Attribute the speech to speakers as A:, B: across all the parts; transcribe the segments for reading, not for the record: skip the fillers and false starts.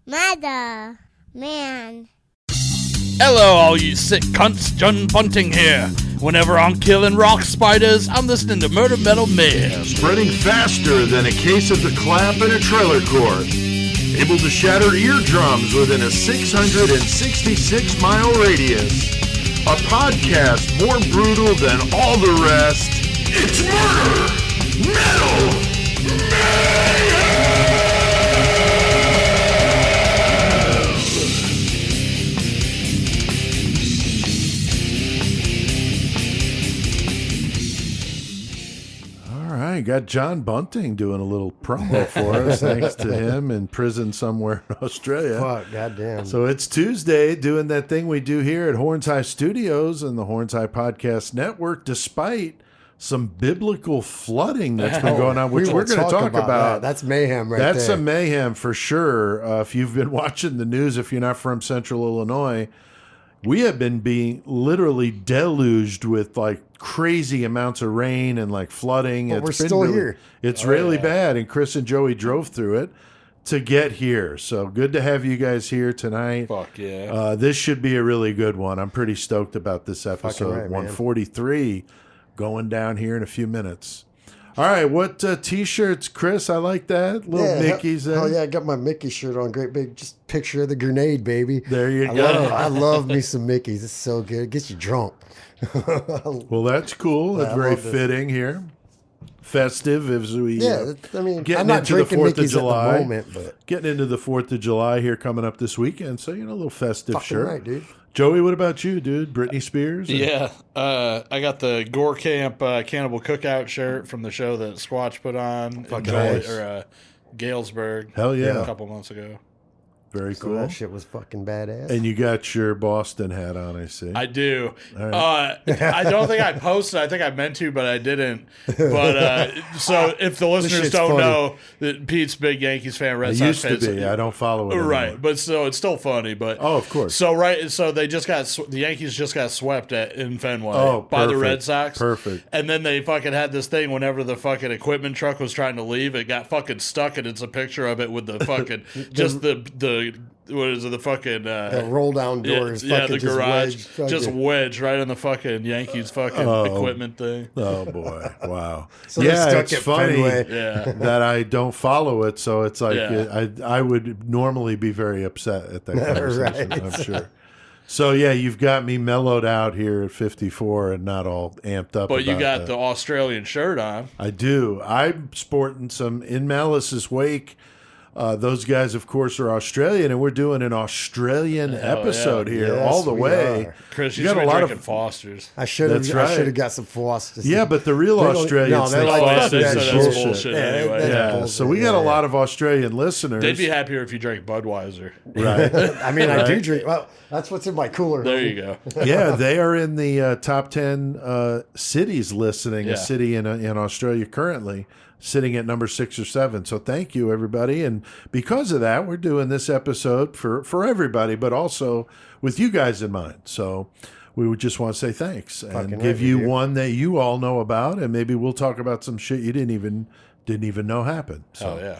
A: Mother, man.
B: Hello, all you sick cunts. John Bunting here. Whenever I'm killing rock spiders, I'm listening to Murder Metal Mayhem.
C: Spreading faster than a case of the clap in a trailer court. Able to shatter eardrums within a 666-mile radius. A podcast more brutal than all the rest. It's Murder Metal Mayhem!
D: Got John Bunting doing a little promo for us, thanks to him in prison somewhere in Australia.
E: Fuck, goddamn.
D: So it's Tuesday, doing that thing we do here at Horns High Studios and the Horns High Podcast Network, despite some biblical flooding that's been going on, which we're going to talk about.
E: That. That's mayhem right there.
D: That's some mayhem for sure. If you've been watching the news, if you're not from Central Illinois, we have been being literally deluged with like crazy amounts of rain and like flooding.
E: But we're still here.
D: It's really bad. And Chris and Joey drove through it to get here. So good to have you guys here tonight.
B: Fuck yeah.
D: This should be a really good one. I'm pretty stoked about this episode.
E: Right,
D: 143 going down here in a few minutes. All right, what T-shirts, Chris? I like that. Little Mickey's.
E: Oh, yeah, I got my Mickey shirt on. Great big just picture of the grenade, baby.
D: There you go.
E: I love me some Mickeys. It's so good. It gets you drunk.
D: Well, that's cool. That's very fitting here. Festive as we
E: I mean,
D: getting
E: I'm not
D: into the
E: drinking
D: 4th
E: Mickey's
D: of July.
E: at the moment, but
D: getting into the 4th of July here coming up this weekend. So, a little festive
E: fucking
D: shirt.
E: right, dude.
D: Joey, what about you, dude? Britney Spears?
B: Yeah, I got the Gore Camp Cannibal Cookout shirt from the show that Squatch put on in Galesburg.
D: Hell yeah.
B: A couple months ago.
D: Very
E: So
D: cool.
E: that shit was fucking badass.
D: And you got your Boston hat on, I see.
B: I do.
D: Right.
B: I don't think I posted. I think I meant to, but I didn't. But so if the listeners don't know that Pete's a big Yankees fan, Red
D: I
B: Sox
D: used
B: fan,
D: to be. I don't follow it anymore.
B: Right, but so it's still funny. But
D: of course.
B: So they just got the Yankees just got swept in Fenway by the
D: perfect.
B: Red Sox.
D: Perfect.
B: And then they fucking had this thing whenever the fucking equipment truck was trying to leave, it got fucking stuck, and it's a picture of it with the fucking just the. What is it? The fucking
E: roll down doors.
B: The garage
E: just
B: wedged right on the fucking Yankees fucking equipment thing.
D: Oh boy! Wow.
E: So
D: it's funny
B: Fenway.
D: that I don't follow it, so it's like I would normally be very upset at that conversation.
E: Right.
D: I'm sure. So you've got me mellowed out here at 54 and not all amped up.
B: But you got
D: that.
B: the Australian shirt on.
D: I do. I'm sporting some In Malice's Wake. Those guys, of course, are Australian, and we're doing an Australian episode here
E: Yes,
D: all the
E: we
D: way.
E: are.
B: Chris, you
D: got
B: should
D: a
B: be
D: lot
B: drinking
D: of
B: Fosters.
E: I should have.
D: That's
E: I
D: right.
E: should have got some Fosters.
D: Yeah, but the real
E: They don't-
D: Australians
E: no,
D: think
E: they're like,
D: Fosters
E: fuck that
D: is
E: shit.
B: That's
D: bullshit.
B: bullshit anyway.
E: that's
D: Yeah,
E: bullshit.
D: so we got a lot of Australian listeners.
B: They'd be happier if you drank Budweiser.
D: Right.
E: I mean, I do
D: Right.
E: drink. Well, that's what's in my cooler.
B: There
E: homie.
B: you go.
D: Yeah, they are in the top 10 cities listening.
B: Yeah.
D: A city in Australia currently sitting at number 6 or 7. So thank you, everybody. And because of that, we're doing this episode for everybody, but also with you guys in mind. So we would just want to say thanks and
E: Fucking
D: give
E: right,
D: you
E: dude.
D: one that you all know about, and maybe we'll talk about some shit you didn't even know happened. So
B: Oh yeah.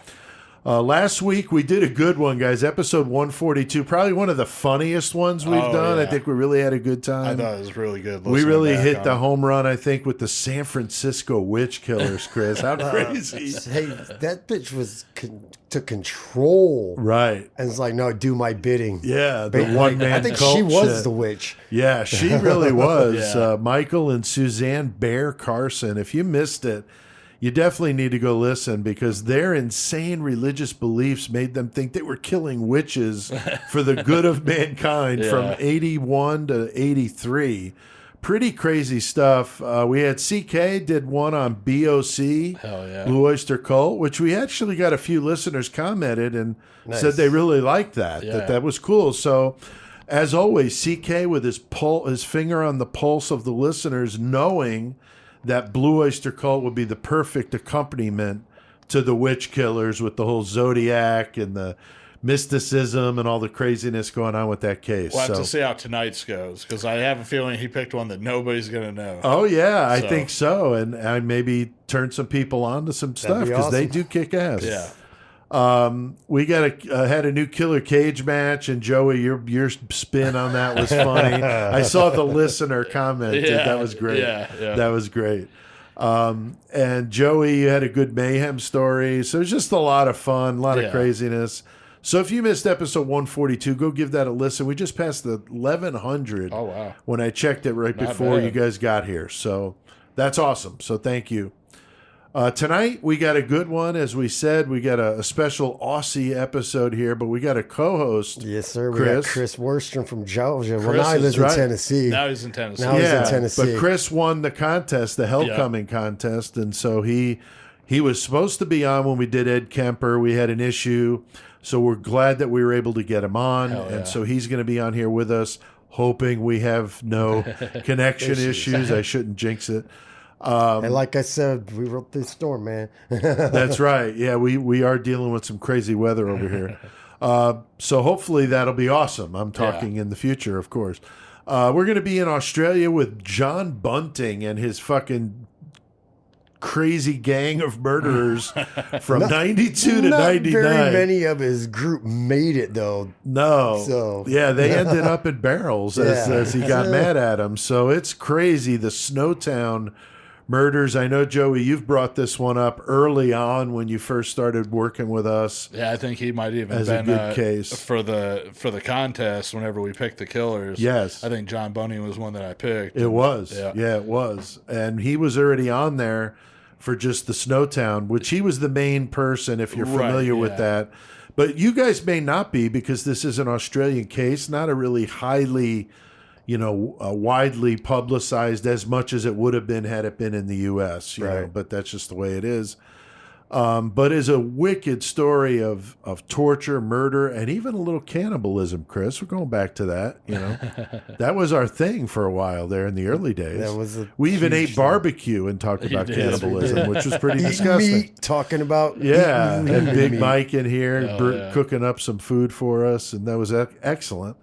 D: last week we did a good one, guys. Episode 142, probably one of the funniest ones we've done. I
B: yeah.
D: think we really had a good time.
B: I thought it was really good.
D: We
B: listening
D: really
B: back
D: hit
B: on
D: the
B: it.
D: home run, I think, with the San Francisco witch killers, Chris. How crazy.
E: Hey, that bitch was to control.
D: Right.
E: And it's like, no, do my bidding.
D: Yeah, the
E: Like,
D: one man
E: I think
D: cult
E: she was
D: shit.
E: the witch.
D: Yeah, she really was.
B: Yeah.
D: Michael and Suzanne Bear Carson. If you missed it, you definitely need to go listen because their insane religious beliefs made them think they were killing witches for the good of mankind from 81 to 83. Pretty crazy stuff. We had CK did one on BOC,
B: Hell yeah.
D: Blue Oyster Cult, which we actually got a few listeners commented and
E: Nice.
D: said they really liked that,
B: Yeah.
D: that was cool. So as always, CK with his finger on the pulse of the listeners, knowing that Blue Oyster Cult would be the perfect accompaniment to the witch killers with the whole Zodiac and the mysticism and all the craziness going on with that case.
B: We'll have to see how tonight's goes because I have a feeling he picked one that nobody's going to know.
D: Oh, yeah, I
B: So-
D: think so. And I maybe turn some people on to some stuff
E: be
D: because they
E: awesome.
D: do kick ass.
B: Yeah.
D: We had a new killer cage match, and Joey, your spin on that was funny. I saw the listener comment. That was great.
B: Yeah.
D: That was great. And Joey, you had a good Mayhem story. So it was just a lot of fun, a lot of craziness. So if you missed episode 142, go give that a listen. We just passed the 1100.
B: Oh, wow.
D: When I checked it right before you guys got here. So that's awesome. So thank you. Tonight, we got a good one. As we said, we got a special Aussie episode here, but we got a co-host.
E: Yes, sir. We
D: Chris.
E: got Chris Wirstrom from Georgia.
B: Chris
E: well, now he lives in Tennessee.
B: Now he's in Tennessee.
E: Now he's in Tennessee.
D: But Chris won the contest, the Hellcoming contest, and so he was supposed to be on when we did Ed Kemper. We had an issue, so we're glad that we were able to get him on, and so he's going to be on here with us, hoping we have no connection issues. I shouldn't jinx it.
E: And like I said, we wrote this storm, man.
D: That's right. Yeah, we are dealing with some crazy weather over here. So hopefully that'll be awesome. I'm talking in the future, of course. We're going to be in Australia with John Bunting and his fucking crazy gang of murderers from 92 to 99.
E: Not very many of his group made it, though.
D: No.
E: So.
D: Yeah, they ended up in barrels as he got mad at him. So it's crazy. The Snowtown Murders. I know, Joey, you've brought this one up early on when you first started working with us.
B: Yeah, I think he might even
D: as
B: been
D: a good case
B: for the contest whenever we picked the killers.
D: Yes,
B: I think John Bunting was one that I picked.
D: It was, yeah, it was, and he was already on there for just the Snowtown, which he was the main person. If you're familiar with that, but you guys may not be because this is an Australian case, not a really highly, widely publicized as much as it would have been had it been in the U.S. You know, but that's just the way it is. But is a wicked story of torture, murder, and even a little cannibalism, Chris. We're going back to that, That was our thing for a while there in the early days. We even ate barbecue and talked about cannibalism, which was pretty disgusting.
E: Meat, talking about
D: and Big Mike in here cooking up some food for us, and that was excellent.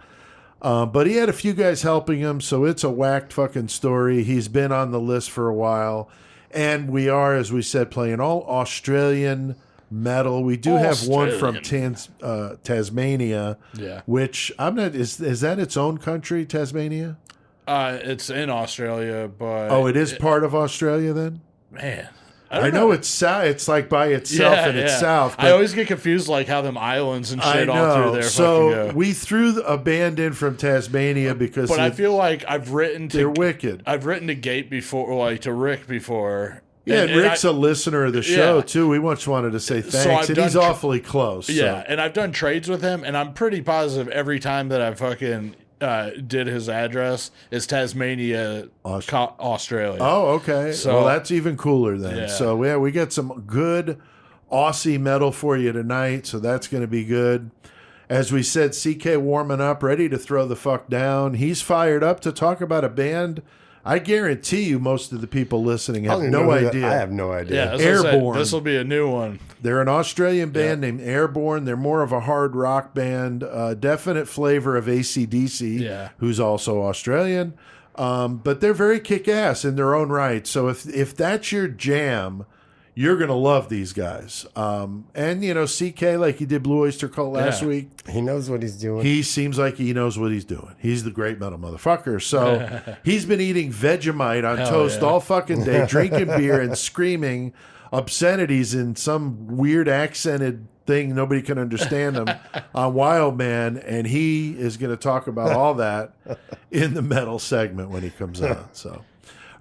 D: But he had a few guys helping him, so it's a whacked fucking story. He's been on the list for a while. And we are, as we said, playing all Australian metal. We do have one from Tasmania, which I'm not. Is that its own country, Tasmania?
B: It's in Australia, but
D: it is part of Australia then.
B: Man,
D: I know it's south. It's like by itself and it's south.
B: I always get confused, like how them islands and shit all through there.
D: So we threw a band in from Tasmania because.
B: But I feel like I've written to.
D: They're wicked.
B: I've written to Gate before, like to Rick before.
D: Yeah, and Rick's a listener of the show too. We once wanted to say thanks, and he's awfully close.
B: Yeah, and I've done trades with him, and I'm pretty positive every time that I fucking did his address is Tasmania, Australia.
D: Oh, okay. So that's even cooler then. Yeah. So we got some good Aussie metal for you tonight. So that's going to be good. As we said, CK warming up, ready to throw the fuck down. He's fired up to talk about a band. I guarantee you most of the people listening have no idea.
E: I have no idea.
B: Yeah,
D: Airbourne.
B: This will be a new one.
D: They're an Australian band named Airbourne. They're more of a hard rock band, definite flavor of AC/DC, who's also Australian. But they're very kick-ass in their own right. So if that's your jam, you're going to love these guys. And, CK, like he did Blue Oyster Cult last week.
E: He knows what he's doing.
D: He seems like he knows what he's doing. He's the great metal motherfucker. So he's been eating Vegemite on toast all fucking day, drinking beer and screaming obscenities in some weird accented thing nobody can understand him on Wild Man. And he is going to talk about all that in the metal segment when he comes on. So.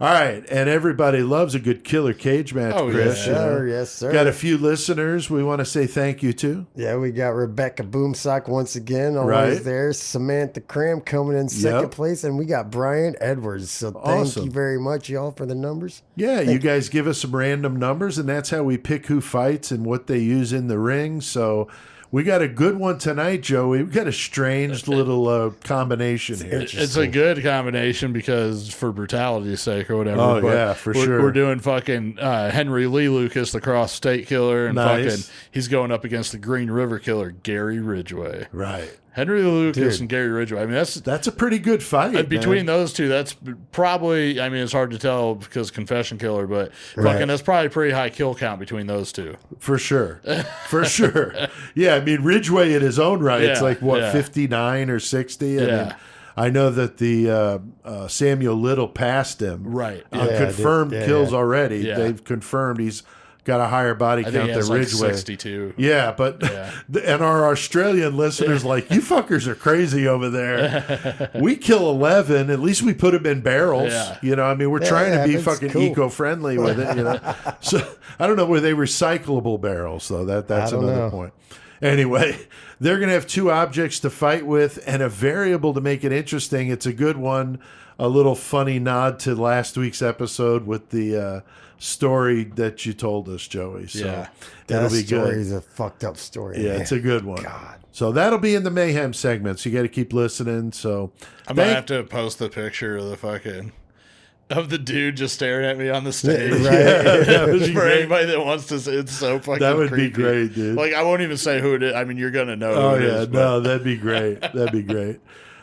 D: All right, and everybody loves a good killer cage match, Chris.
E: Yes, sir.
D: Got a few listeners we want to say thank you to.
E: Yeah, we got Rebecca Boomsock once again, always there. Samantha Cram coming in second place, and we got Brian Edwards. So thank you very much, y'all, for the numbers.
D: Yeah, you guys give us some random numbers, and that's how we pick who fights and what they use in the ring. So we got a good one tonight, Joey. We got a strange little combination here.
B: It's a good combination because for brutality's sake or whatever.
D: Oh, yeah, for sure.
B: We're doing fucking Henry Lee Lucas, the cross state killer, and fucking he's going up against the Green River killer, Gary Ridgway.
D: Right.
B: Henry Lucas and Gary Ridgway. I mean,
D: that's a pretty good fight.
B: Between those two, that's probably, I mean, it's hard to tell because Confession Killer, but fucking that's probably a pretty high kill count between those two.
D: For sure. For sure. Yeah, I mean, Ridgway in his own right, it's like, 59 or 60? I mean, I know that the Samuel Little passed him.
B: Right.
D: Confirmed kills already. Yeah. They've confirmed he's got a higher body count than Ridgway.
B: 62.
D: Yeah, but and our Australian listeners like, you fuckers are crazy over there. We kill 11. At least we put them in barrels. Yeah. You know, I mean, we're trying to be fucking eco-friendly with it. You know, so I don't know, were they recyclable barrels though? That's another point. Anyway, they're going to have 2 objects to fight with and a variable to make it interesting. It's a good one. A little funny nod to last week's episode with the story that you told us, Joey. So that'll be good. That story
E: is a fucked up story.
D: Yeah, it's a good one. God. So that'll be in the Mayhem segment. So you got to keep listening. So
B: I'm going to have to post the picture of the dude just staring at me on the stage. Right. For anybody that wants to see, it's so fucking
D: That would
B: creepy.
D: be great, dude.
B: Like, I won't even say who it is. I mean, you're going to know
D: who
B: it is.
D: No, that'd be great. That'd be great.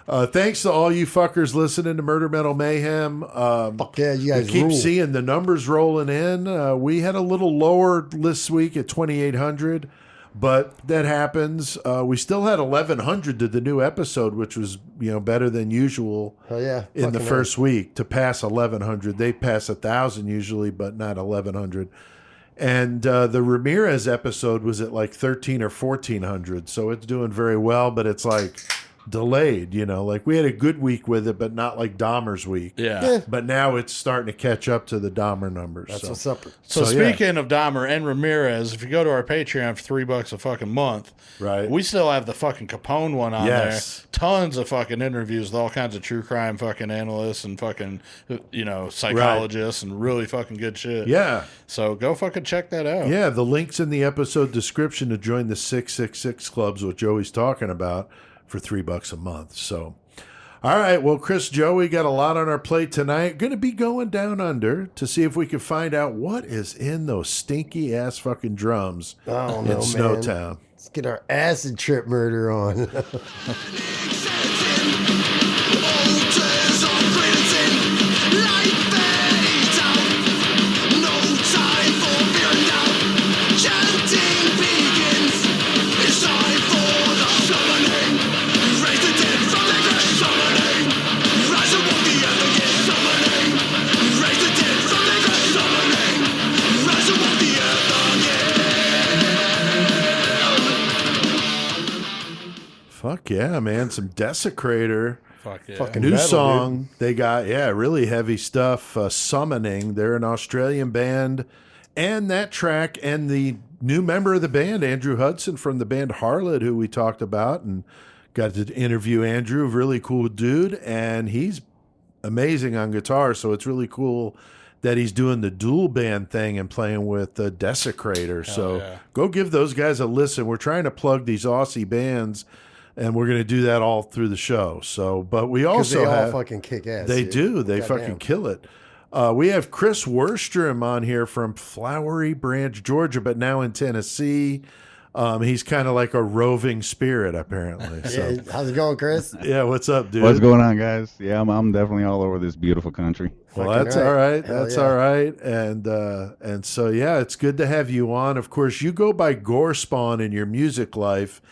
D: Thanks to all you fuckers listening to Murder Metal Mayhem.
E: Fuck yeah, you guys
D: keep
E: rule.
D: seeing the numbers rolling in. We had a little lower this week at 2,800, but that happens. We still had 1,100 to the new episode, which was better than usual.
E: Oh yeah,
D: in the first week to pass 1,100. They pass 1,000 usually, but not 1,100. And the Ramirez episode was at like 1,300 or 1,400, so it's doing very well. But it's like delayed, like we had a good week with it, but not like Dahmer's week.
B: Yeah.
D: But now it's starting to catch up to the Dahmer numbers.
E: That's what's up.
B: So speaking of Dahmer and Ramirez, if you go to our Patreon for $3 a fucking month,
D: right,
B: we still have the fucking Capone one on there. Tons of fucking interviews with all kinds of true crime fucking analysts and fucking psychologists and really fucking good shit.
D: Yeah.
B: So go fucking check that out.
D: Yeah, the link's in the episode description to join the 666 clubs, what Joey's talking about, for $3 a month. So, all right. Well, Chris, Joey got a lot on our plate tonight. Going to be going down under to see if we can find out what is in those stinky ass fucking drums in Snowtown.
E: Man. Let's get our acid trip murder on.
D: Fuck yeah, man. Some Desecrator.
B: Fuck yeah.
E: Fucking
D: new
E: metal,
D: song.
E: Dude.
D: They got, really heavy stuff. Summoning. They're an Australian band. And that track and the new member of the band, Andrew Hudson from the band Harlot, who we talked about and got to interview Andrew. Really cool dude. And he's amazing on guitar. So it's really cool that he's doing the dual band thing and playing with the Desecrator. So go give those guys a listen. We're trying to plug these Aussie bands, and we're going to do that all through the show. So, but we also
E: all fucking kick ass.
D: They
E: dude.
D: do. They fucking kill it. We have Chris Wirstrom on here from Flowery Branch, Georgia, but now in Tennessee. He's kind of like a roving spirit, apparently. So.
E: Yeah, how's it going, Chris?
D: Yeah, what's up, dude?
F: What's going on, guys? Yeah, I'm definitely all over this beautiful country.
D: Well, that's all right. That's all right. And so, it's good to have you on. Of course, you go by Gorespawn in your music life.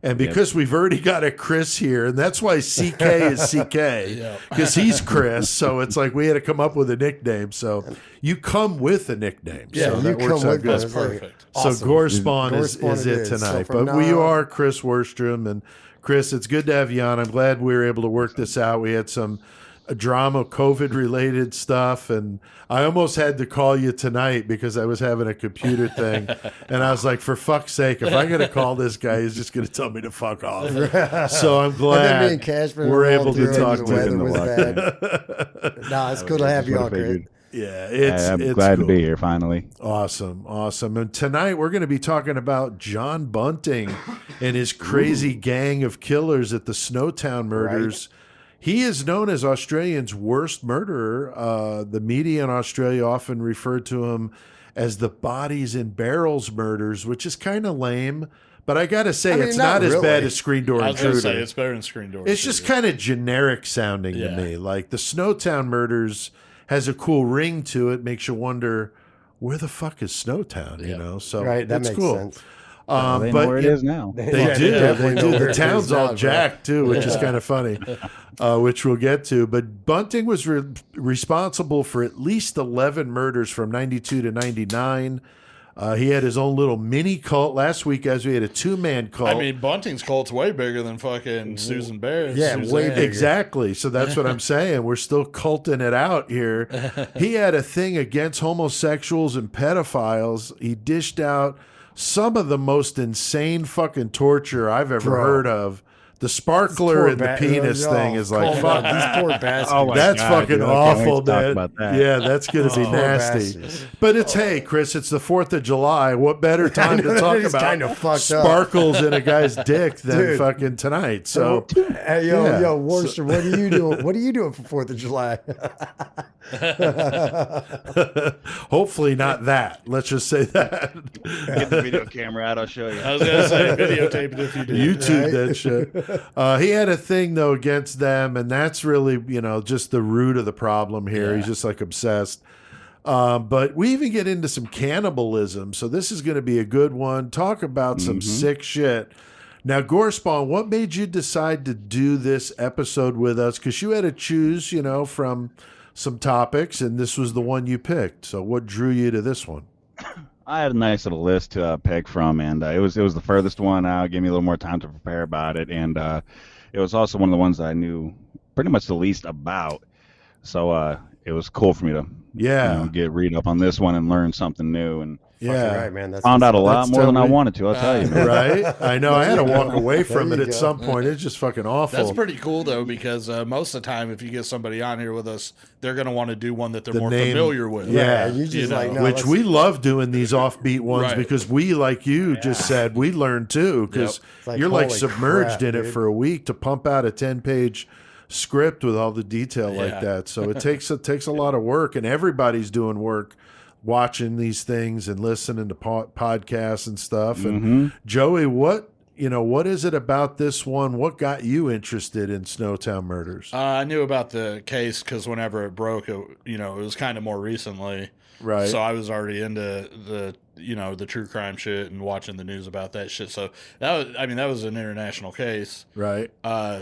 D: And because we've already got a Chris here, and that's why CK is CK, because he's Chris. So it's like we had to come up with a nickname. So you come with a nickname.
B: Yeah,
D: so that works out good.
B: That's perfect.
D: Awesome. So Gorespawn is it tonight. So but you are Chris Wirstrom. And Chris, it's good to have you on. I'm glad we were able to work this out. We had some drama, COVID-related stuff, and I almost had to call you tonight because I was having a computer thing, and I was like, for fuck's sake, if I got to call this guy, he's just going to tell me to fuck off. So I'm glad we're able to talk to him.
E: No, it's cool to have you on, Chris.
D: Yeah,
F: I'm glad to be here finally.
D: Awesome. And tonight we're going to be talking about John Bunting and his crazy gang of killers at the Snowtown Murders. Right. He is known as Australia's worst murderer. The media in Australia often referred to him as the bodies in barrels murders, which is kind of lame. But I got to say, it's
E: not
D: not as
E: really.
D: bad as Screen Door
B: I was going to
D: Intruder.
B: say it's better than Screen Door.
D: It's just kind of generic sounding to me. Like the Snowtown Murders has a cool ring to it, makes you wonder where the fuck is Snowtown, you know? So
E: Right, that
D: it's
E: makes
D: cool.
E: sense.
F: They know where it is now.
D: They
E: Yeah,
D: do.
E: definitely
D: They
E: know
D: do.
E: where
D: The
E: it is
D: town's all
E: now,
D: jacked too, which is kind of funny, which we'll get to. But Bunting was responsible for at least 11 murders from 92 to 99. He had his own little mini cult. Last week, as we had a 2-man cult.
B: I mean, Bunting's cult's way bigger than fucking Susan Bear.
E: Yeah,
B: Suzanne.
E: way bigger.
D: Exactly. So that's what I'm saying. We're still culting it out here. He had a thing against homosexuals and pedophiles. He dished out some of the most insane fucking torture I've ever heard of. The sparkler and the penis thing is like, fuck.
E: These poor bastards.
F: Oh my
D: That's
F: God,
D: fucking
F: dude, I can't wait
D: awful,
F: to talk
D: man.
F: about that.
D: Yeah, that's going to be nasty.
E: bastards.
D: But it's, hey, Chris, it's the 4th of July. What better time to talk
E: It's
D: about
E: kinda fucked up.
D: sparkles in a guy's dick than
E: Dude.
D: fucking tonight? So,
E: Hey, yo,
D: Yeah.
E: Wirstrom, what are you doing? What are you doing for 4th of July?
D: hopefully not that. Let's just say that.
F: Get the video camera out. I'll show you.
B: I was going to say, videotape it if you do.
D: YouTube that shit. He had a thing though against them, and that's really, just the root of the problem here. He's just like obsessed. But we even get into some cannibalism, so this is going to be a good one. Talk about some sick shit. Now, Gorespawn, what made you decide to do this episode with us? Because you had to choose, from some topics, and this was the one you picked. So what drew you to this one?
F: I had a nice little list to pick from, and it was the furthest one out. Gave me a little more time to prepare about it, and it was also one of the ones that I knew pretty much the least about. So it was cool for me to get read up on this one and learn something new, and
E: Fucking right, man. That's
F: found out a lot more than I
D: totally-
F: wanted to. I'll tell you, man.
D: Right? I know. I had to walk away from
E: There
D: it
E: you
D: at
E: go.
D: some point. It's just fucking awful.
B: That's pretty cool, though, because most of the time, if you get somebody on here with us, they're going to want to do one that they're more
D: name-
B: familiar with.
D: Yeah.
E: You just
B: know,
E: like, no,
D: Which
E: let's-
D: we love doing these offbeat ones
B: Right.
D: because we, like you just said, we learn too because
E: It's like,
D: you're like
E: holy
D: submerged
E: crap,
D: in it
E: dude.
D: for a week to pump out a 10-page script with all the detail like
B: Yeah.
D: that. So it takes a lot of work, and everybody's doing work watching these things and listening to podcasts and stuff. And Joey, what is it about this one? What got you interested in Snowtown Murders?
B: I knew about the case because whenever it broke, it was kind of more recently.
D: Right.
B: So I was already into the true crime shit and watching the news about that shit. So that was an international case.
D: Right.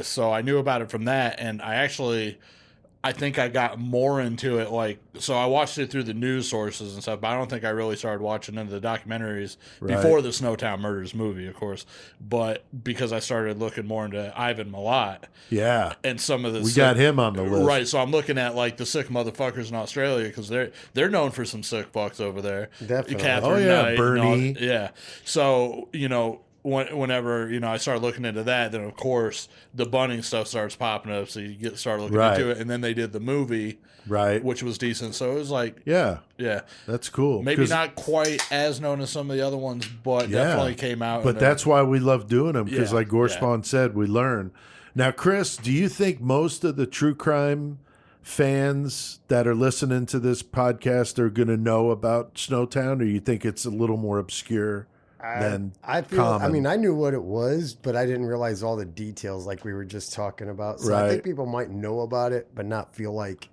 B: So I knew about it from that, and I think I got more into it. So I watched it through the news sources and stuff, but I don't think I really started watching into the documentaries before the Snowtown Murders movie, of course. But because I started looking more into Ivan Milat
D: Yeah.
B: and some of the
D: We got him on the list.
B: right. So I'm looking at the sick motherfuckers in Australia because they're known for some sick fucks over there.
E: Definitely.
B: Catherine
D: Oh, yeah,
B: Knight and all-
D: Bernie.
B: yeah. So whenever I start looking into that, then of course the Bunting stuff starts popping up. So you start looking
D: Right.
B: into it, and then they did the movie,
D: Right.
B: which was decent. So it was
D: Yeah.
B: yeah,
D: That's cool.
B: maybe
D: 'Cause-
B: not quite as known as some of the other ones, but definitely came out.
D: But that's why we love doing them because,
B: Yeah,
D: like Gorespawn said, we learn. Now, Chris, do you think most of the true crime fans that are listening to this podcast are going to know about Snowtown, or you think it's a little more obscure than
E: I feel.
D: common?
E: I mean, I knew what it was, but I didn't realize all the details like we were just talking about. So I
D: Right.
E: think people might know about it, but not feel like.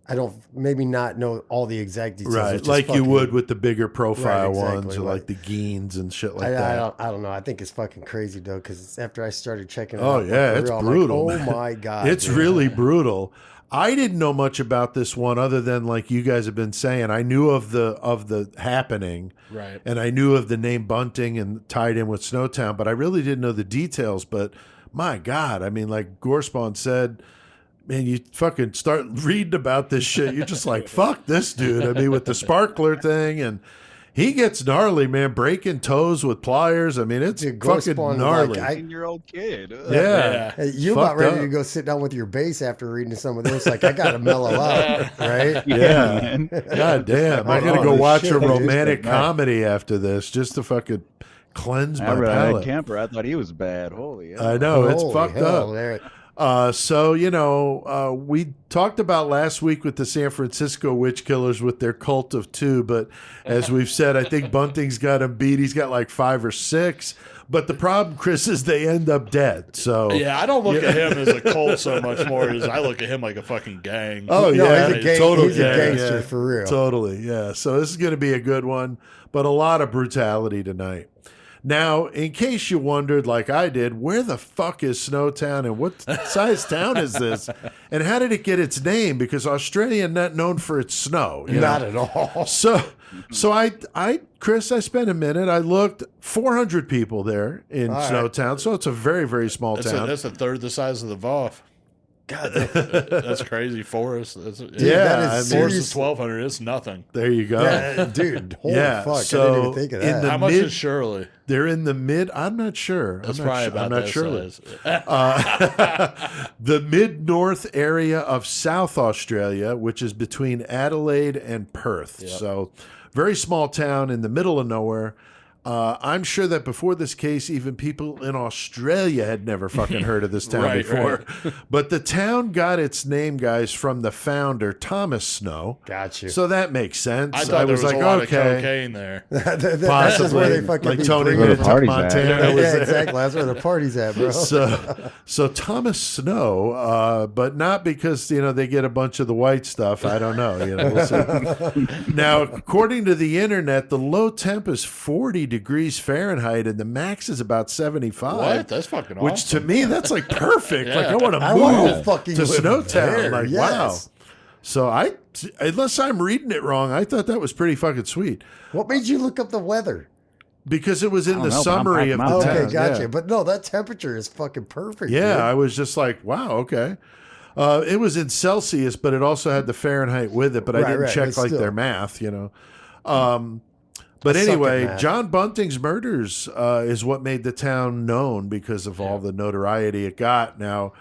E: I don't maybe not know all the exact details.
D: right,
E: which is
D: like you
E: fucking-
D: would with the bigger profile
E: Right, exactly,
D: ones, or
E: like-
D: like the Geens and shit like
E: I
D: that.
E: don't know. I think it's fucking crazy though, because after I started checking it
D: Oh,
E: out,
D: yeah,
E: for
D: it's
E: real, I'm
D: brutal,
E: Like,
D: man.
E: oh my god,
D: It's
E: dude.
D: really brutal. I didn't know much about this one other than like you guys have been saying. I knew of the happening,
B: right.
D: and I knew of the name Bunting and tied in with Snowtown, but I really didn't know the details. But my God, I mean, like Gorespawn said, man, you fucking start reading about this shit. You're just like, fuck this dude. I mean, with the sparkler thing, and he gets gnarly, man, breaking toes with pliers. I mean, it's
E: Dude,
D: fucking
E: Gorespawn,
D: gnarly.
E: like,
F: 10-year-old kid.
D: yeah.
E: Hey, you about
D: Fucked
E: ready
D: up.
E: to go sit down with your bass after reading some of this? Like, I gotta mellow out, right?
D: Yeah.
F: man.
D: God damn. I gotta
E: Oh,
D: go watch
E: shit,
D: a
E: dude.
D: romantic
F: Right.
D: comedy after this just to fucking cleanse
F: I
D: my
F: read that
D: palate.
F: camper. I thought he was bad. Holy hell.
D: I know, it's
E: Holy
D: fucked
E: hell,
D: up.
E: there-
D: So, we talked about last week with the San Francisco witch killers with their cult of 2, but as we've said, I think Bunting's got him beat. He's got like 5 or 6. But the problem, Chris, is they end up dead. So
B: yeah, I don't look at him as a cult so much more as I look at him like a fucking gang.
D: Oh, yeah.
E: He's a gangster for real.
D: Totally, yeah. So this is going to be a good one, but a lot of brutality tonight. Now, in case you wondered, like I did, where the fuck is Snowtown and what size town is this? And how did it get its name? Because Australia not known for its snow.
E: Not at all.
D: So Chris, I spent a minute. I looked, 400 people there in Snowtown. So it's a very, very small town.
B: That's a third the size of the VOF.
E: God,
B: that's crazy. Forest.
E: That is
B: Forest is 1,200. It's nothing.
D: There you go.
E: Yeah, dude, holy fuck.
D: So
E: I didn't even think of that.
B: How much is Shirley?
D: They're in the mid. I'm not sure.
B: That's probably about that size.
D: The mid-north area of South Australia, which is between Adelaide and Perth. Yep. So very small town in the middle of nowhere. I'm sure that before this case, even people in Australia had never fucking heard of this town before. Right. But the town got its name, guys, from the founder, Thomas Snow.
E: Got you.
D: So that makes sense.
B: I thought there was a lot of cocaine there.
E: That's where they fucking
D: like Tony Montana.
E: Yeah, exactly. That's where the party's at, bro.
D: So Thomas Snow, but not because they get a bunch of the white stuff. I don't know. We'll see. Now, according to the internet, the low temp is 40 degrees Fahrenheit and the max is about 75.
B: What? That's fucking awesome.
D: Which to me, that's like perfect.
B: Yeah.
D: Like I want to move to Snowtown. Like, wow. So unless I'm reading it wrong, I thought that was pretty fucking sweet.
E: What made you look up the weather?
D: Because it was in the summary of the town.
E: Okay, gotcha. Yeah. But no, that temperature is fucking perfect.
D: Yeah,
E: dude.
D: I was just like, wow, okay. It was in Celsius, but it also had the Fahrenheit with it, but I didn't check their math, But anyway, John Bunting's murders is what made the town known because of all the notoriety it got. Now,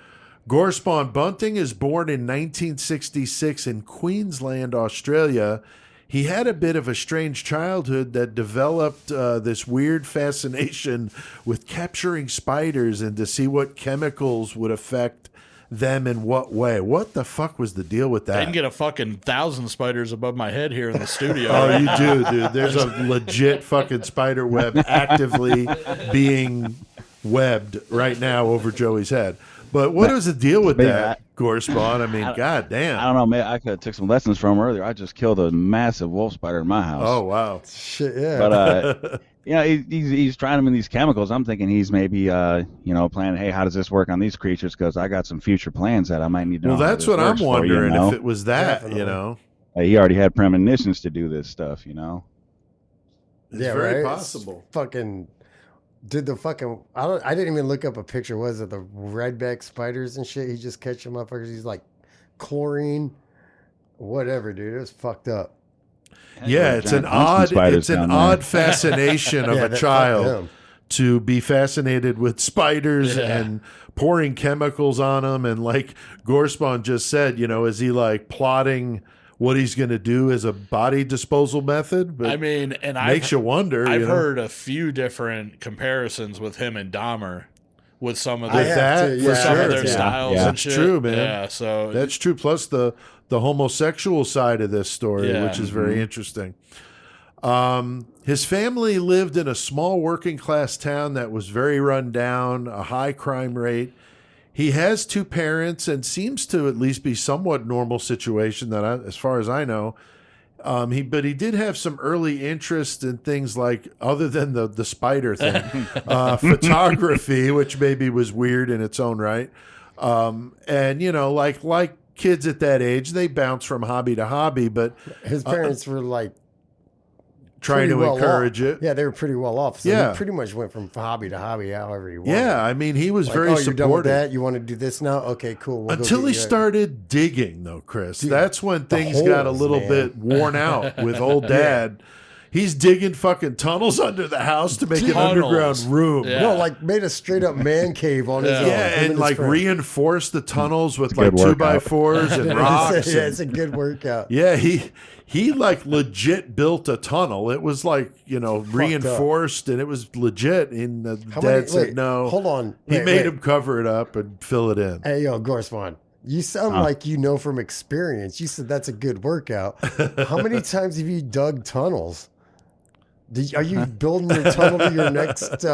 D: Gorespawn Bunting is born in 1966 in Queensland, Australia. He had a bit of a strange childhood that developed this weird fascination with capturing spiders and to see what chemicals would affect them in what way. What the fuck was the deal with that?
B: I can get a fucking 1,000 spiders above my head here in the studio.
D: Oh, you do, dude. There's a legit fucking spider web actively being webbed right now over Joey's head. But what was the deal with that, Gorespawn? I mean, goddamn.
F: I don't know, man. I could have took some lessons from him earlier. I just killed a massive wolf spider in my house.
D: Oh, wow.
E: Shit, yeah.
F: But, he's trying them in these chemicals. I'm thinking he's maybe, planning, hey, how does this work on these creatures? Because I got some future plans that I might need to know.
D: Well, that's what I'm wondering, if it was that,
F: He already had premonitions to do this stuff,
D: It's very possible.
E: It's fucking... Did the fucking... I didn't even look up a picture. Was it the redback spiders and shit? He just catch them motherfuckers. He's like chlorine, whatever, dude. It was fucked up.
D: Yeah, it's an odd fascination of a child to be fascinated with spiders and pouring chemicals on them. And like Gorespawn just said, is he like plotting what he's going to do as a body disposal method? But makes you wonder.
B: I've heard a few different comparisons with him and Dahmer. With some of their styles and shit.
D: That's true, man.
B: Yeah, so
D: that's true. Plus the homosexual side of this story, which is very interesting. His family lived in a small working class town that was very run down, a high crime rate. He has 2 parents and seems to at least be somewhat normal situation as far as I know. He did have some early interest in things like, other than the spider thing, photography, which maybe was weird in its own right. And like kids at that age, they bounce from hobby to hobby. But
E: his parents were like
D: trying to encourage it.
E: Yeah, they were pretty well off. So he pretty much went from hobby to hobby, however he wanted.
D: Yeah, I mean, he was very supportive.
E: You're done with that? You want to do this now? Okay, cool.
D: Until he started digging, though, Chris. Dude, that's when things got a little bit worn out with old dad. He's digging fucking tunnels under the house to make an
B: Tunnels.
D: underground room.
B: Yeah.
E: No, like made a straight up man cave on his own.
D: Yeah,
E: him
D: and
E: his
D: like
E: friend.
D: reinforce the tunnels with
F: a
D: like
F: good
D: 2x4s and rocks.
E: Yeah, it's a good workout.
D: Yeah, he like legit built a tunnel. It was like, reinforced and it was legit. And the dad said no.
E: Hold on.
D: He
E: Wait,
D: made
E: wait.
D: him cover it up and fill it in.
E: Hey, yo, Gorespawn. You sound like you know from experience. You said that's a good workout. How many times have you dug tunnels? Are you building your tunnel to your next?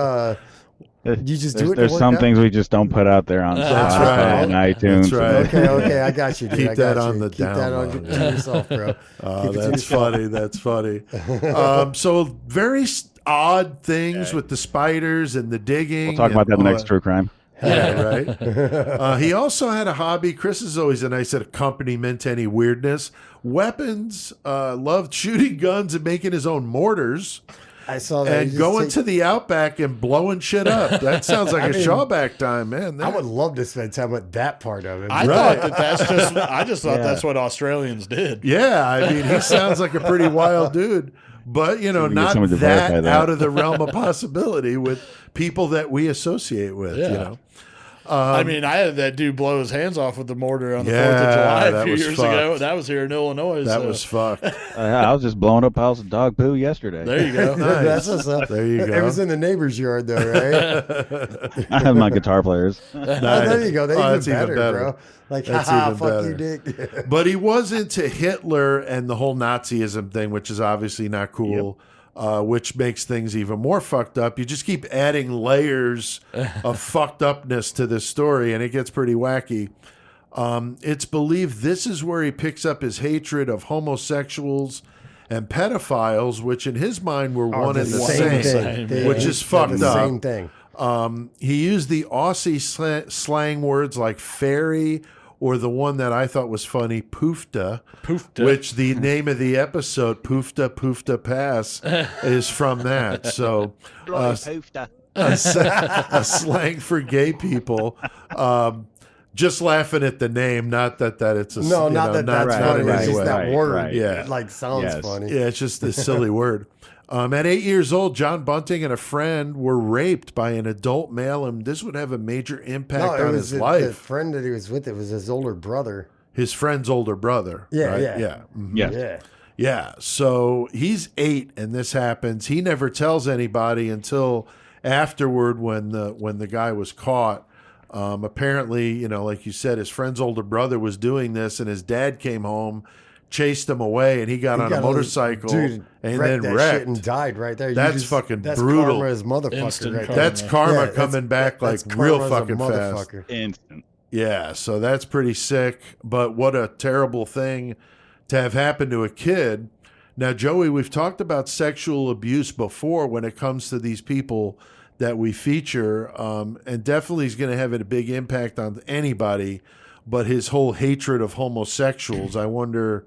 E: You just do it.
F: There's
E: to
F: some
E: work out?
F: things we just don't put out there on
D: That's
F: Spotify
D: right.
F: and iTunes.
D: That's right.
E: Okay, I got you. Dude.
D: Keep
E: I
D: that
E: got
D: on
E: you.
D: the
E: Keep that on
D: download.
E: to yourself, bro.
D: Oh,
E: Keep it to
D: that's
E: yourself.
D: funny. That's funny. So very odd things with the spiders and the digging.
F: We'll talk about that in
D: and
F: the
D: all
F: next true crime.
D: Yeah, right. He also had a hobby. Chris is always a nice accompaniment to any weirdness. Weapons. Loved shooting guns and making his own mortars.
E: I saw that.
D: And going to the outback and blowing shit up. That sounds like
E: I
D: a
E: mean,
D: Shawback time, man.
E: I would love to spend time with that part of it.
B: I
D: Right.
B: thought that's just. I just thought that's what Australians did.
D: Yeah, I mean, he sounds like a pretty wild dude. But,
F: we can get
D: not
F: someone to verify
D: that
F: that.
D: out of the realm of possibility with people that we associate with,
B: Yeah. I mean, I had that dude blow his hands off with the mortar on the 4th
D: Yeah,
B: of July a
D: that
B: few
D: was
B: years
D: fucked.
B: ago. That was here in Illinois.
D: That
B: so
D: was fucked.
F: I was just blowing up piles of dog poo yesterday.
B: there you go.
E: That's what's up.
D: There you
E: It
D: go.
E: was in the neighbor's yard, though, right?
F: I have my guitar players.
E: Oh, there you go. That's
D: that's
E: even
D: even
E: better,
D: better.
E: bro. Like,
D: That's
E: haha,
D: even
E: fuck
D: better.
E: you, dick.
D: But he was into Hitler and the whole Nazism thing, which is obviously not cool, which makes things even more fucked up. You just keep adding layers of fucked upness to this story, and it gets pretty wacky. It's believed this is where he picks up his hatred of homosexuals and pedophiles, which in his mind were one and the same,
B: thing.
D: which is fucked up.
E: Same thing.
D: He used the Aussie slang words like fairy, or the one that I thought was funny, poofta,
B: Poofta.
D: which the name of the episode, Poofta, Poofta Pass, is from that. So a slang for gay people. Just laughing at the name, not that it's a
E: No, not that that's
D: not
E: funny.
D: in
E: It's
D: any
E: just
D: way.
E: that word.
F: right.
D: Yeah.
E: It, like, sounds
F: Yes.
E: funny.
D: Yeah, it's just a silly word. At 8 years old, John Bunting and a friend were raped by an adult male, and this would have a major impact
E: No, it
D: on
E: was
D: his
E: the
D: life.
E: friend that he was with. It was his older brother.
D: His friend's older brother.
E: Yeah,
D: right?
E: yeah.
D: Yeah. Mhm.
F: Yes.
E: Yeah.
D: Yeah. So he's 8 and this happens. He never tells anybody until afterward when the guy was caught. Apparently, like you said, his friend's older brother was doing this and his dad came home, chased him away, and he got on a motorcycle
E: dude,
D: and
E: wrecked
D: then
E: that
D: wrecked.
E: shit and died right there.
D: That's fucking
E: that's
D: brutal.
E: Karma as motherfucker
B: Instant
E: right
B: karma.
E: there.
D: That's karma
E: Yeah, that's-
D: coming back like
E: that's
D: real
E: karma as a
D: fucking fast.
E: motherfucker.
F: Instant.
D: Yeah, so that's pretty sick. But what a terrible thing to have happened to a kid. Now, Joey, we've talked about sexual abuse before when it comes to these people that we feature, and definitely is going to have a big impact on anybody. But his whole hatred of homosexuals, I wonder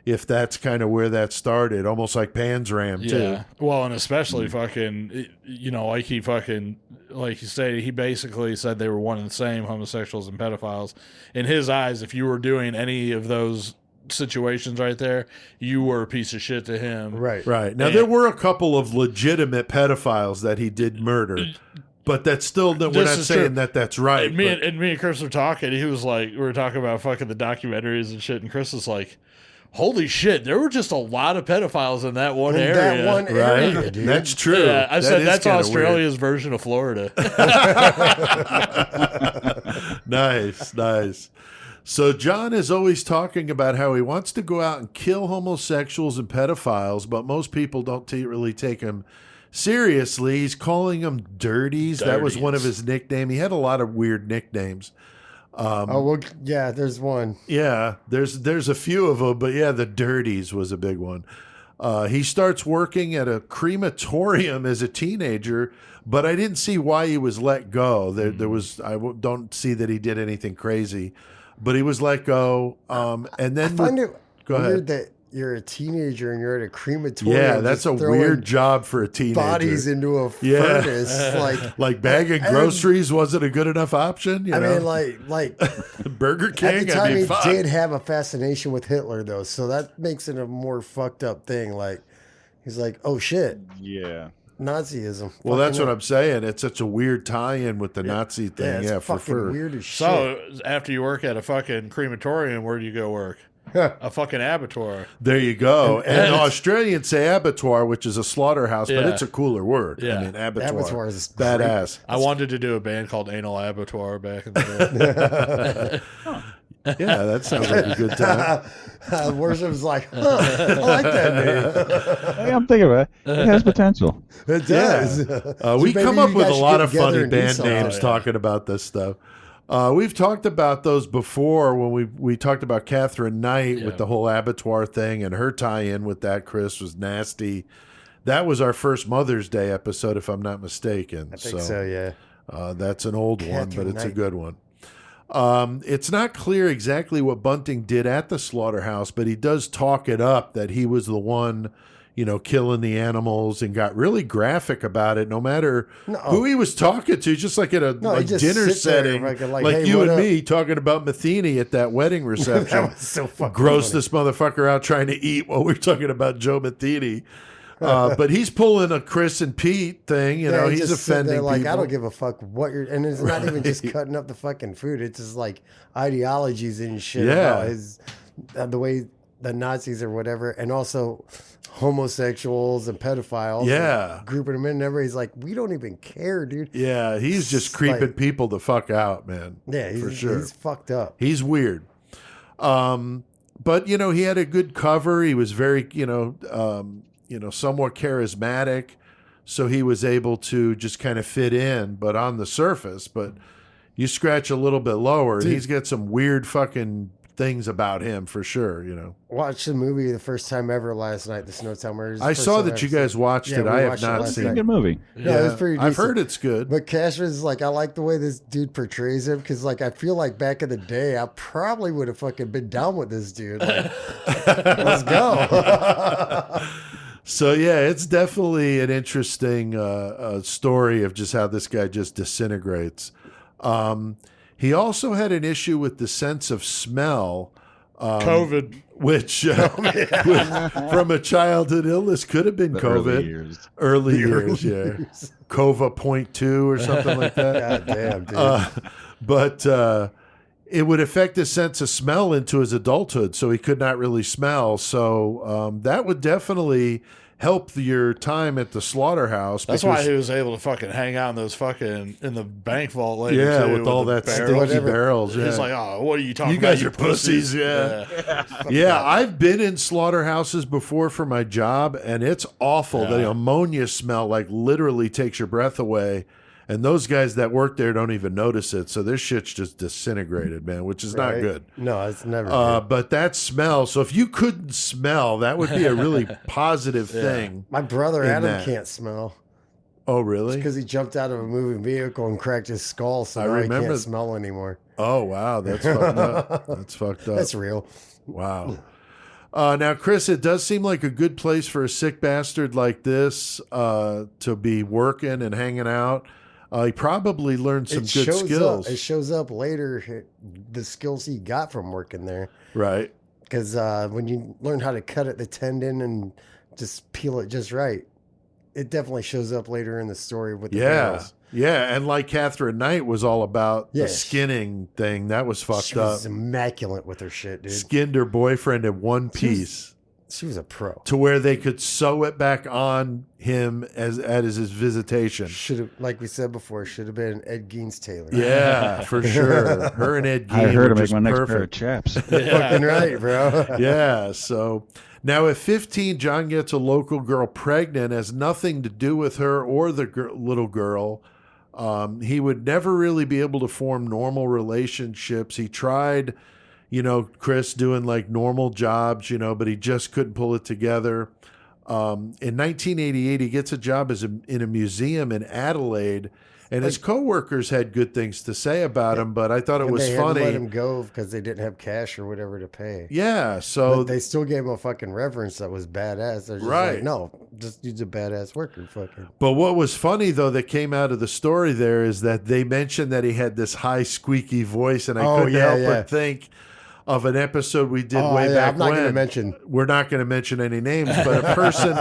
D: if that's kind of where that started, almost like Panzram, too.
B: Yeah. Well, and especially fucking, like you say, he basically said they were one and the same, homosexuals and pedophiles. In his eyes, if you were doing any of those situations right there, you were a piece of shit to him.
E: Right.
D: Right. Now,
B: And-
D: there were a couple of legitimate pedophiles that he did murder, but that's still, we're
B: This
D: not
B: is
D: saying
B: true.
D: that that's right.
B: And me,
D: but-
B: and me and Chris were talking. He was like, we were talking about fucking the documentaries and shit. And Chris was like, holy shit, there were just a lot of pedophiles in that one
E: In
B: area.
E: that one
D: right?
E: area, dude.
D: That's true.
B: Yeah, I
D: That
B: said
D: is
B: that's
D: kinda
B: Australia's version of Florida.
D: weird. Nice. So John is always talking about how he wants to go out and kill homosexuals and pedophiles, but most people don't really take him seriously. He's calling them dirties. That was one of his nicknames. He had a lot of weird nicknames.
E: Oh, well, yeah, there's one.
D: Yeah, there's a few of them, but yeah, the dirties was a big one. He starts working at a crematorium as a teenager, but I didn't see why he was let go. There was don't see that he did anything crazy, but he was let go. And then
E: I find it
D: go
E: weird
D: ahead.
E: that you're a teenager and you're at a crematorium.
D: Yeah, that's a
E: just throwing
D: weird job for a teenager.
E: bodies into a
D: Yeah.
E: furnace.
D: Like bagging groceries wasn't a good enough option. You
E: I
D: know?
E: mean, like
D: Burger
E: at
D: King.
E: the time
D: I mean,
E: he
D: fuck.
E: did have a fascination with Hitler, though, so that makes it a more fucked up thing. Like, He's like, oh shit,
F: Yeah.
E: Nazism.
D: Well, that's what I'm saying. It's such a weird tie-in with the Nazi thing.
E: it's
D: Yeah, for
E: fucking
D: sure.
E: weird as shit.
B: So after you work at a fucking crematorium, where do you go work? A fucking abattoir.
D: There you go. And the Australians say abattoir, which is a slaughterhouse, but
B: Yeah.
D: it's a cooler word.
B: Yeah.
D: I mean, abattoir.
E: Abattoir is
D: badass.
B: I wanted to do a band called Anal Abattoir back in the day.
D: Yeah, that sounds like a good time.
E: Worship's like, I like that name.
F: Hey, I'm thinking about it. It has potential.
E: It does.
D: We
E: maybe
D: come up
E: you
D: with a
E: guys should
D: lot
E: get
D: of
E: together
D: funny
E: and do
D: band
E: something.
D: names talking about this stuff. We've talked about those before when we talked about Catherine Knight with the whole abattoir thing, and her tie-in with that, Chris, was nasty. That was our first Mother's Day episode, if I'm not mistaken.
E: I think so, yeah.
D: That's an old one, but
E: Catherine
D: it's a
E: Knight.
D: good one. It's not clear exactly what Bunting did at the slaughterhouse, but he does talk it up that he was the one, killing the animals, and got really graphic about it. No matter who he was talking to, just like at a
E: he just
D: dinner
E: sits there
D: setting,
E: like,
D: like
E: "Hey,
D: you
E: what
D: and
E: up?"
D: me talking about Matheny at that wedding reception.
E: That was so fucking
D: Gross
E: funny.
D: this motherfucker out trying to eat while we're talking about Joe Matheny. But he's pulling a Chris and Pete thing,
E: Yeah, he
D: he's
E: just sit
D: offending
E: there like,
D: people.
E: I don't give a fuck what you're, and it's not even just cutting up the fucking food. It's just like ideologies and shit about his, the way the Nazis or whatever, and also homosexuals and pedophiles.
D: Yeah.
E: and grouping them in and everybody's like, we don't even care, dude.
D: Yeah, he's just
E: It's
D: creeping
E: like-
D: people the fuck out, man.
E: Yeah,
D: for sure.
E: He's fucked up.
D: He's weird. But he had a good cover. He was very, somewhat charismatic. So he was able to just kind of fit in, but on the surface. But you scratch a little bit lower, and he's got some weird fucking things about him for sure,
E: Watched the movie the first time ever last night, the Snowtown Murders.
D: I
E: First
D: saw
E: time
D: that
E: ever
D: you
E: seen
D: guys watched
E: Yeah,
D: it.
E: we
D: I have
E: watched it
D: not
E: last
D: seen
F: It's a
D: it.
F: good movie.
E: No, it's pretty
D: I've
E: decent.
D: heard it's good.
E: But Cash was like, I like the way this dude portrays him because, like, I feel like back in the day, I probably would have fucking been down with this dude. Like, let's go.
D: So yeah, it's definitely an interesting story of just how this guy just disintegrates. He also had an issue with the sense of smell,
B: COVID.
D: which from a childhood illness could have been
F: The
D: COVID.
F: early years.
D: Early years, yeah. Cova 0.2 or something like that.
E: God damn, dude.
D: But it would affect his sense of smell into his adulthood, so he could not really smell. So that would definitely help your time at the slaughterhouse.
B: That's why he was able to fucking hang out in those fucking in the bank vault later.
D: yeah,
B: too,
D: with all
B: the
D: that
B: barrels.
D: stinky barrels. Yeah.
B: He's like, oh, what are you talking
D: You
B: about?
D: guys are pussies, yeah. Yeah, I've been in slaughterhouses before for my job, and it's awful.
B: Yeah.
D: The ammonia smell like literally takes your breath away. And those guys that work there don't even notice it. So this shit's just disintegrated, man, which is not
E: Right?
D: good.
E: No, it's never good.
D: But that smell, so if you couldn't smell, that would be a really positive thing.
E: My brother
D: in
E: Adam
D: that.
E: can't smell
D: Oh, really?
E: because he jumped out of a moving vehicle and cracked his skull, so
D: I
E: now he
D: remember-
E: can't smell anymore.
D: Oh, wow. That's fucked up. That's fucked up.
E: That's real.
D: Wow. Now, Chris, it does seem like a good place for a sick bastard like this to be working and hanging out. He probably learned some good skills.
E: It shows up later, the skills he got from working there.
D: Right.
E: Because when you learn how to cut at the tendon and just peel it just right, it definitely shows up later in the story with the
D: Yeah.
E: barrels.
D: Yeah. And like Catherine Knight was all about
E: Yeah,
D: the skinning thing. That was fucked
E: She
D: up.
E: was immaculate with her shit, dude.
D: Skinned her boyfriend in one piece
E: She was a pro.
D: to where they could sew it back on him as his visitation.
E: Should have, like we said before, should have been Ed Gein's Taylor.
D: Yeah, for sure. Her and Ed Gein
F: I heard
D: were
F: to make
D: just
F: my next pair of
D: perfect.
F: chaps.
E: Fucking right, bro.
D: Yeah, so now at 15, John gets a local girl pregnant, has nothing to do with her or the little girl. He would never really be able to form normal relationships. He tried, Chris doing like normal jobs, but he just couldn't pull it together. In 1988, he gets a job in a museum in Adelaide, and his coworkers had good things to say about him, but I thought it
E: And
D: was
E: they had to let
D: funny.
E: him go because they didn't have cash or whatever to pay.
D: Yeah, so
E: But they still gave him a fucking reverence that was badass. They're just
D: Right.
E: like, no, just use a badass worker. Fucking.
D: But what was funny, though, that came out of the story there is that they mentioned that he had this high, squeaky voice, and I couldn't help but think, of an episode we did
E: Oh,
D: way
E: yeah,
D: back
E: I'm not
D: when.
E: gonna mention.
D: We're not going to mention any names, but a person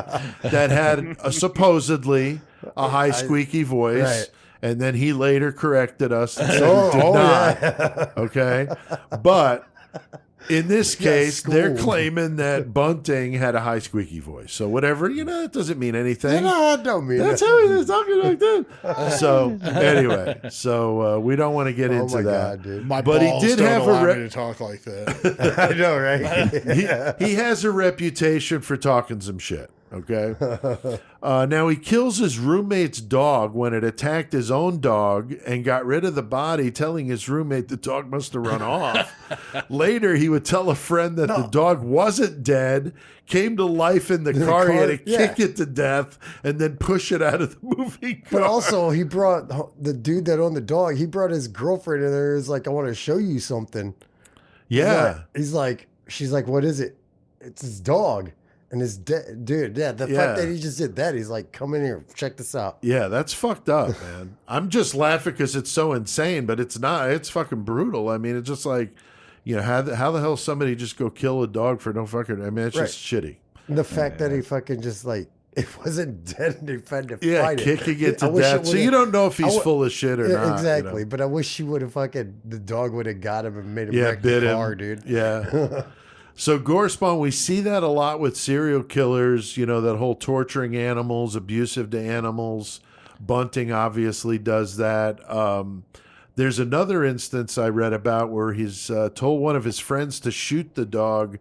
D: that had supposedly a high squeaky voice.
E: Right.
D: And then he later corrected us and said he did not.
E: Yeah.
D: Okay. But in this
E: got
D: case, they're
E: schooled.
D: claiming that Bunting had a high squeaky voice. So whatever, it doesn't mean anything.
E: No, I don't mean
D: That's
E: that.
D: how he was talking like that. So anyway, we don't want to get
E: Oh
D: into
E: my
D: that.
E: God, dude.
B: My
D: But he
B: balls
D: did
B: don't
D: have a
B: allow
D: re-
B: me to talk like that.
E: I know, right?
D: He has a reputation for talking some shit. Okay. Now he kills his roommate's dog when it attacked his own dog and got rid of the body, telling his roommate the dog must have run off. Later, he would tell a friend that the dog wasn't dead, came to life in the car, he had to
E: yeah.
D: kick it to death, and then push it out of the moving car.
E: But also, he brought the dude that owned the dog. He brought his girlfriend in there. He's like, I want to show you something.
D: yeah.
E: He's like, she's like, what is it? It's his dog. And his dude, yeah, the fact that he just did that, he's like, come in here, check this out.
D: Yeah, that's fucked up, man. I'm just laughing because it's so insane, but it's not. It's fucking brutal. I mean, it's just like, how the hell somebody just go kill a dog for no fucking. I mean, it's just shitty.
E: And the fact that he fucking just like, it wasn't dead and he tried to
D: Yeah,
E: fight
D: kicking
E: it.
D: it to
E: I wish
D: death. So you don't know if he's full of shit or
E: Yeah,
D: not.
E: exactly. But I wish he would have the dog would have got him and made him
D: Yeah,
E: wreck
D: bit
E: the
D: him.
E: car, dude.
D: Yeah. So Gorespawn, we see that a lot with serial killers, that whole torturing animals, abusive to animals. Bunting obviously does that. There's another instance I read about where he's told one of his friends to shoot the dog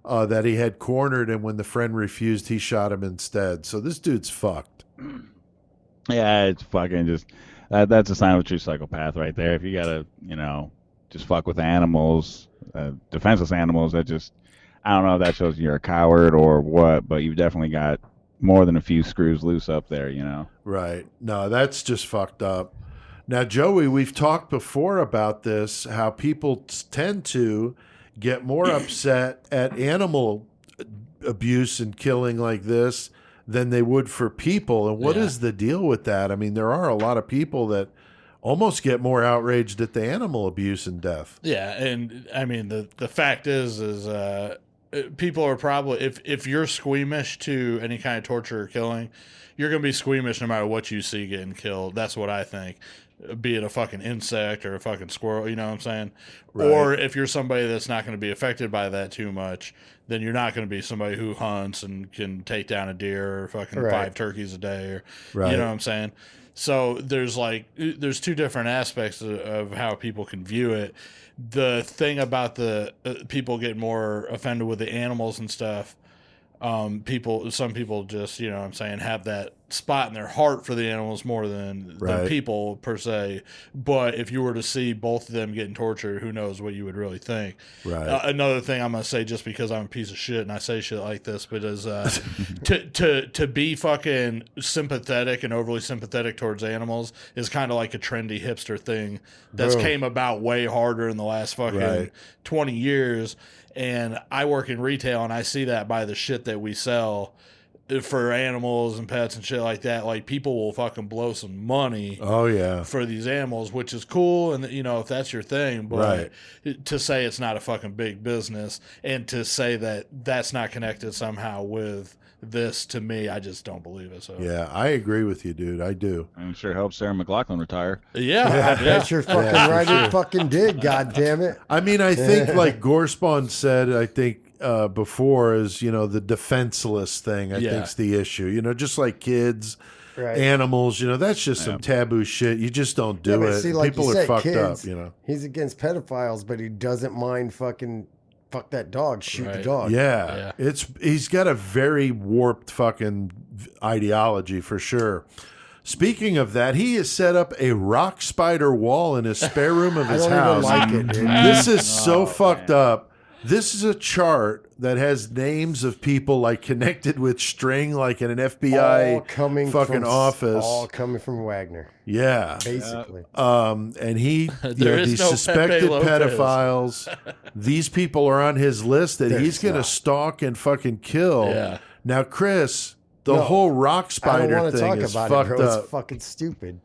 D: that he had cornered, and when the friend refused, he shot him instead. So this dude's fucked.
F: Yeah, it's fucking just that's a sign of a true psychopath right there. If you gotta, just fuck with animals, defenseless animals, that just, I don't know if that shows you're a coward or what, but you've definitely got more than a few screws loose up there,
D: Right. No, that's just fucked up. Now, Joey, we've talked before about this, how people tend to get more upset at animal abuse and killing like this than they would for people. And what is the deal with that? I mean, there are a lot of people that almost get more outraged at the animal abuse and death.
B: Yeah, and I mean the fact is people are probably, if you're squeamish to any kind of torture or killing, you're gonna be squeamish no matter what you see getting killed. That's what I think. Be it a fucking insect or a fucking squirrel, you know what I'm saying?
D: Right.
B: Or if you're somebody that's not going to be affected by that too much, then you're not going to be somebody who hunts and can take down a deer or fucking 5 turkeys a day, or you know what I'm saying? So there's two different aspects of how people can view it. The thing about the people getting more offended with the animals and stuff, some people just, you know what I'm saying, have that spot in their heart for the animals more than people per se. But if you were to see both of them getting tortured, who knows what you would really think.
D: Right.
B: Another thing I'm going to say, just because I'm a piece of shit and I say shit like this, but is to be fucking sympathetic and overly sympathetic towards animals is kind of like a trendy hipster thing that's came about way harder in the last fucking 20 years. And I work in retail, and I see that by the shit that we sell for animals and pets and shit like that. Like, people will fucking blow some money for these animals, which is cool, and, you know, if that's your thing. But to say it's not a fucking big business and to say that that's not connected somehow with this, to me, I just don't believe it. So
D: Yeah, I agree with you, dude. I do.
F: And it sure helps Sarah McLachlan retire.
E: That's your fucking right. It fucking did. God damn it.
D: I mean, I think like Gorespawn said, I think before is, you know, the defenseless thing, I think's the issue. You know, just like kids, animals, you know, that's just some taboo shit. You just don't do it.
E: See, like
D: People
E: you
D: are
E: said,
D: fucked
E: kids,
D: up, you know.
E: He's against pedophiles, but he doesn't mind fuck that dog, shoot the dog.
D: Yeah. He's got a very warped fucking ideology for sure. Speaking of that, he has set up a rock spider wall in his spare room of his
E: I don't
D: house.
E: even like it, dude.
D: This is so fucked up. This is a chart that has names of people like connected with string, like in an FBI office.
E: All coming from Wagner.
D: Yeah.
E: Basically.
D: And he,
B: There is
D: these
B: no
D: suspected
B: Pepe Lopez.
D: pedophiles, these people are on his list that he's going to stalk and fucking kill.
B: Yeah.
D: Now, Chris, the whole rock
E: I don't
D: spider
E: want to
D: thing
E: talk
D: is
E: about
D: fucked
E: it, bro.
D: up.
E: It's fucking stupid.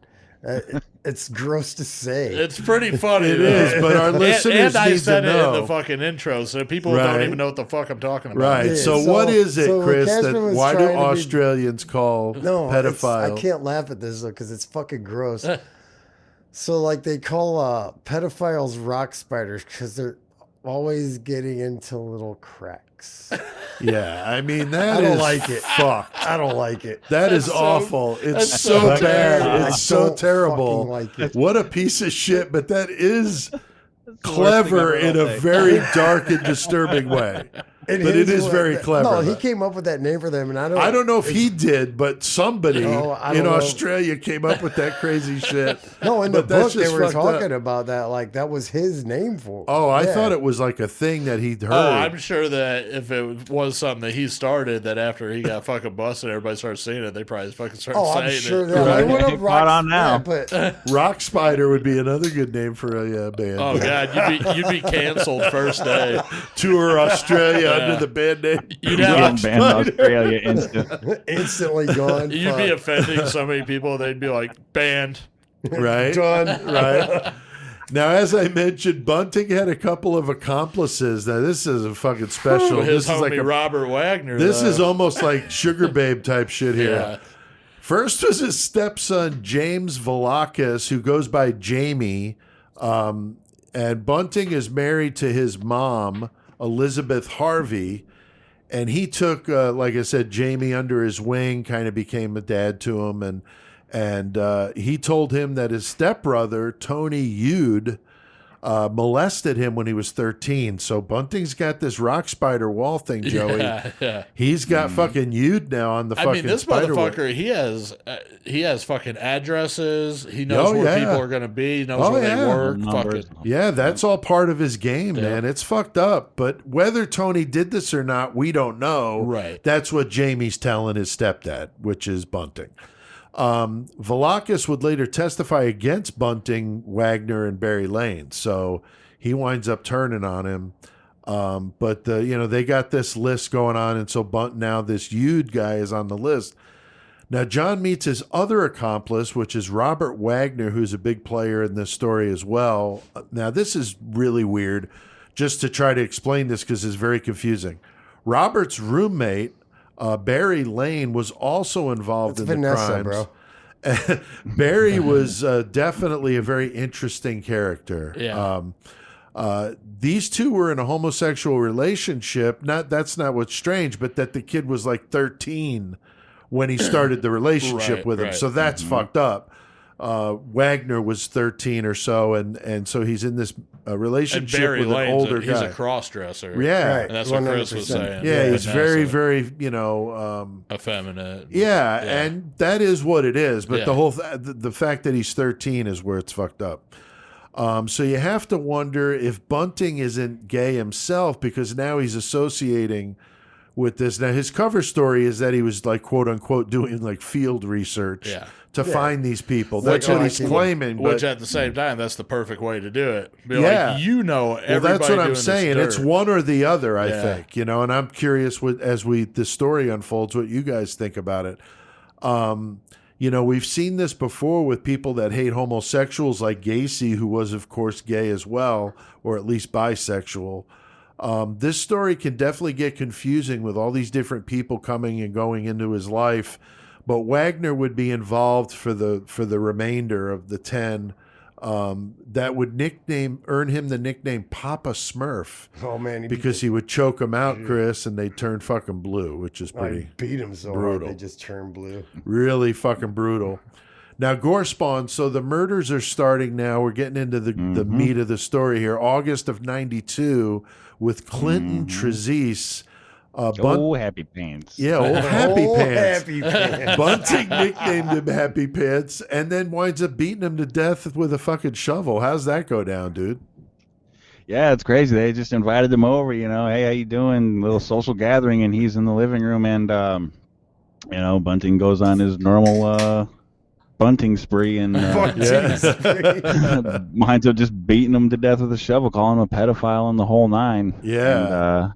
E: It's gross to say.
B: It's pretty funny.
D: It
B: though.
D: is, but our listeners
B: and I
D: need
B: said
D: to
B: it
D: know.
B: in the fucking intro, so people
D: Right.
B: don't even know what the fuck I'm talking about.
D: Right.
E: Yeah,
D: So,
E: so-
D: what is it,
E: so
D: Chris?
E: Casper was
D: Why do
E: trying to be-
D: Australians call
E: No,
D: pedophile?
E: I can't laugh at this though because it's fucking gross. So like they call pedophiles rock spiders because they're always getting into little cracks.
D: Yeah, I mean
E: I
D: that
E: don't
D: is
E: like it.
D: fucked.
E: I don't like it.
D: That is
B: so-
D: awful. It's
B: that's
D: so
B: so
D: bad.
B: terrible.
E: I
D: It's so
E: don't
D: terrible.
E: fucking like it.
D: What a piece of shit, but that is
F: the worst
D: clever
F: thing I've
D: in
F: ever
D: a
F: heard.
D: very dark and disturbing way.
E: And
D: But it
E: his
D: is
E: was-
D: very clever.
E: No, he came up with that name for them, and
D: I don't know if he did, but somebody
E: No, I
D: in
E: don't know.
D: Australia came up with that crazy shit.
E: No, in the
D: But that's
E: book they
D: just
E: were
D: fucked up.
E: talking about that. Like that was his name for.
D: Oh, I
E: Yeah.
D: thought it was like a thing that he'd heard.
B: Oh, I'm sure that if it was something that he started, that after he got fucking busted, everybody started seeing it. They probably fucking started
E: Oh,
B: saying
E: I'm sure
B: it.
E: that
D: Right.
E: they would have
F: Caught
E: rocked
F: on now.
E: Yeah, but
D: Rock Spider would be another good name for a band.
B: Oh god, you'd be canceled first day.
D: Tour Australia
B: Yeah.
D: under the band name.
B: You'd
F: Getting
B: have
F: banned in Australia instant.
E: instantly gone.
B: you'd be
E: Fuck.
B: offending so many people. They'd be like banned.
D: Right?
E: Done.
D: Right. Now, as I mentioned, Bunting had a couple of accomplices. Now, this is a fucking special.
B: His
D: This is
B: homie
D: like
B: Robert Wagner.
D: this
B: though.
D: is almost like Sugar Babe type shit here.
B: Yeah.
D: First was his stepson, James Velakis, who goes by Jamie. And Bunting is married to his mom, Elizabeth Harvey. And he took, like I said, Jamie under his wing, kind of became a dad to him. And he told him that his stepbrother, Tony Eude, molested him when he was 13. So Bunting's got this rock spider wall thing, Joey.
B: Yeah.
D: He's got fucking Eude now on the fucking
B: I mean, this
D: spider wall.
B: motherfucker, he has fucking addresses. He knows
D: Oh,
B: where
D: yeah.
B: people are going to be. He knows
D: Oh,
B: where
D: yeah.
B: they work.
F: Numbers.
B: Fucking,
D: Yeah, that's all part of his game,
B: Yeah.
D: man. It's fucked up. But whether Tony did this or not, we don't know.
B: Right.
D: That's what Jamie's telling his stepdad, which is Bunting. Velakis would later testify against Bunting, Wagner, and Barry Lane. So he winds up turning on him. But they got this list going on, and so now this Eude guy is on the list. Now, John meets his other accomplice, which is Robert Wagner, who's a big player in this story as well. Now, this is really weird, just to try to explain this because it's very confusing. Robert's roommate, Barry Lane, was also involved
E: It's
D: in
E: Vanessa,
D: the crimes. Barry was definitely a very interesting character.
B: Yeah.
D: These two were in a homosexual relationship. That's not what's strange, but that the kid was like 13 when he started the relationship
B: Right,
D: with him.
B: right.
D: So that's fucked up. Wagner was 13 or so, and so he's in this
B: and
D: relationship
B: Barry
D: with an
B: Lane's
D: older
B: he's
D: guy.
B: a cross-dresser.
D: Yeah.
E: Right.
B: And that's what Chris was
E: 100%.
B: saying.
D: Yeah, he's very,
B: Vanessa,
D: very,
B: effeminate.
D: yeah, and that is what it is. But
B: Yeah.
D: the whole the fact that he's 13 is where it's fucked up. So you have to wonder if Bunting isn't gay himself because now he's associating with this. Now his cover story is that he was like quote unquote doing like field research
B: Yeah.
D: to find these people.
E: It's
D: That's
E: like,
D: what
E: oh,
D: he's
E: I see.
D: claiming.
B: Which
D: But
B: at the same time, that's the perfect way to do it. Be
D: Yeah.
B: like,
D: well,
B: everybody
D: that's what I'm
B: doing this
D: saying. It's
B: dirt.
D: one or the other, I
B: Yeah.
D: think. And I'm curious as the story unfolds, what you guys think about it. We've seen this before with people that hate homosexuals, like Gacy, who was, of course, gay as well, or at least bisexual. This story can definitely get confusing with all these different people coming and going into his life. But Wagner would be involved for the remainder of the 10. That would earn him the nickname Papa Smurf
E: Oh man,
D: because he would choke him out, Chris, and they turn fucking blue, which is
E: I
D: pretty
E: beat him so
D: brutal.
E: hard they just turned blue.
D: really fucking brutal. Now, Gorespawn, so the murders are starting now. We're getting into the meat of the story here. August of 92 with Clinton Trezise.
F: Happy pants.
D: Yeah, old Happy
E: Oh,
D: Pants.
E: Happy Pants.
D: Bunting nicknamed him Happy Pants and then winds up beating him to death with a fucking shovel. How's that go down, dude?
F: Yeah, it's crazy. They just invited him over, hey, how you doing? Little social gathering, and he's in the living room, and Bunting goes on his normal bunting spree and winds up just beating him to death with a shovel, calling him a pedophile and the whole nine.
D: Yeah.
F: And,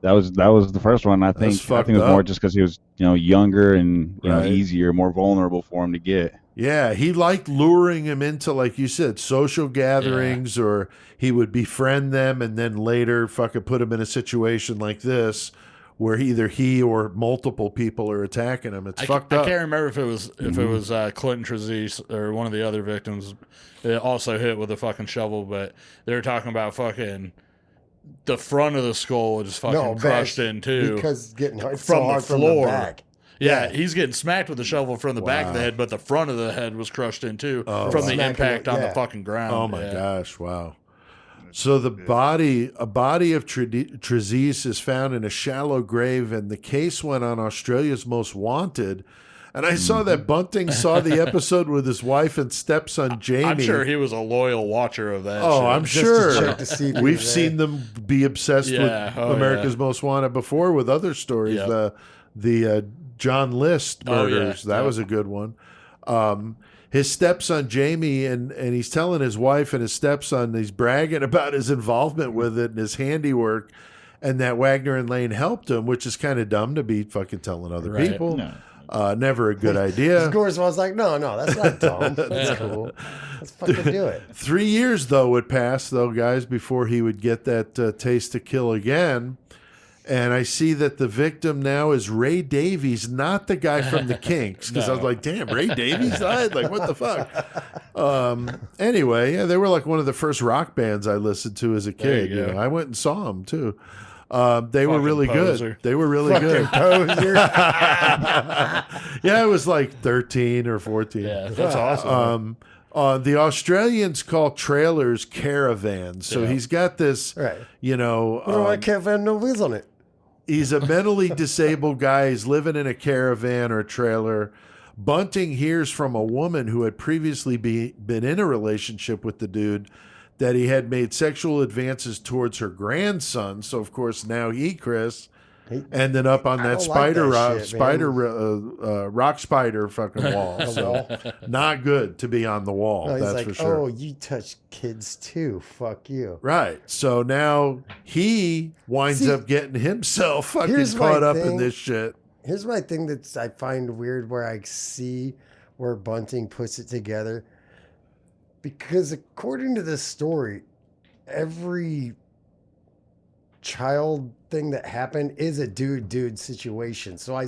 F: that was the first one. I think it
D: fucked
F: was more
D: up.
F: just because he was younger and
D: Right.
F: easier, more vulnerable for him to get.
D: Yeah, he liked luring him into, like you said, social gatherings, or he would befriend them and then later fucking put him in a situation like this where either he or multiple people are attacking him. It's fucked up.
B: I can't remember if it was Clinton Trezise or one of the other victims that also hit with a fucking shovel, but they were talking about fucking the front of the skull was fucking crushed in too
E: because getting hard
B: from
E: so hard
B: the floor.
E: From the back.
B: Yeah, he's getting smacked with the shovel from the back of the head, but the front of the head was crushed in too from the impact on the fucking ground.
D: Oh my gosh! Wow. So a body of Trezise is found in a shallow grave, and the case went on Australia's Most Wanted. And I saw that Bunting saw the episode with his wife and stepson Jamie.
B: I'm sure he was a loyal watcher of that.
D: Oh,
B: shit.
D: I'm
E: Just
D: sure.
E: to check to see if
D: We've seen them be obsessed with America's Most Wanted before with other stories.
B: Yep.
D: The John List murders. That was a good one. His stepson Jamie, and he's telling his wife and his stepson, he's bragging about his involvement with it and his handiwork, and that Wagner and Lane helped him, which is kind of dumb to be fucking telling other people.
F: No.
D: Never a good idea.
E: Gorespawn was like, no, that's not dumb. That's cool. Let's fucking do it.
D: 3 years, though, would pass, though, guys, before he would get that taste to kill again. And I see that the victim now is Ray Davies, not the guy from the Kinks. Because I was like, damn, Ray Davies died? Like, what the fuck? Anyway, yeah, they were like one of the first rock bands I listened to as a kid.
B: you go.
D: I went and saw them, too. They were really
B: poser.
D: good. They were really good.
E: Poser.
D: Yeah, it was like 13 or 14.
B: Yeah, that's awesome.
D: The Australians call trailers caravans. So he's got this,
E: Right.
D: I
E: can't find no wheels on it.
D: he's a mentally disabled guy. He's living in a caravan or a trailer. Bunting hears from a woman who had previously been in a relationship with the dude that he had made sexual advances towards her grandson. So, of course, now Chris, ended up on that rock spider fucking wall. So, not good to be on the wall.
E: No,
D: that's for sure.
E: Oh, you touch kids too. Fuck you.
D: Right. So now he winds up getting himself fucking caught up in this shit.
E: Here's my thing that I find weird where I see where Bunting puts it together. Because according to this story, every child thing that happened is a dude situation. So I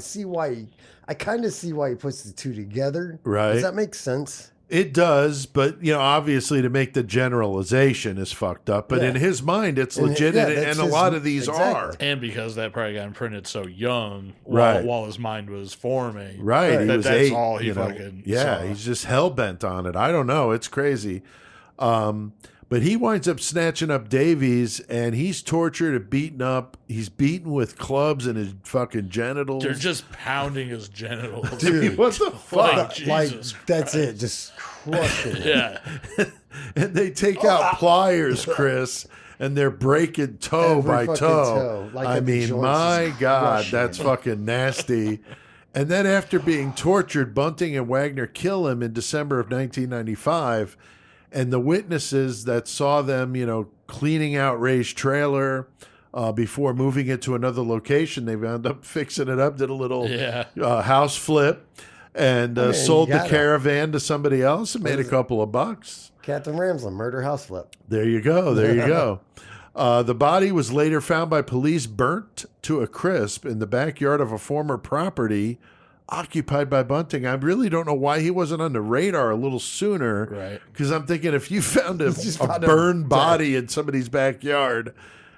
E: kind of see why he puts the two together.
D: Right.
E: Does that make sense?
D: It does, but obviously to make the generalization is fucked up. But in his mind, it's legit, and a lot of these are.
B: And because that probably got imprinted so young,
D: Right.
B: while his mind was forming,
D: Right. He was
B: that's
D: 8,
B: all he fucking
D: yeah,
B: saw.
D: he's just hell bent on it. I don't know. It's crazy. But he winds up snatching up Davies, and he's tortured and beaten up. He's beaten with clubs in his fucking genitals.
B: They're just pounding his genitals.
D: Dude, what the fuck?
B: Like, Jesus
E: That's
B: Christ.
E: it. Just crushing it.
B: Yeah.
D: And they take out pliers, Chris, and they're breaking toe
E: Every
D: by
E: fucking
D: toe.
E: toe. Like
D: I
E: every
D: mean,
E: joint's
D: my
E: just
D: God,
E: crushing
D: that's
E: it.
D: fucking nasty. And then after being tortured, Bunting and Wagner kill him in December of 1995. And the witnesses that saw them, cleaning out Ray's trailer before moving it to another location, they wound up fixing it up, did a little house flip, and sold the caravan to somebody else and made a couple of bucks.
E: Catherine Ramsland, murder house flip.
D: There you go. There you go. The body was later found by police burnt to a crisp in the backyard of a former property occupied by Bunting. I really don't know why he wasn't on the radar a little sooner.
B: Right.
D: Because I'm thinking if you found a
E: found a
D: burned body in somebody's backyard,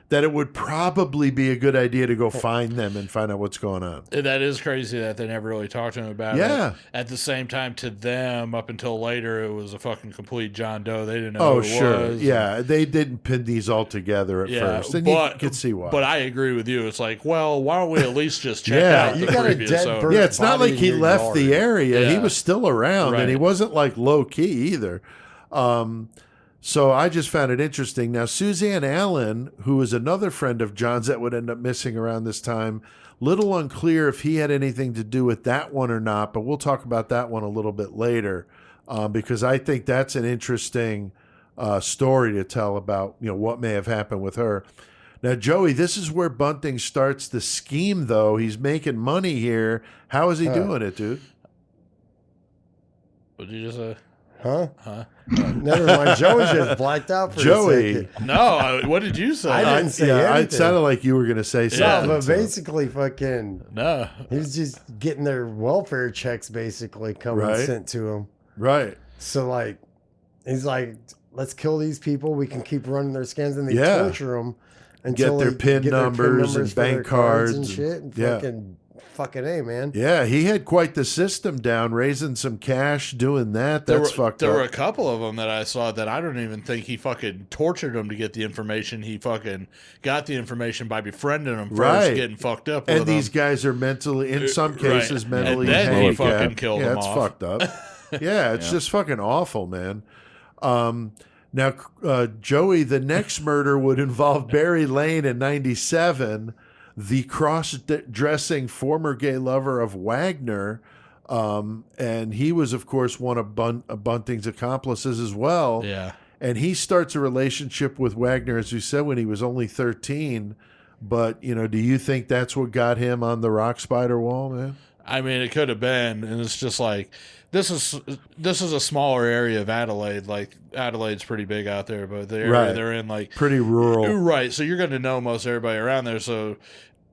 D: that it would probably be a good idea to go find them and find out what's going on.
B: That is crazy that they never really talked to him about
D: Yeah.
B: it. At the same time, to them, up until later, it was a fucking complete John Doe. They didn't know who it was.
D: Yeah, they didn't pin these all together at first. And you can see why.
B: But I agree with you. It's like, well, why don't we at least just check
D: Yeah.
B: out
E: You
B: the
E: got a
B: previous
E: dead
B: owner?
E: bird.
D: Yeah, it's not
E: body
D: like
E: in
D: he
E: your
D: left the
E: yard.
D: area. He
B: Yeah.
D: was still around, and he
B: Right.
D: wasn't like low key either. So I just found it interesting. Now, Suzanne Allen, who is another friend of John's that would end up missing around this time, little unclear if he had anything to do with that one or not, but we'll talk about that one a little bit later because I think that's an interesting story to tell about what may have happened with her. Now, Joey, this is where Bunting starts the scheme, though. He's making money here. How is he doing it, dude?
B: What did you just say?
E: Huh? Never mind. Joey just blacked out for
D: Joey.
E: a second.
B: No, what did you say?
E: I didn't say anything.
D: It sounded like you were going to say something.
E: No, but basically, fucking,
B: No.
E: he was just getting their welfare checks basically coming sent to him.
D: Right.
E: So, like, he's like, let's kill these people. We can keep running their scans, and they torture them until
D: Get their PIN numbers and
E: for their
D: bank cards
E: and shit. And fucking A, man.
D: Yeah, he had quite the system down, raising some cash, doing that. That's fucked
B: There
D: up.
B: were a couple of them that I saw that I don't even think he fucking tortured them to get the information. He fucking got the information by befriending them first, getting fucked up with
D: and these guys are mentally, in some cases, mentally
B: and then
D: handicapped.
B: he fucking killed them
D: it's
B: off.
D: fucked up. Yeah, it's just fucking awful, man. Now, Joey, the next murder would involve Barry Lane in 97, the cross-dressing former gay lover of Wagner. And he was, of course, one of Bunting's accomplices as well.
B: Yeah.
D: And he starts a relationship with Wagner, as you said, when he was only 13. But, you know, do you think that's what got him on the rock spider wall, man?
B: I mean, it could have been, and it's just like this is a smaller area of Adelaide. Like Adelaide's pretty big out there, but the area they're in, like
D: pretty rural,
B: right? So you're going to know most everybody around there. So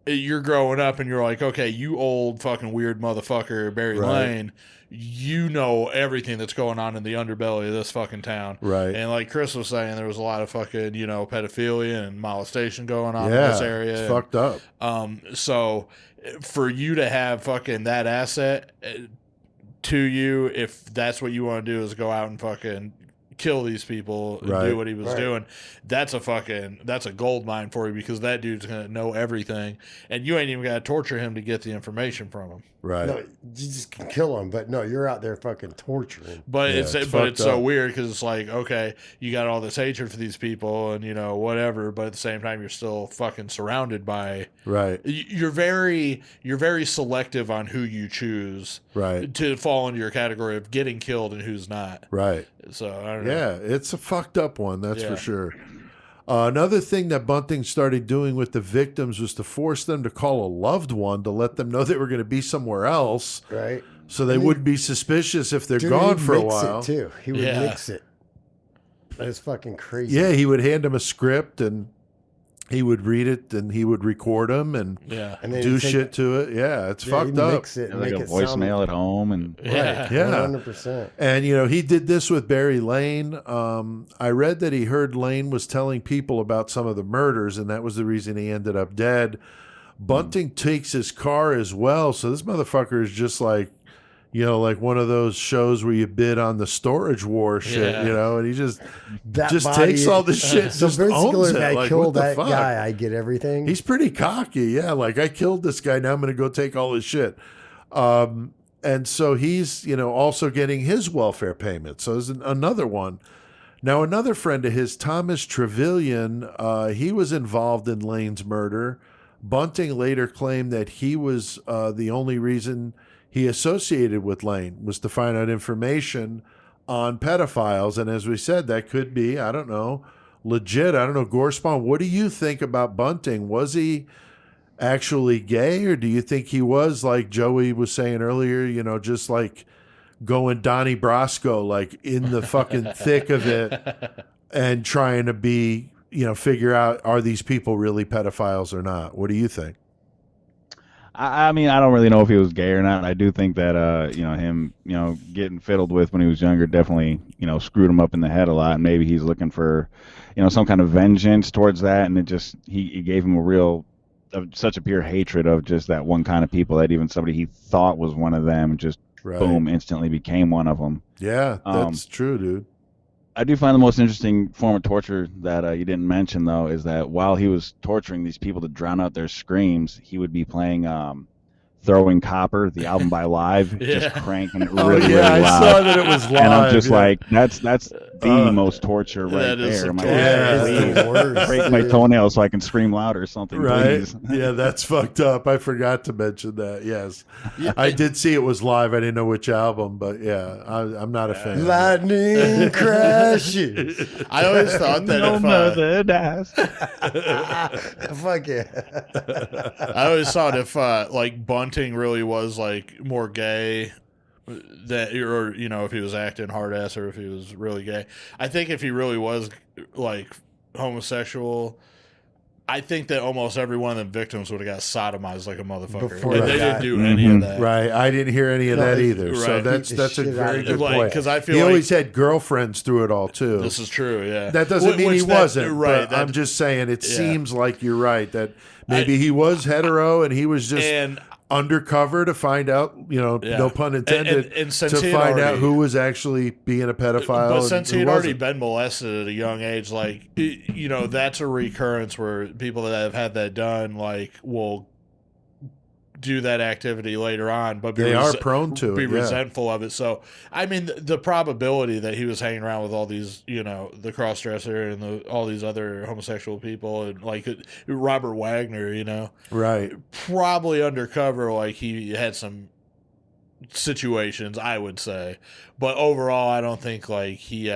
B: you're growing up, and you're like, okay, you old fucking weird motherfucker, Barry Lane. You know everything that's going on in the underbelly of this fucking town,
D: right?
B: And like Chris was saying, there was a lot of fucking pedophilia and molestation going on in this area.
D: It's fucked up.
B: So for you to have fucking that asset to you, if that's what you want to do is go out and fucking kill these people and do what he was doing, that's a gold mine for you, because that dude's gonna know everything, and you ain't even gotta torture him to get the information from him.
D: Right.
E: No, you just can kill him, but no, you're out there fucking torturing.
B: But
D: Yeah,
B: it's so weird, because it's like, okay, you got all this hatred for these people and whatever, but at the same time you're still fucking surrounded by you're very selective on who you choose to fall into your category of getting killed and who's not.
D: Right.
B: So I don't know.
D: Yeah, it's a fucked up one, that's for sure. Another thing that Bunting started doing with the victims was to force them to call a loved one to let them know they were going to be somewhere else.
E: Right.
D: So they wouldn't be suspicious if they're gone for a while.
E: Too. He would mix it. That is fucking crazy.
D: Yeah, he would hand them a script and he would read it and he would record them and do shit to it. Yeah, it's fucked up.
E: Mix it and
F: like
E: make
F: a
E: it
F: voicemail at home and
E: 100%.
D: And he did this with Barry Lane. I read that he heard Lane was telling people about some of the murders, and that was the reason he ended up dead. Bunting takes his car as well, so this motherfucker is just like, like one of those shows where you bid on the storage war shit, and he just takes all the shit.
E: So
D: just
E: basically,
D: owns
E: if
D: it.
E: I
D: Like,
E: kill
D: what the
E: that
D: fuck?
E: guy, I get everything.
D: He's pretty cocky, yeah. Like, I killed this guy, now I'm going to go take all his shit. And so he's, also getting his welfare payment. So there's another one. Now, another friend of his, Thomas Trevelyan, he was involved in Lane's murder. Bunting later claimed that he was the only reason he associated with Lane was to find out information on pedophiles. And as we said, that could be, I don't know, legit. I don't know, Gorespawn, what do you think about Bunting? Was he actually gay, or do you think he was, like Joey was saying earlier, just like going Donnie Brasco, like in the fucking thick of it and trying to be, figure out, are these people really pedophiles or not? What do you think?
F: I mean, I don't really know if he was gay or not. I do think that, him, getting fiddled with when he was younger definitely, screwed him up in the head a lot. Maybe he's looking for, some kind of vengeance towards that. And it just, he gave him such a pure hatred of just that one kind of people that even somebody he thought was one of them just, boom, instantly became one of them.
D: Yeah, that's true, dude.
F: I do find the most interesting form of torture that you didn't mention, though, is that while he was torturing these people to drown out their screams, he would be playing Throwing Copper, the album by Live, just cranking it really loud.
D: I saw that it was live.
F: And I'm just like, that's the most torture right there. Please break my toenails so I can scream louder or something, please.
D: Yeah, that's fucked up. I forgot to mention that. Yes. I did see it was live. I didn't know which album, but yeah, I'm not a fan.
E: Lightning crashes.
B: I always thought that
F: no
B: if
F: mother dies.
E: Fuck yeah.
B: I always thought if like Bunting really was like more gay, that, or if he was acting hard ass or if he was really gay. I think if he really was like homosexual, I think that almost every one of the victims would have got sodomized like a motherfucker.
E: Before
B: And they didn't do any of that.
D: Right. I didn't hear any of that either. So
B: Right.
D: that's
E: Beat the
D: a
E: shit out
D: very
E: of
D: good
B: Like,
D: point.
B: 'cause I feel
D: he
B: like-
D: always had girlfriends through it all too.
B: This is true, yeah.
D: That doesn't mean he wasn't.
B: Right.
D: But I'm just saying it
B: Yeah.
D: seems like you're right that maybe he was hetero and he was just
B: and
D: undercover to find out,
B: Yeah.
D: no pun intended,
B: And since
D: to
B: he had
D: find out
B: already-
D: who was actually being a pedophile.
B: But
D: and
B: since
D: who
B: he had already
D: wasn't.
B: been molested at a young age, like, that's a recurrence where people that have had that done, like, will do that activity later on, but
D: They are prone to
B: be
D: it, yeah.
B: resentful of it. So, I mean, the probability that he was hanging around with all these, the cross-dresser and all these other homosexual people, and like Robert Wagner,
D: Right.
B: probably undercover, like he had some situations, I would say, but overall, I don't think like he